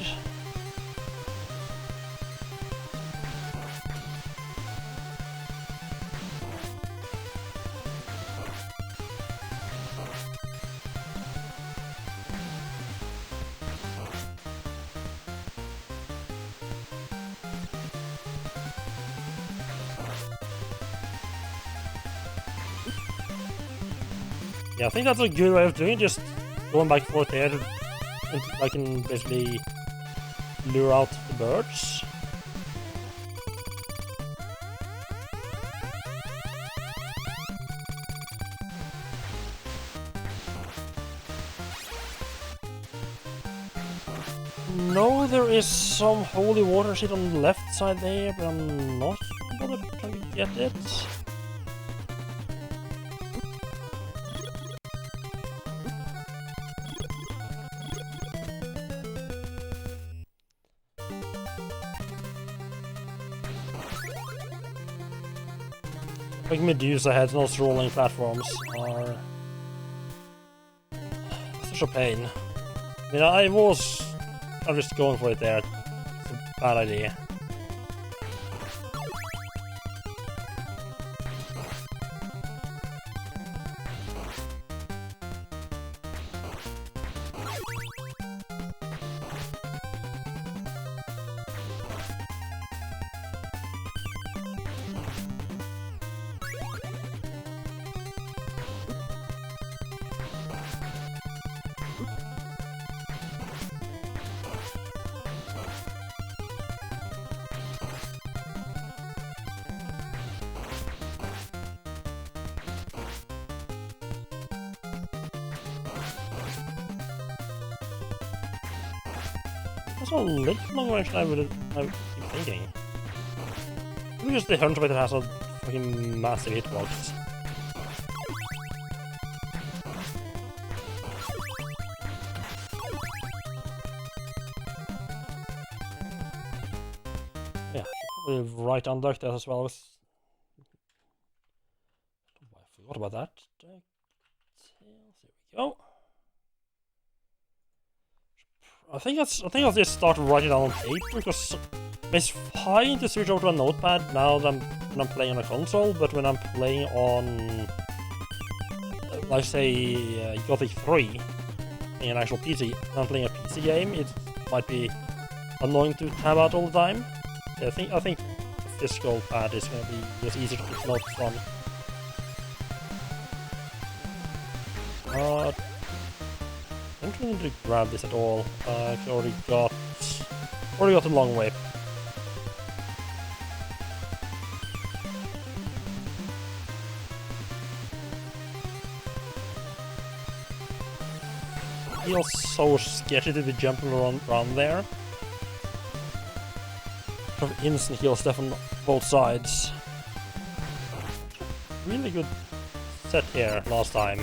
Yeah, I think that's a good way of doing it, just going back and forth there, and I can basically lure out the birds. No, there is some holy water shit on the left side there, but I'm not bothered trying to get it. Like Medusa heads and those rolling platforms are such a pain. I mean, I'm just going for it there. It's a bad idea. That's a little longer range than I would keep thinking. Maybe just the Hunter that has a fucking massive hitbox. Yeah, should probably right unduck that as well. I forgot about that. There we go. I think I'll just start writing down on paper because it's fine to switch over to a notepad now that when I'm playing on a console, but when I'm playing on, like say, Gothic 3, in an actual PC, when I'm playing a PC game, it might be annoying to tab out all the time. Yeah, I think the physical pad is going to be just easier to keep notes from. I don't really need to grab this at all. I've already got a long whip. Feels so sketchy to be jumping around there. Sort of instant heal stuff on both sides. Really good set here last time.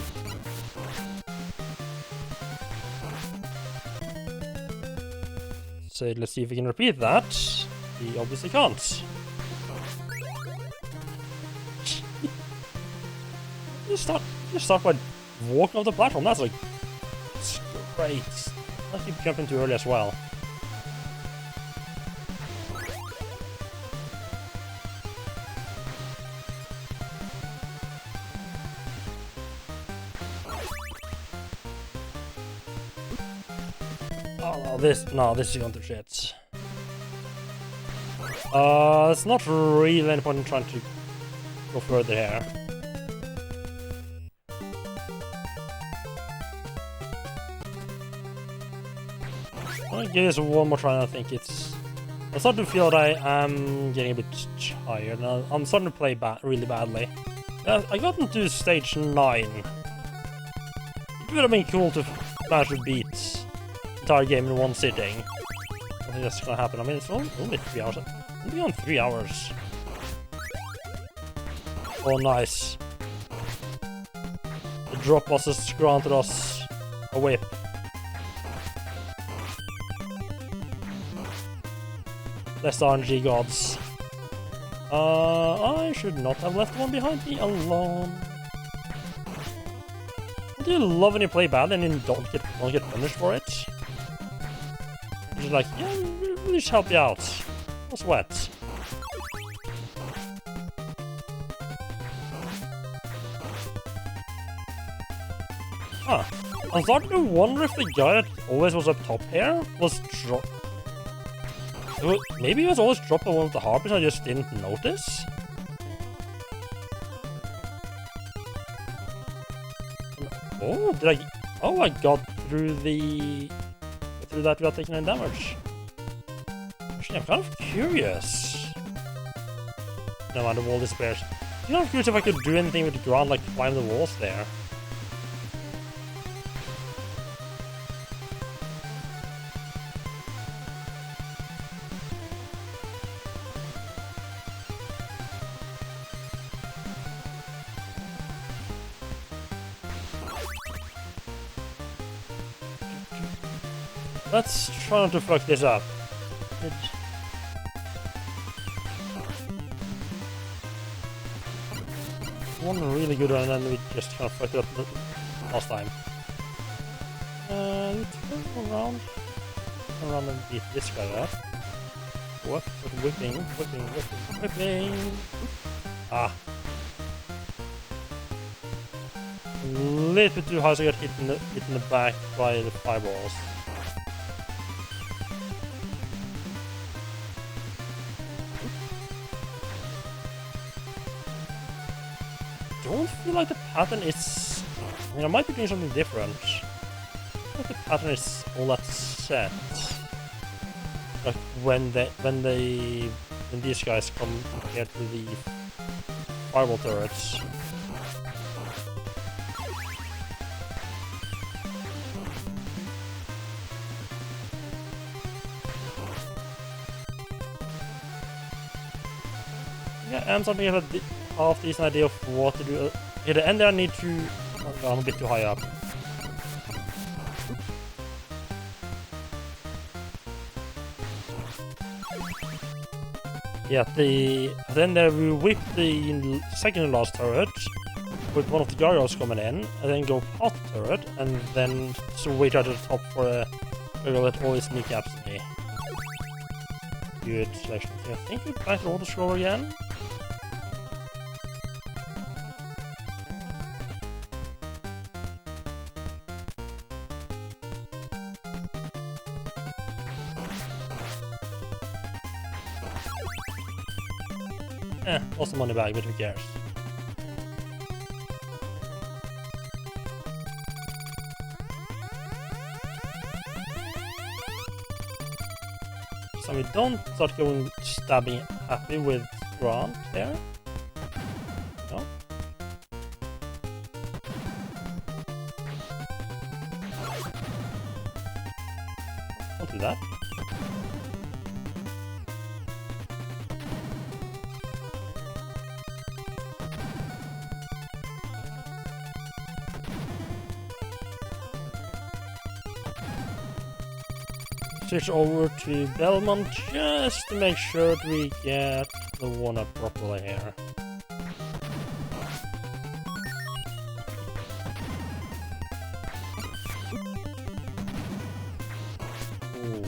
So let's see if we can repeat that. We obviously can't. You start by walking off the platform. That's like great. I keep jumping too early as well. No, this is going to shit. It's not really any point in trying to go further here. I'll give this one more try and I think it's... I'm starting to feel that I am getting a bit tired and I'm starting to play really badly. I got into stage 9. It would have been cool to manage to beat the entire game in one sitting. I think that's gonna happen. I mean, it's only 3 hours. Only on 3 hours. Oh, nice. The drop bosses granted us a whip. Bless the RNG gods. I should not have left one behind me alone. Do you love when you play bad and you don't get punished for it? You're just like, yeah, we'll just help you out. No sweat. Huh. I'm starting to wonder if the guy that always was up top here was maybe he was always dropped by one of the harpies and I just didn't notice? Oh, I got through that without taking any damage. Actually, I'm kind of curious. No matter, the wall disappears. I'm kind of curious if I could do anything with the ground, like climb the walls there. Let's try not to fuck this up. One really good one, and then we just kind of fucked it up last time. Turn around and beat this guy up. What? Whipping. Ah. A little bit too high, so I got hit in the back by the fireballs. I don't feel like the pattern is... I mean, I might be doing something different. I feel like the pattern is all that set. Like when these guys come here to the fireball turrets. Yeah, I'm starting to have a half decent idea of what to do. At the end there I need to... Oh, I'm a bit too high up. Yeah, at the end there we whip the second last turret with one of the gyros coming in, and then go past the turret, and then switch out to the top for a gyro that always kneecaps me. Good selection. I think we back to auto scroll again. Lost the money bag, but who cares? So we don't start going stabbing happy with Grant there. No? Don't do that. Switch over to Belmont just to make sure that we get the one-up properly here. Ooh.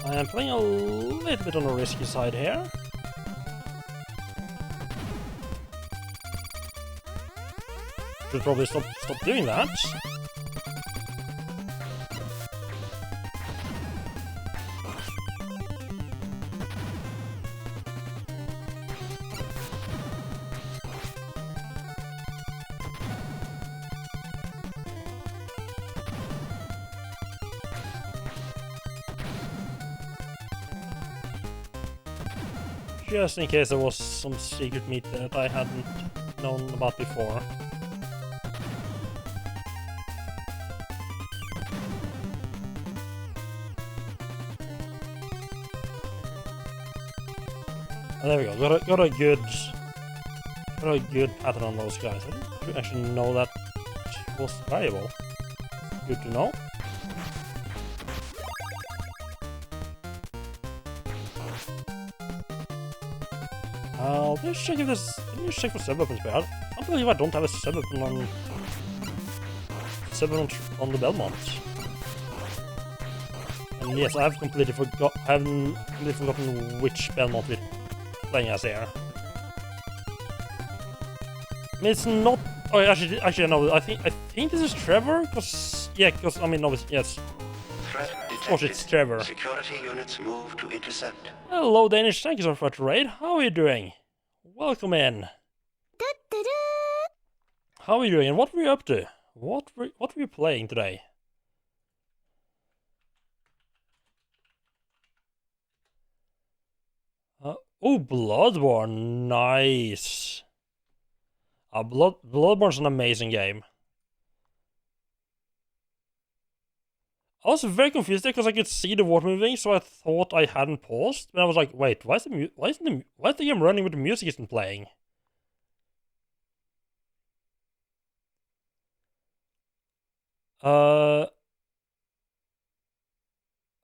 I am playing a little bit on the risky side here. Should probably stop doing that. Just in case there was some secret meat that I hadn't known about before. Oh, there we go. Got a good pattern on those guys. I didn't actually know that was variable. Good to know. I'll just check if there's... Let me just check for sub-weapons. I can't believe I don't have a sub-weapon on the Belmont. And yes, I haven't completely forgotten which Belmont we're playing as here. I mean, it's not... Oh, actually, no. I think this is Trevor, because I mean, no, yes. Of course, it's Trevor. Security units move to intercept. Hello, Danish. Thank you so much for the raid. How are you doing? Welcome in. How are you doing? And what were you up to? What were you playing today? Oh, Bloodborne, nice. Bloodborne's an amazing game. I was very confused there because I could see the water moving, so I thought I hadn't paused. And I was like, wait, why is the game running with the music isn't playing?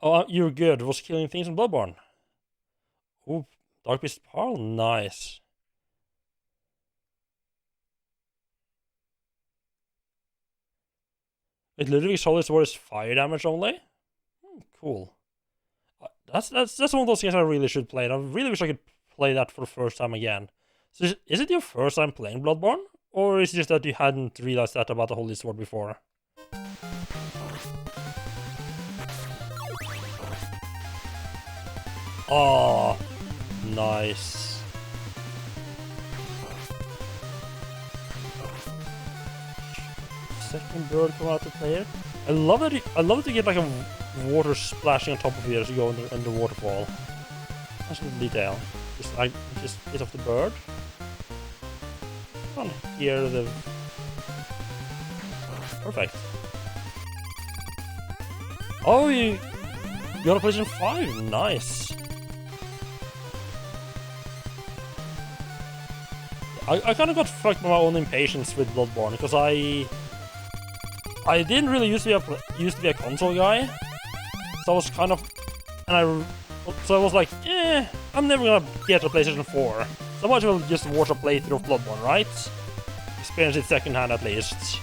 Oh, you're good. Was killing things in Bloodborne. Oh, Dark Beast Pearl, nice. It literally solid sword is fire damage only. Cool. That's one of those games I really should play. And I really wish I could play that for the first time again. So is it your first time playing Bloodborne, or is it just that you hadn't realized that about the Holy Sword before? Oh, nice. Second bird come out to play it. I love that you get like a water splashing on top of you as you go in the waterfall. That's a little detail. Just hit off the bird. I can't hear the. Perfect. Oh, you got a PlayStation 5. Nice. I kind of got fucked by my own impatience with Bloodborne because I didn't really used to be a console guy, so I was kind of, so I was like, I'm never gonna get a PlayStation 4. So I might as well just watch a playthrough of Bloodborne, right? Experience it secondhand at least.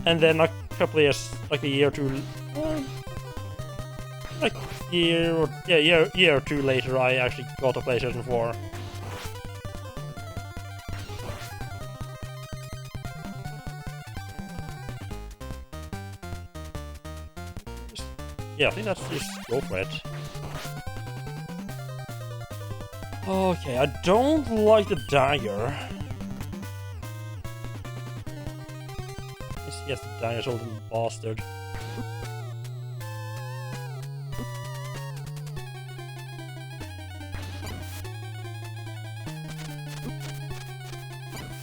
And then a couple of years, like a year or two, like year or two later, I actually got a PlayStation 4. Yeah, I think that's just go for it. Okay, I don't like the dagger. Yes, the dagger's old bastard.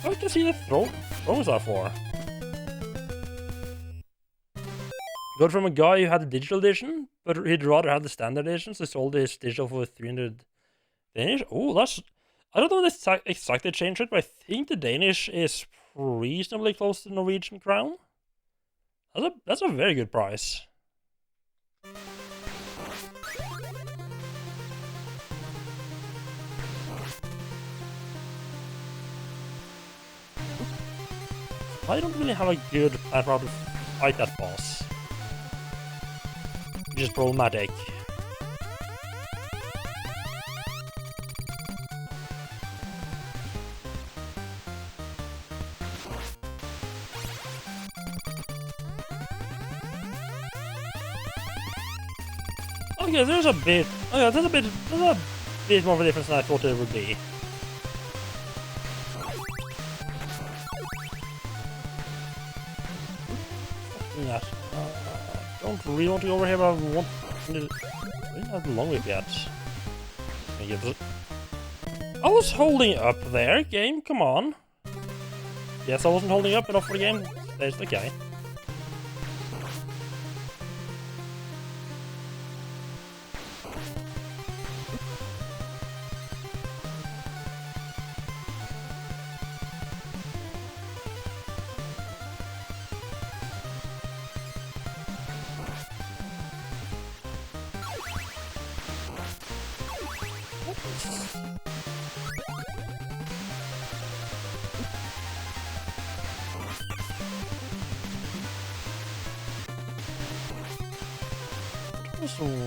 I can see the throws are for. Got from a guy who had the digital edition, but he'd rather have the standard edition, so he sold his digital for 300 Danish. Oh, that's... I don't know the exactly change it, but I think the Danish is reasonably close to the Norwegian crown. That's a very good price. I don't really have a good plan for how to fight that boss. Which is problematic. Okay, there's a bit more of a difference than I thought there would be. Yeah. Don't really want to go over here, but I want to... I didn't have the long whip yet. I was holding up there, game, come on. Yes, I wasn't holding up enough for the game. It's okay.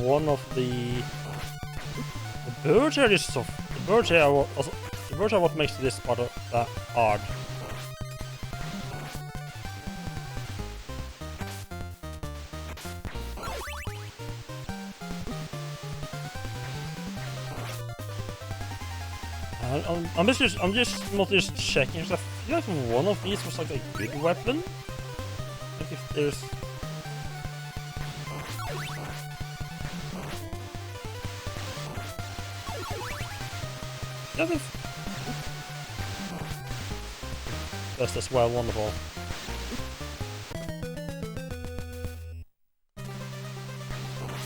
One of the birds here is soft. The birds here are what makes this part of that hard. I'm just not just checking. I feel like one of these was like a good weapon. Like if there's... Yeah, that's as well, wonderful.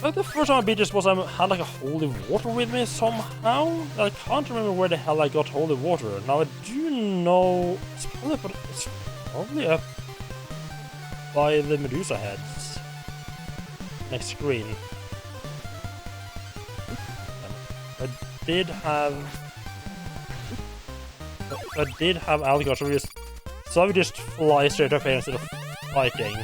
Like the first time I beat this was I had like a holy water with me somehow. I can't remember where the hell I got holy water. Now I do know it's probably up by the Medusa heads. Next screen. I did have Alligator, so I would just fly straight up here instead of fighting.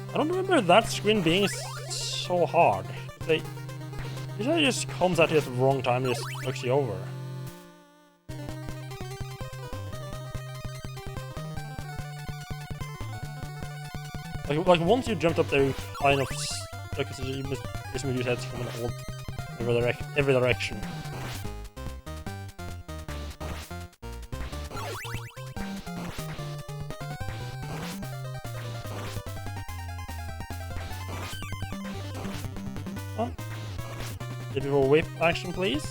I don't remember that screen being so hard. It just comes at you at the wrong time and just knocks you over. Like once you jumped up there, you kind of like this Medusa heads coming all every direction. Huh? Did we roll whip action, please?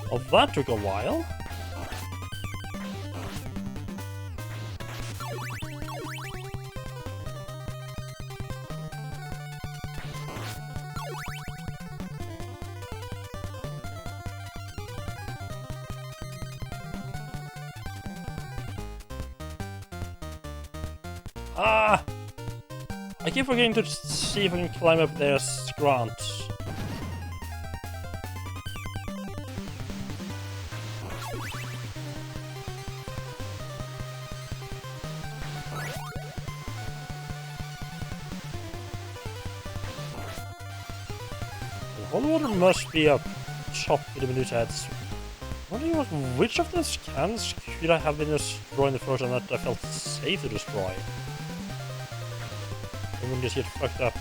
Well, that took a while. Ah! I keep forgetting to see if I can climb up there as Grant. The holy water must be up top with the Medusa heads. Wondering which of those cans could I have been destroying the first time that I felt safe to destroy? I wouldn't just get fucked up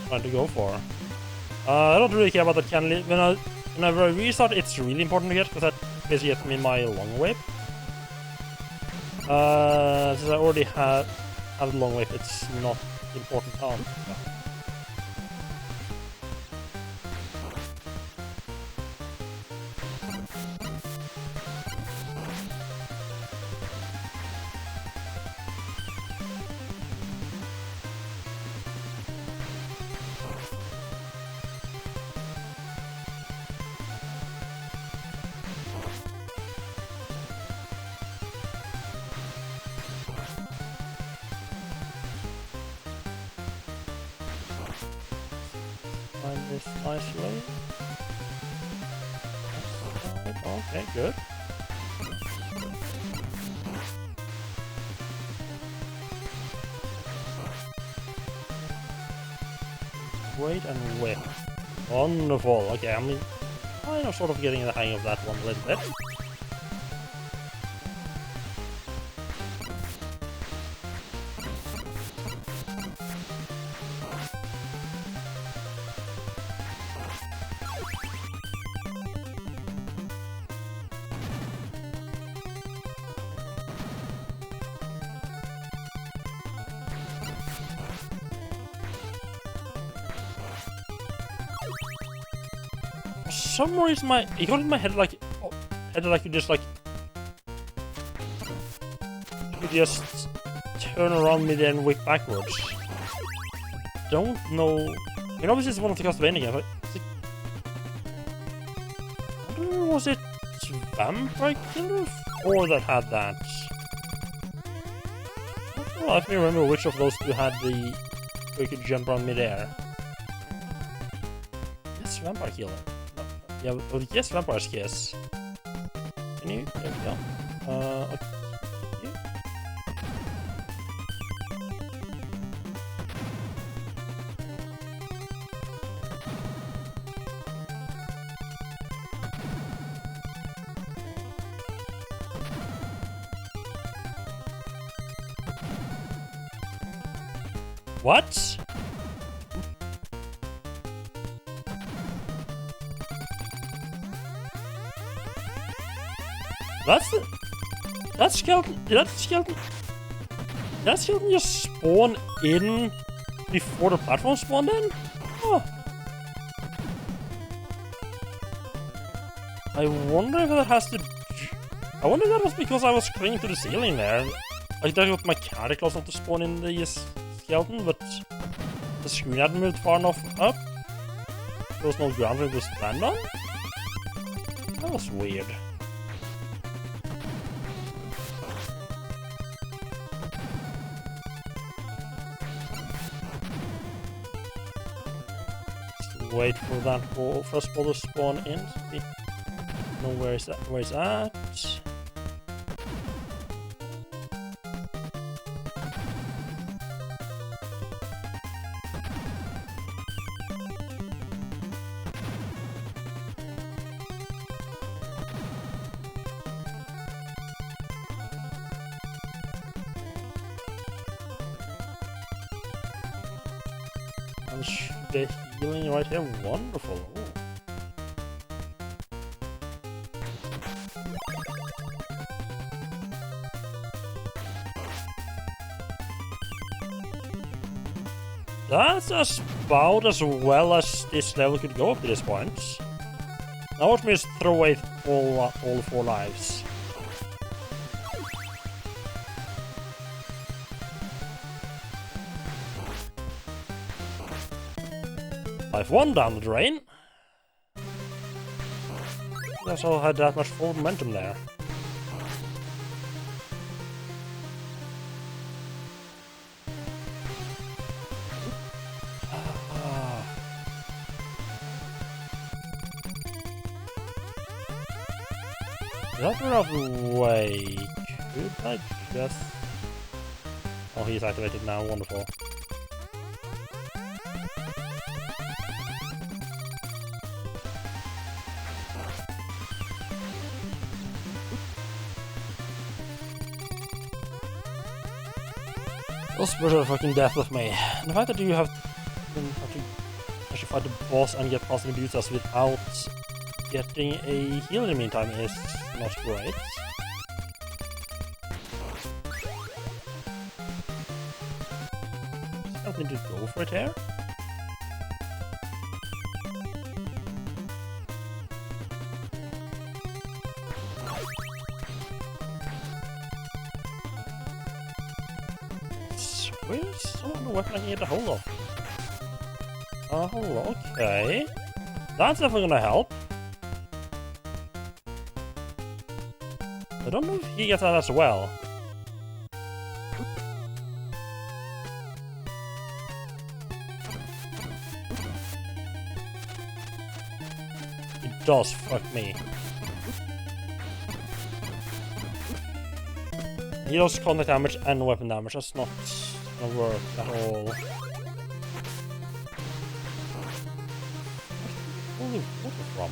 trying to go for. I don't really care about that can. Whenever I restart, it's really important to get, because that basically gets me my long whip. Since I already have the long whip, it's not important. Find this nicely. Okay, good. Wait and whip. Wonderful. Okay, I mean, kind of sort of getting the hang of that one a little bit. For some reason, it got in my head like you just like you could just turn around me then whip backwards? Don't know. I mean, obviously it's one of the Castlevania games, but I don't know, was it Vampire Killer 4 that had that? I don't know, I can't remember which of those two had the where you could jump around midair. Yes, Vampire Killer. No, yeah, well, yes, Vampire's Kiss. Can you? There we go. Okay. What? That skeleton just spawn in before the platform spawned in? Oh. I wonder if that has to... I wonder if that was because I was clinging to the ceiling there. Like, that got my character class not to spawn in the skeleton, but the screen hadn't moved far enough up. There was no ground for it to stand on? That was weird. Just wait for that first ball to spawn in. No, where is that? Where is that? And the healing right here, wonderful. Ooh. That's about as well as this level could go up to this point. Now watch me just throw away all 4 lives. Life 1 down the drain. That's all had that much forward momentum there. That's out of the way. Could I just... Oh, he's activated now. Wonderful. Those birds are fucking death with me. And the fact that you have to actually fight the boss and get positive builds without getting a heal in the meantime is not great. I don't need to go for it here. Where's some other weapon I can get a hold of? Oh, okay. That's definitely gonna help. I don't know if he gets that as well. It does, fuck me. He does contact damage and weapon damage, that's not gonna work at all. Where's the water from?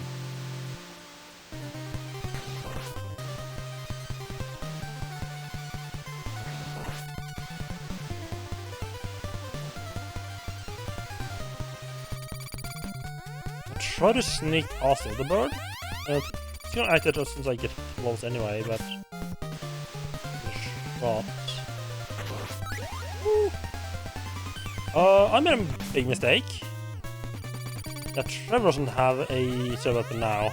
Try to sneak past the bird. It's gonna act as soon as I get close anyway, but... Shot. I made a big mistake. That Trevor doesn't have a server weapon now.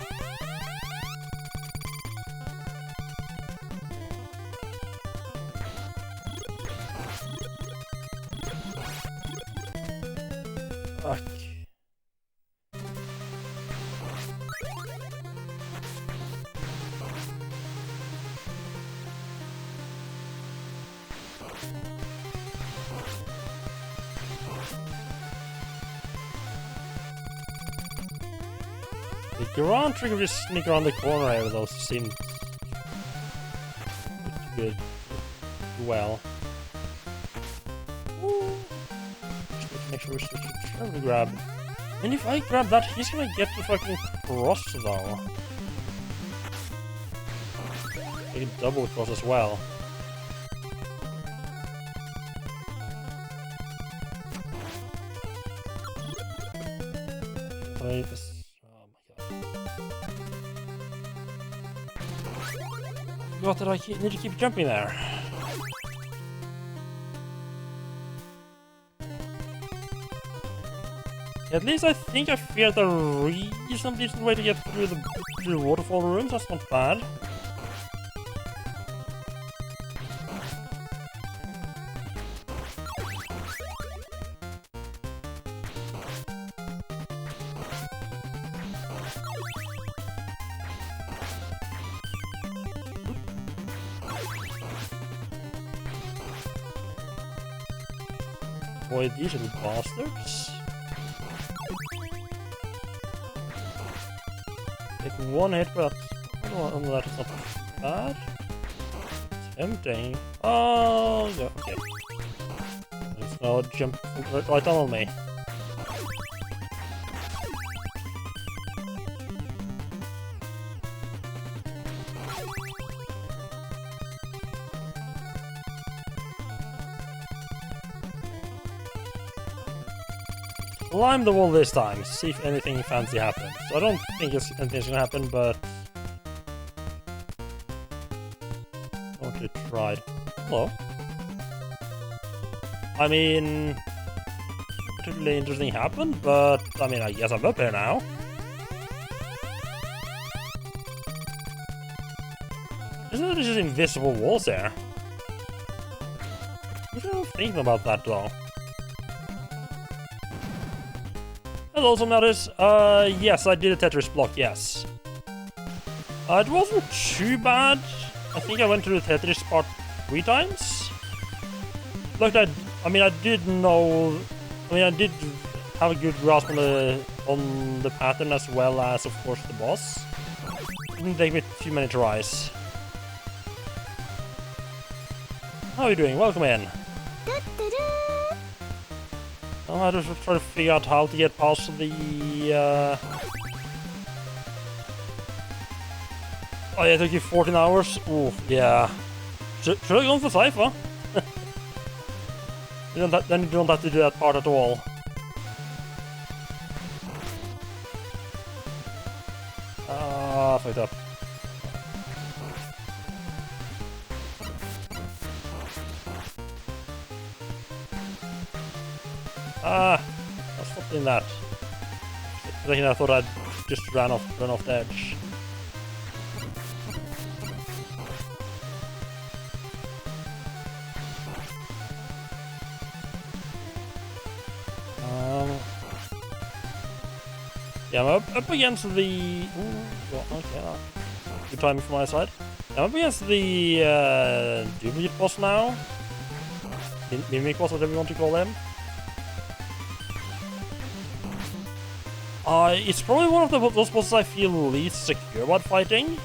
Fuck. The Grand trick of just sneak around the corner here though seemed good. Well. Ooh. Just need to make sure we switch to grab. And if I grab that, he's gonna get the fucking cross though. He can double cross as well. Play this. I forgot that I need to keep jumping there. At least I think I figured a reasonably decent way to get through the waterfall rooms. That's not bad. Avoid these little bastards. Take one hit, but that is not bad. Tempting. Oh, yeah, okay. Let's now jump right on me. Climb the wall this time, see if anything fancy happens. I don't think anything's gonna happen, but I want to try. Hello. I mean, particularly interesting happened, but I mean, I guess I'm up here now. Isn't there just invisible walls there? I don't think about that though. Hello, some others. Yes, I did a Tetris block, yes. It wasn't too bad. I think I went to the Tetris part 3 times. Look, I did know... I mean, I did have a good grasp on the pattern as well as, of course, the boss. Didn't take me too many tries. How are you doing? Welcome in. I just try to figure out how to get past the, Oh yeah, it took you 14 hours? Ooh, yeah. Should have gone for Cypher. Then you don't have to do that part at all. Ah, fucked up. Ah, I stopped doing that. I thought I'd just run off the edge. Yeah, I'm up against the. Ooh, okay, good timing from my side. I'm up against the duplicate boss now. Mimic boss, whatever you want to call them. It's probably one of those bosses I feel least secure about fighting.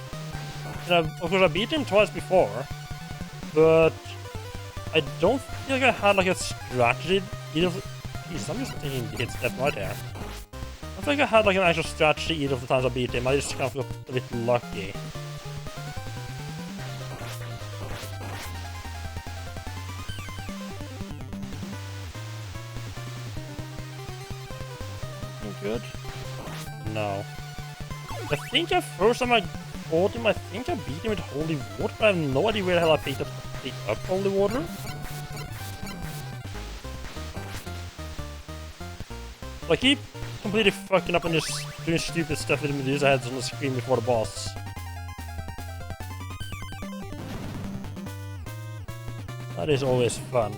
Of course, I beat him twice before, but I don't feel like I had like a strategy. Jesus, I'm just taking the hit step right here. I don't think I had like an actual strategy either of the times I beat him. I just kind of got a bit lucky. Good. No. I think the first time I fought him, I think I beat him with holy water, but I have no idea where the hell I picked up holy water. I keep completely fucking up and just doing stupid stuff with the Medusa heads on the screen before the boss. That is always fun.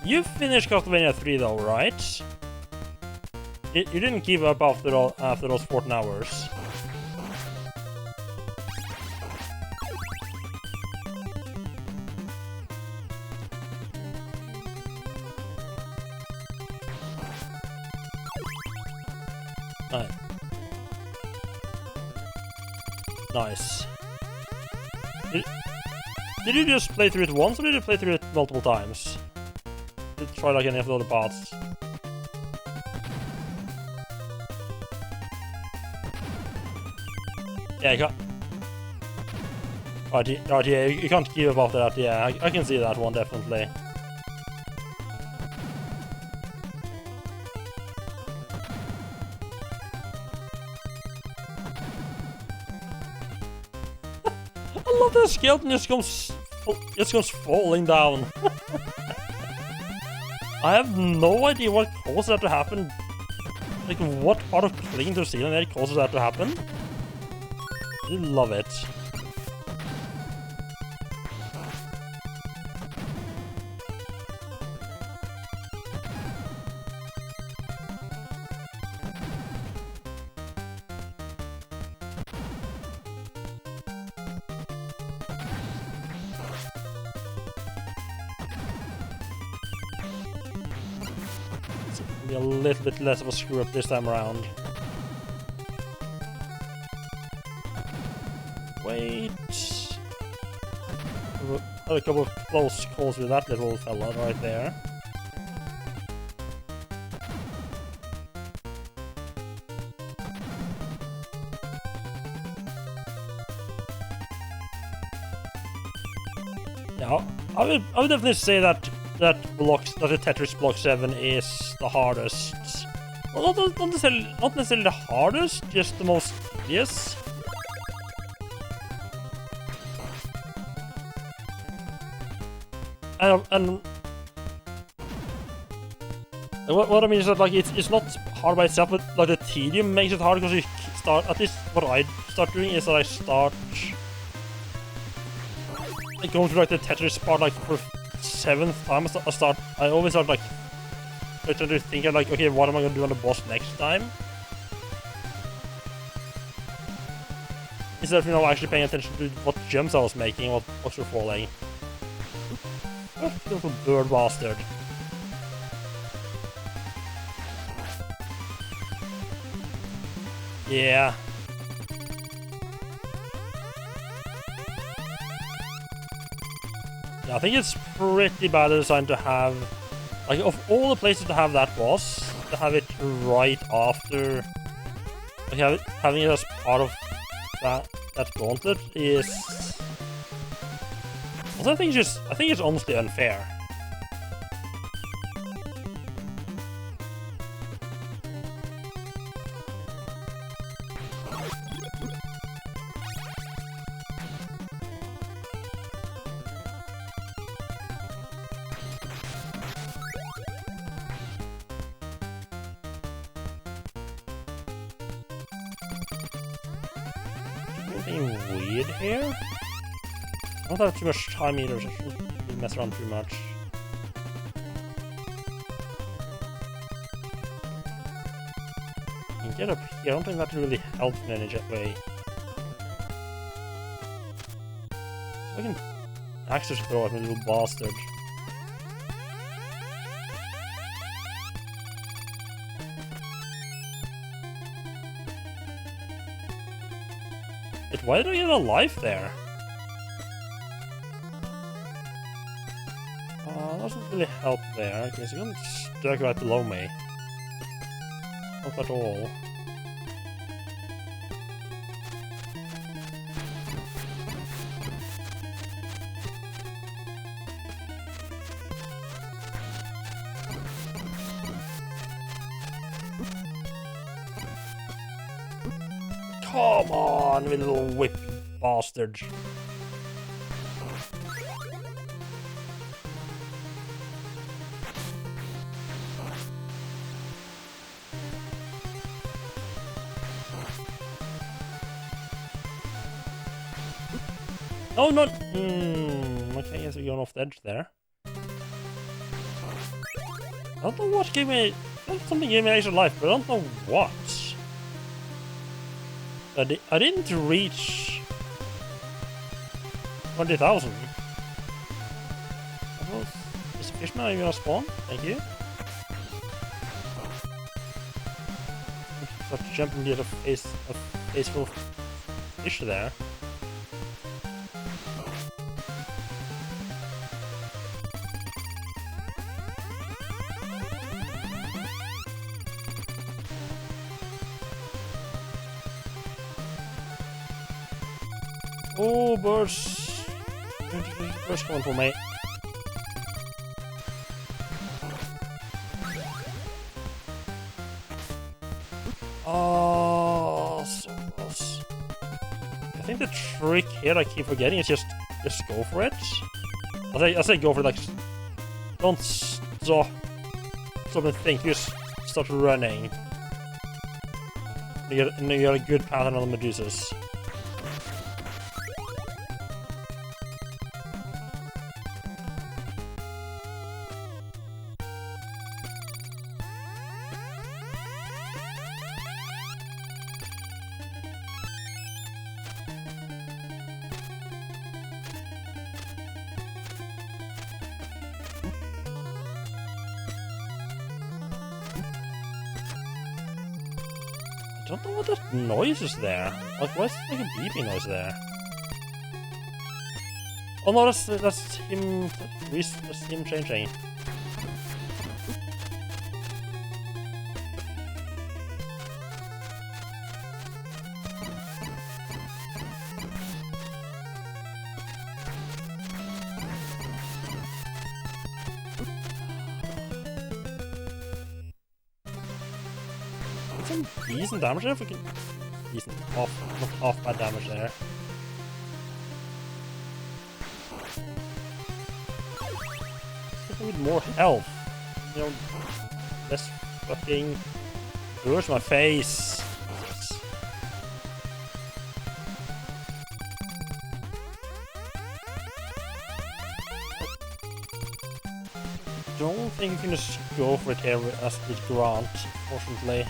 You finished Castlevania 3 though, right? You didn't give up after those 14 hours. Nice. Did you just play through it once, or did you play through it multiple times? Did you try like any of the other parts? Yeah, you can't. Right, yeah, you can't give up after that. Yeah, I can see that one definitely. I love that skeleton just comes falling down. I have no idea what caused that to happen. Like, what part of clinging to the ceiling that causes that to happen? I love it. Be a little bit less of a screw up this time around. Wait. Had a couple of close calls with that little fella right there. Yeah, I would definitely say that the Tetris Block 7 is the hardest. Well, not necessarily the hardest, just the most tedious. And what I mean is that like it's not hard by itself, but like the tedium makes it hard because you start. At least what I start doing is that I start like going through like the Tetris part like for 7th time. I always start like trying to think of like, okay, what am I gonna do on the boss next time? Instead of, you know, actually paying attention to what jumps I was making, what blocks were falling. Oh, little bird bastard. Yeah. Yeah, I think it's pretty bad design to have, like, of all the places to have that boss, to have it right after, like, having it as part of that gauntlet is. Also, I think it's honestly unfair. Anything weird here? I don't have too much time either, so I shouldn't mess around too much. You can get up here. I don't think that really helps in any way. So I can actually throw at my little bastard. Wait, why did I get a life there? Doesn't really help there. Okay, so you're stuck right below me. Not at all. Come on, you little whip bastard. Oh, not. Okay, I guess we're going off the edge there. I don't know what gave me... Something gave me extra life, but I don't know what. I didn't reach 20,000. Is the fishman even gonna spawn? Thank you. Start to jump into a face full of fish there. Oh, birds! Birds coming for me. Oh, so close. I think the trick here I keep forgetting is just go for it. I say go for it, like, don't stop and think, just start running. You get a good pattern on the Medusas. I don't know what that noise is there. Like, why is it like a beeping noise there? Oh no, that's him. That's him changing. Some decent damage there if we can. Decent. Off bad damage there. Something with more health. You know, less fucking. Where's my face? I don't think you can just go for it here as with Grant, fortunately.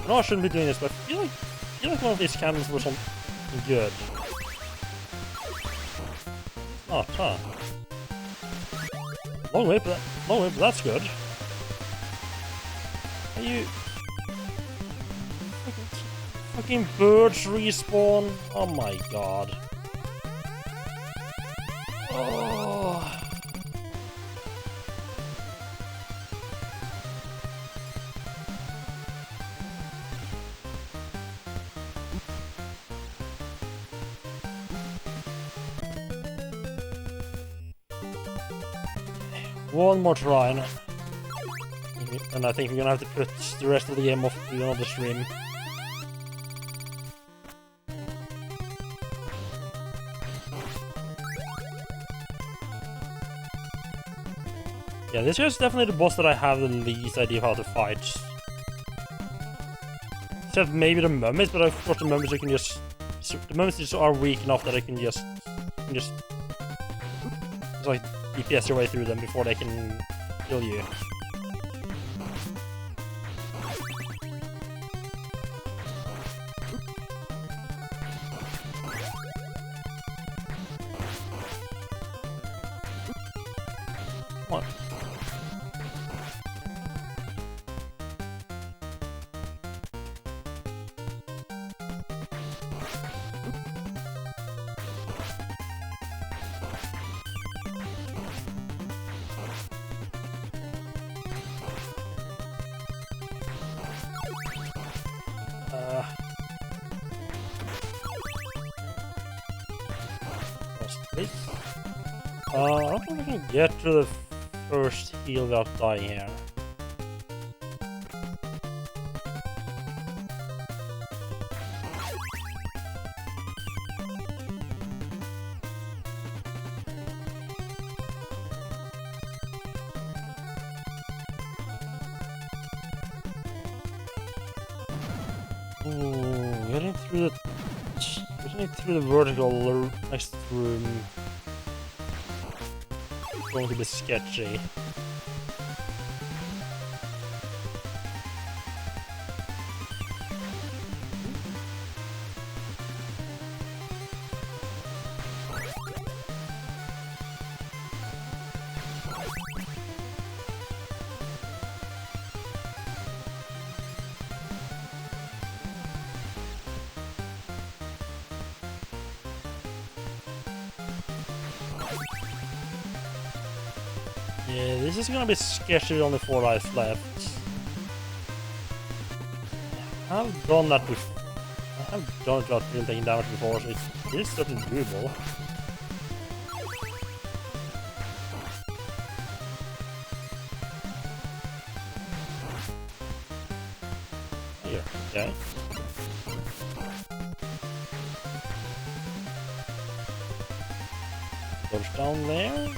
No, I shouldn't be doing this, but I feel like one of these cannons were something good. Oh, huh. Long way, but that's good. Are you... Fucking birds respawn? Oh my god. Oh... One more try, and I think we're gonna have to put the rest of the game off to another stream. Yeah, this is definitely the boss that I have the least idea of how to fight. Except maybe the mummies, but I've got the mummies I can just... The mummies just are weak enough that I can just like DPS your way through them before they can kill you. Come on. I don't think we can get to the first heal without dying here. Ooh, getting through the vertical next room is going to be sketchy. Yeah, this is gonna be sketchy with only 4 lives left. I've done that before. I've done it without really taking damage before, so it is certainly doable. Here, okay. Goes down there.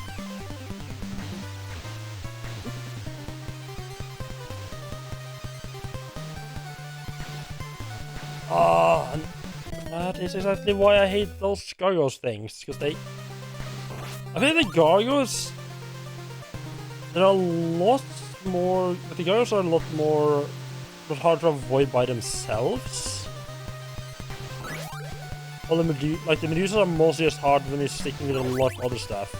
Ah, and that is exactly why I hate those gargoyles things, because they... I think the gargoyles... They're a lot more... But the gargoyles are a lot more... But hard to avoid by themselves. Well, the Medusas are mostly just hard when you're sticking with a lot of other stuff.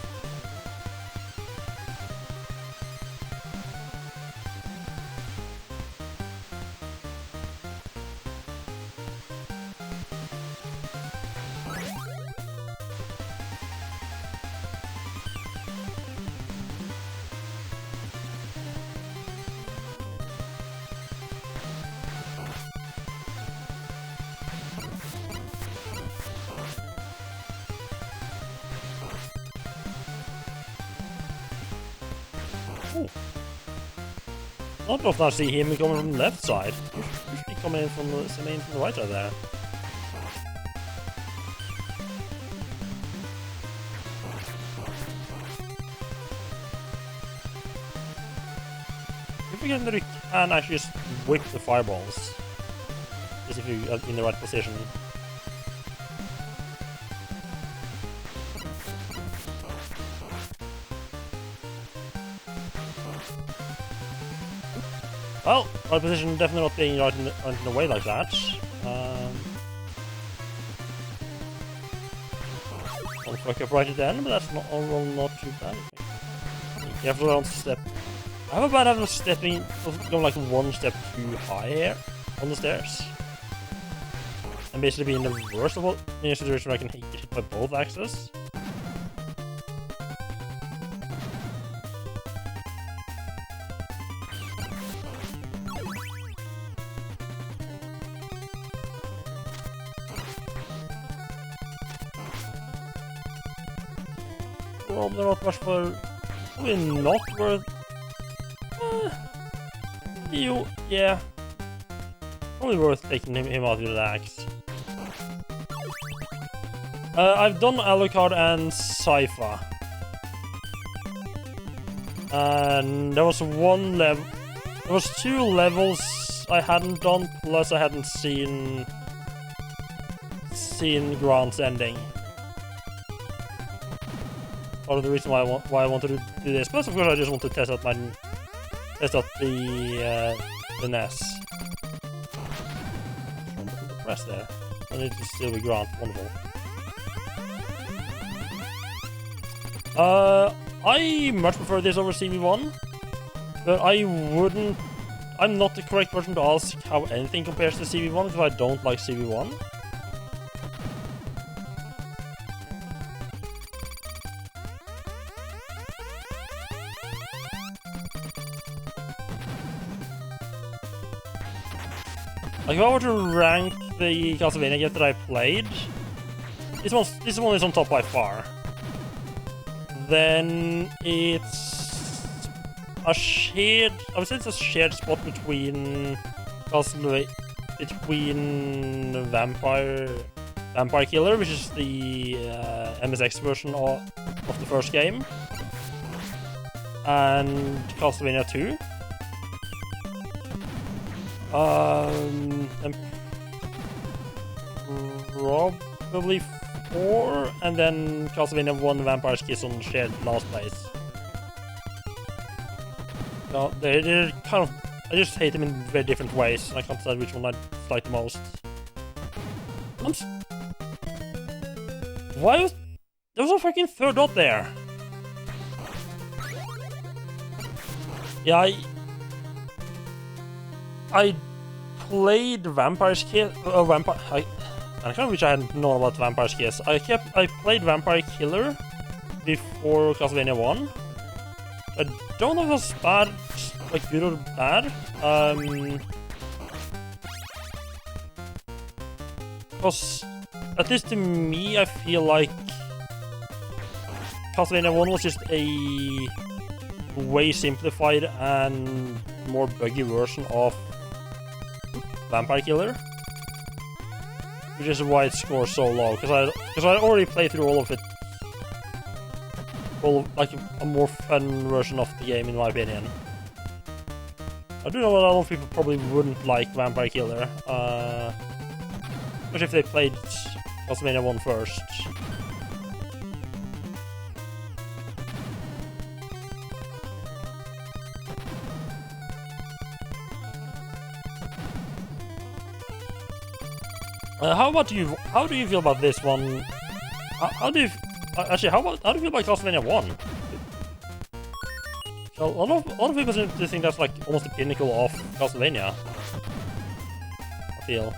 Ooh. Not often I see him coming from the left side. Usually coming in from the right side there. You forget that you can actually just whip the fireballs. Just if you're in the right position. Well, my position definitely not being right in the way like that. I'll fuck up right at the end, but that's not overall not too bad. You have to learn to step. I have a bad habit of stepping, going like one step too high here on the stairs, and basically being the worst of all in a situation where I can get hit by both axes. Probably not much for... Probably not worth... yeah. Probably worth taking him out with the axe. I've done Alucard and Sypha. And there was one level... There was 2 levels I hadn't done, plus I hadn't seen Grant's ending. Part of the reason why I wanted to do this. Plus, of course, I just want to test out the NES. Press there. I need to still be Grant. Wonderful. I much prefer this over CV1, but I wouldn't. I'm not the correct person to ask how anything compares to CV1 because I don't like CV1. Like, if I were to rank the Castlevania games that I played, this one is on top by far. Then it's a shared... I would say it's a shared spot between Vampire Killer, which is the MSX version of the first game, and Castlevania 2. And probably 4, and then Castlevania 1 Vampire's Kiss on shared last place. No, they're kind of... I just hate them in very different ways. I can't decide which one I like the most. Why was... There was a fucking third dot there! Yeah, I played Vampire's Kiss... I kind of wish I had known about Vampire's Kiss. I played Vampire Killer before Castlevania 1. I don't know if it was bad, like good or bad. Because, at least to me, I feel like Castlevania 1 was just a way simplified and more buggy version of Vampire Killer. Which is why it scores so low, because I already played through all of it. Like a more fun version of the game, in my opinion. I do know that a lot of people probably wouldn't like Vampire Killer, especially if they played Castlevania 1 first. How about you? How do you feel about this one? How do you actually? How do you feel about Castlevania 1? So a lot of people seem to think that's like almost the pinnacle of Castlevania. I feel.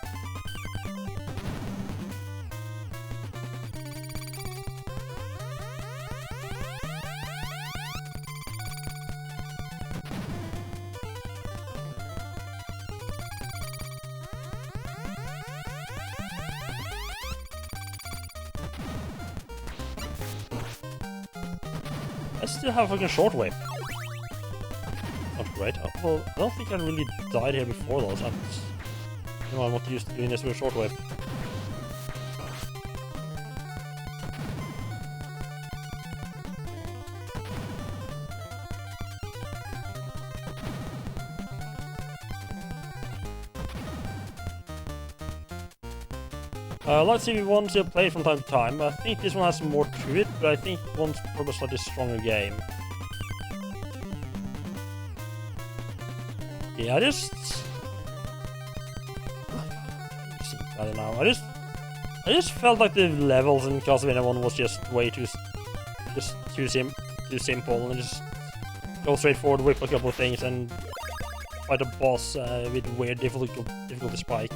I still have a fucking short whip. Not great. Well, I don't think I really died here before though, so I'm not used to doing this with a short whip. Let's see if we want to play it from time to time. I think this one has more to it, but I think one's probably a slightly stronger game. Yeah, I just felt like the levels in Castlevania 1 was just way too simple, and just go straight forward, whip a couple of things, and fight a boss with weird difficulty spike.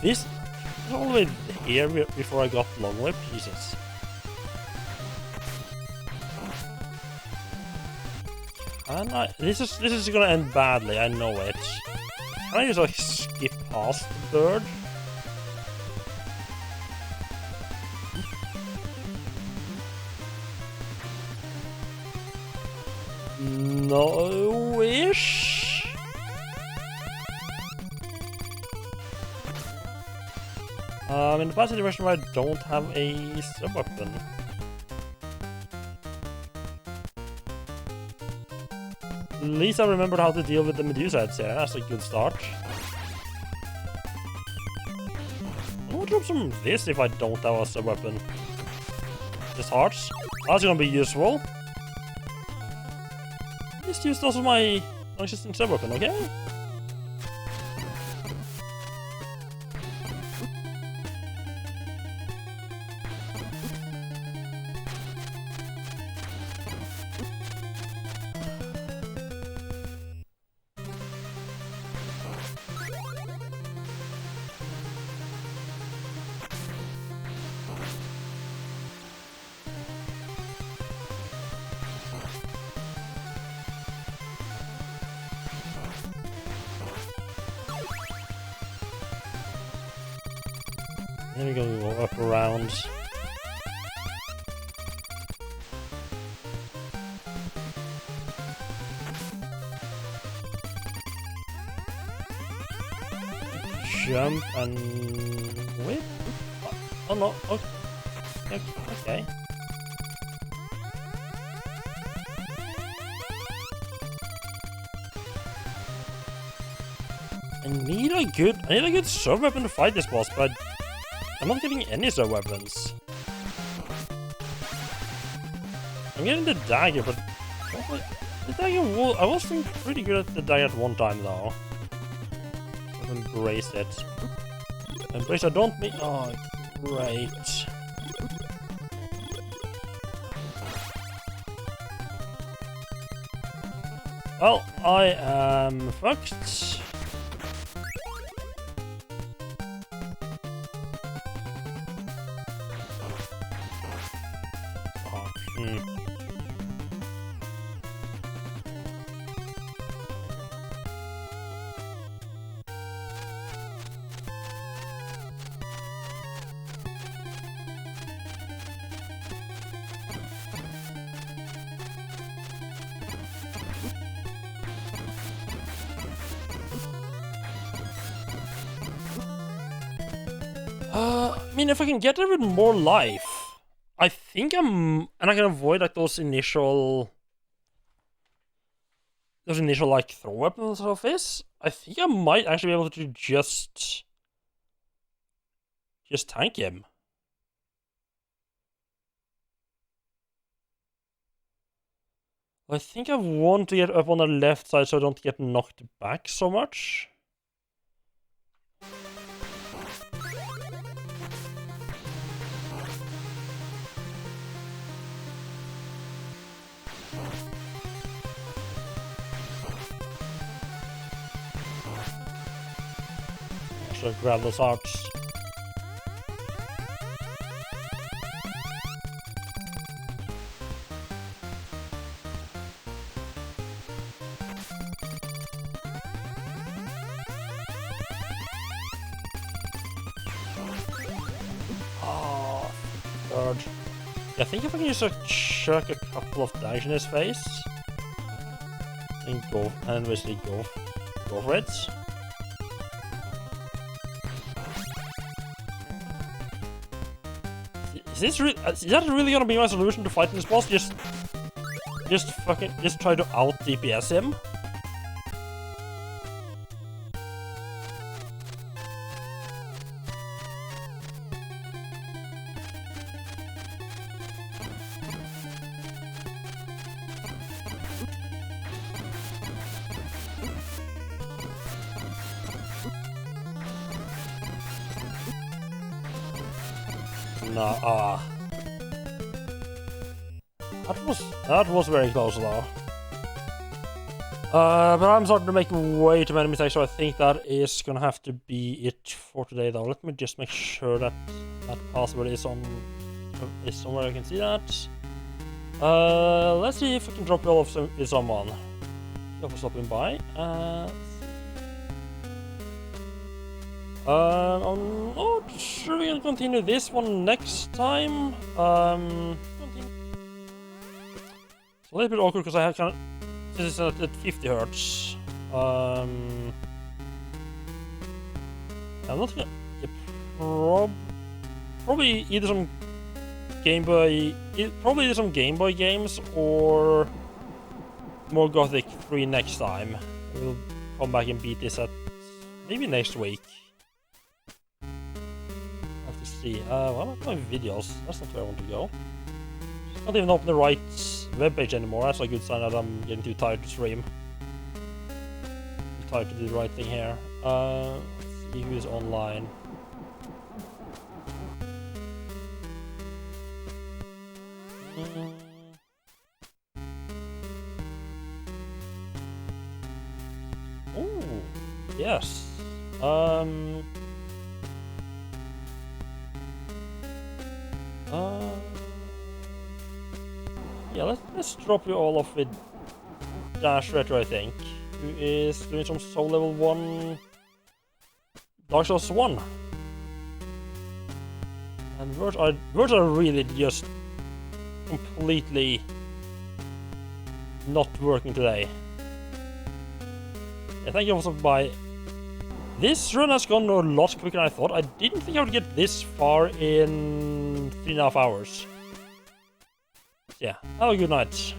This is all the way here before I got long whip. Jesus. And this is gonna end badly. I know it. Can I just like skip past the bird? No-ish. In the past situation where I don't have a sub-weapon. At least I remembered how to deal with the Medusa heads here. That's a good start. I'm gonna drop some of this if I don't have a sub-weapon. Just hearts. That's gonna be useful. Just use those as my non-existent sub-weapon, okay? Then we go up around. Jump and whip? Oh no, okay. I need a good sub weapon to fight this boss, but I'm not getting any sub weapons. I'm getting the dagger, but the dagger I was feeling pretty good at the dagger at one time though. I've embraced it. Embrace, I don't mean. Oh, great. Well, I am fucked. I mean, if I can get there with more life, I think and I can avoid like those initial like throw weapons of this. I think I might actually be able to just tank him. I think I want to get up on the left side so I don't get knocked back so much. So grab those hearts. Oh, God. Yeah, I think if I can just chuck a couple of daggers in his face and basically go for it. Is that really gonna be my solution to fighting this boss? Just try to out DPS him? Nah, that was very close though. But I'm starting to make way too many mistakes, so I think that is gonna have to be it for today though. Let me just make sure that that password is somewhere I can see that. Let's see if I can drop you all off with someone. Thank you for stopping by. I'm not sure we're gonna continue this one next time. It's a little bit awkward because I have this is at 50 hertz. I'm not gonna. Yeah, probably either some Game Boy, games or more Gothic 3 next time. We'll come back and beat this at maybe next week. See, what about my videos? That's not where I want to go. Not even open the right webpage anymore. That's a good sign that I'm getting too tired to stream. Too tired to do the right thing here. Let's see who's online. Oh, yes. Yeah, let's drop you all off with Dash Retro, I think, who is doing some Soul Level 1 Dark Souls 1. And words are really just completely not working today. Yeah, thank you also by. This run has gone a lot quicker than I thought. I didn't think I would get this far in 3.5 hours. Yeah, have a good night.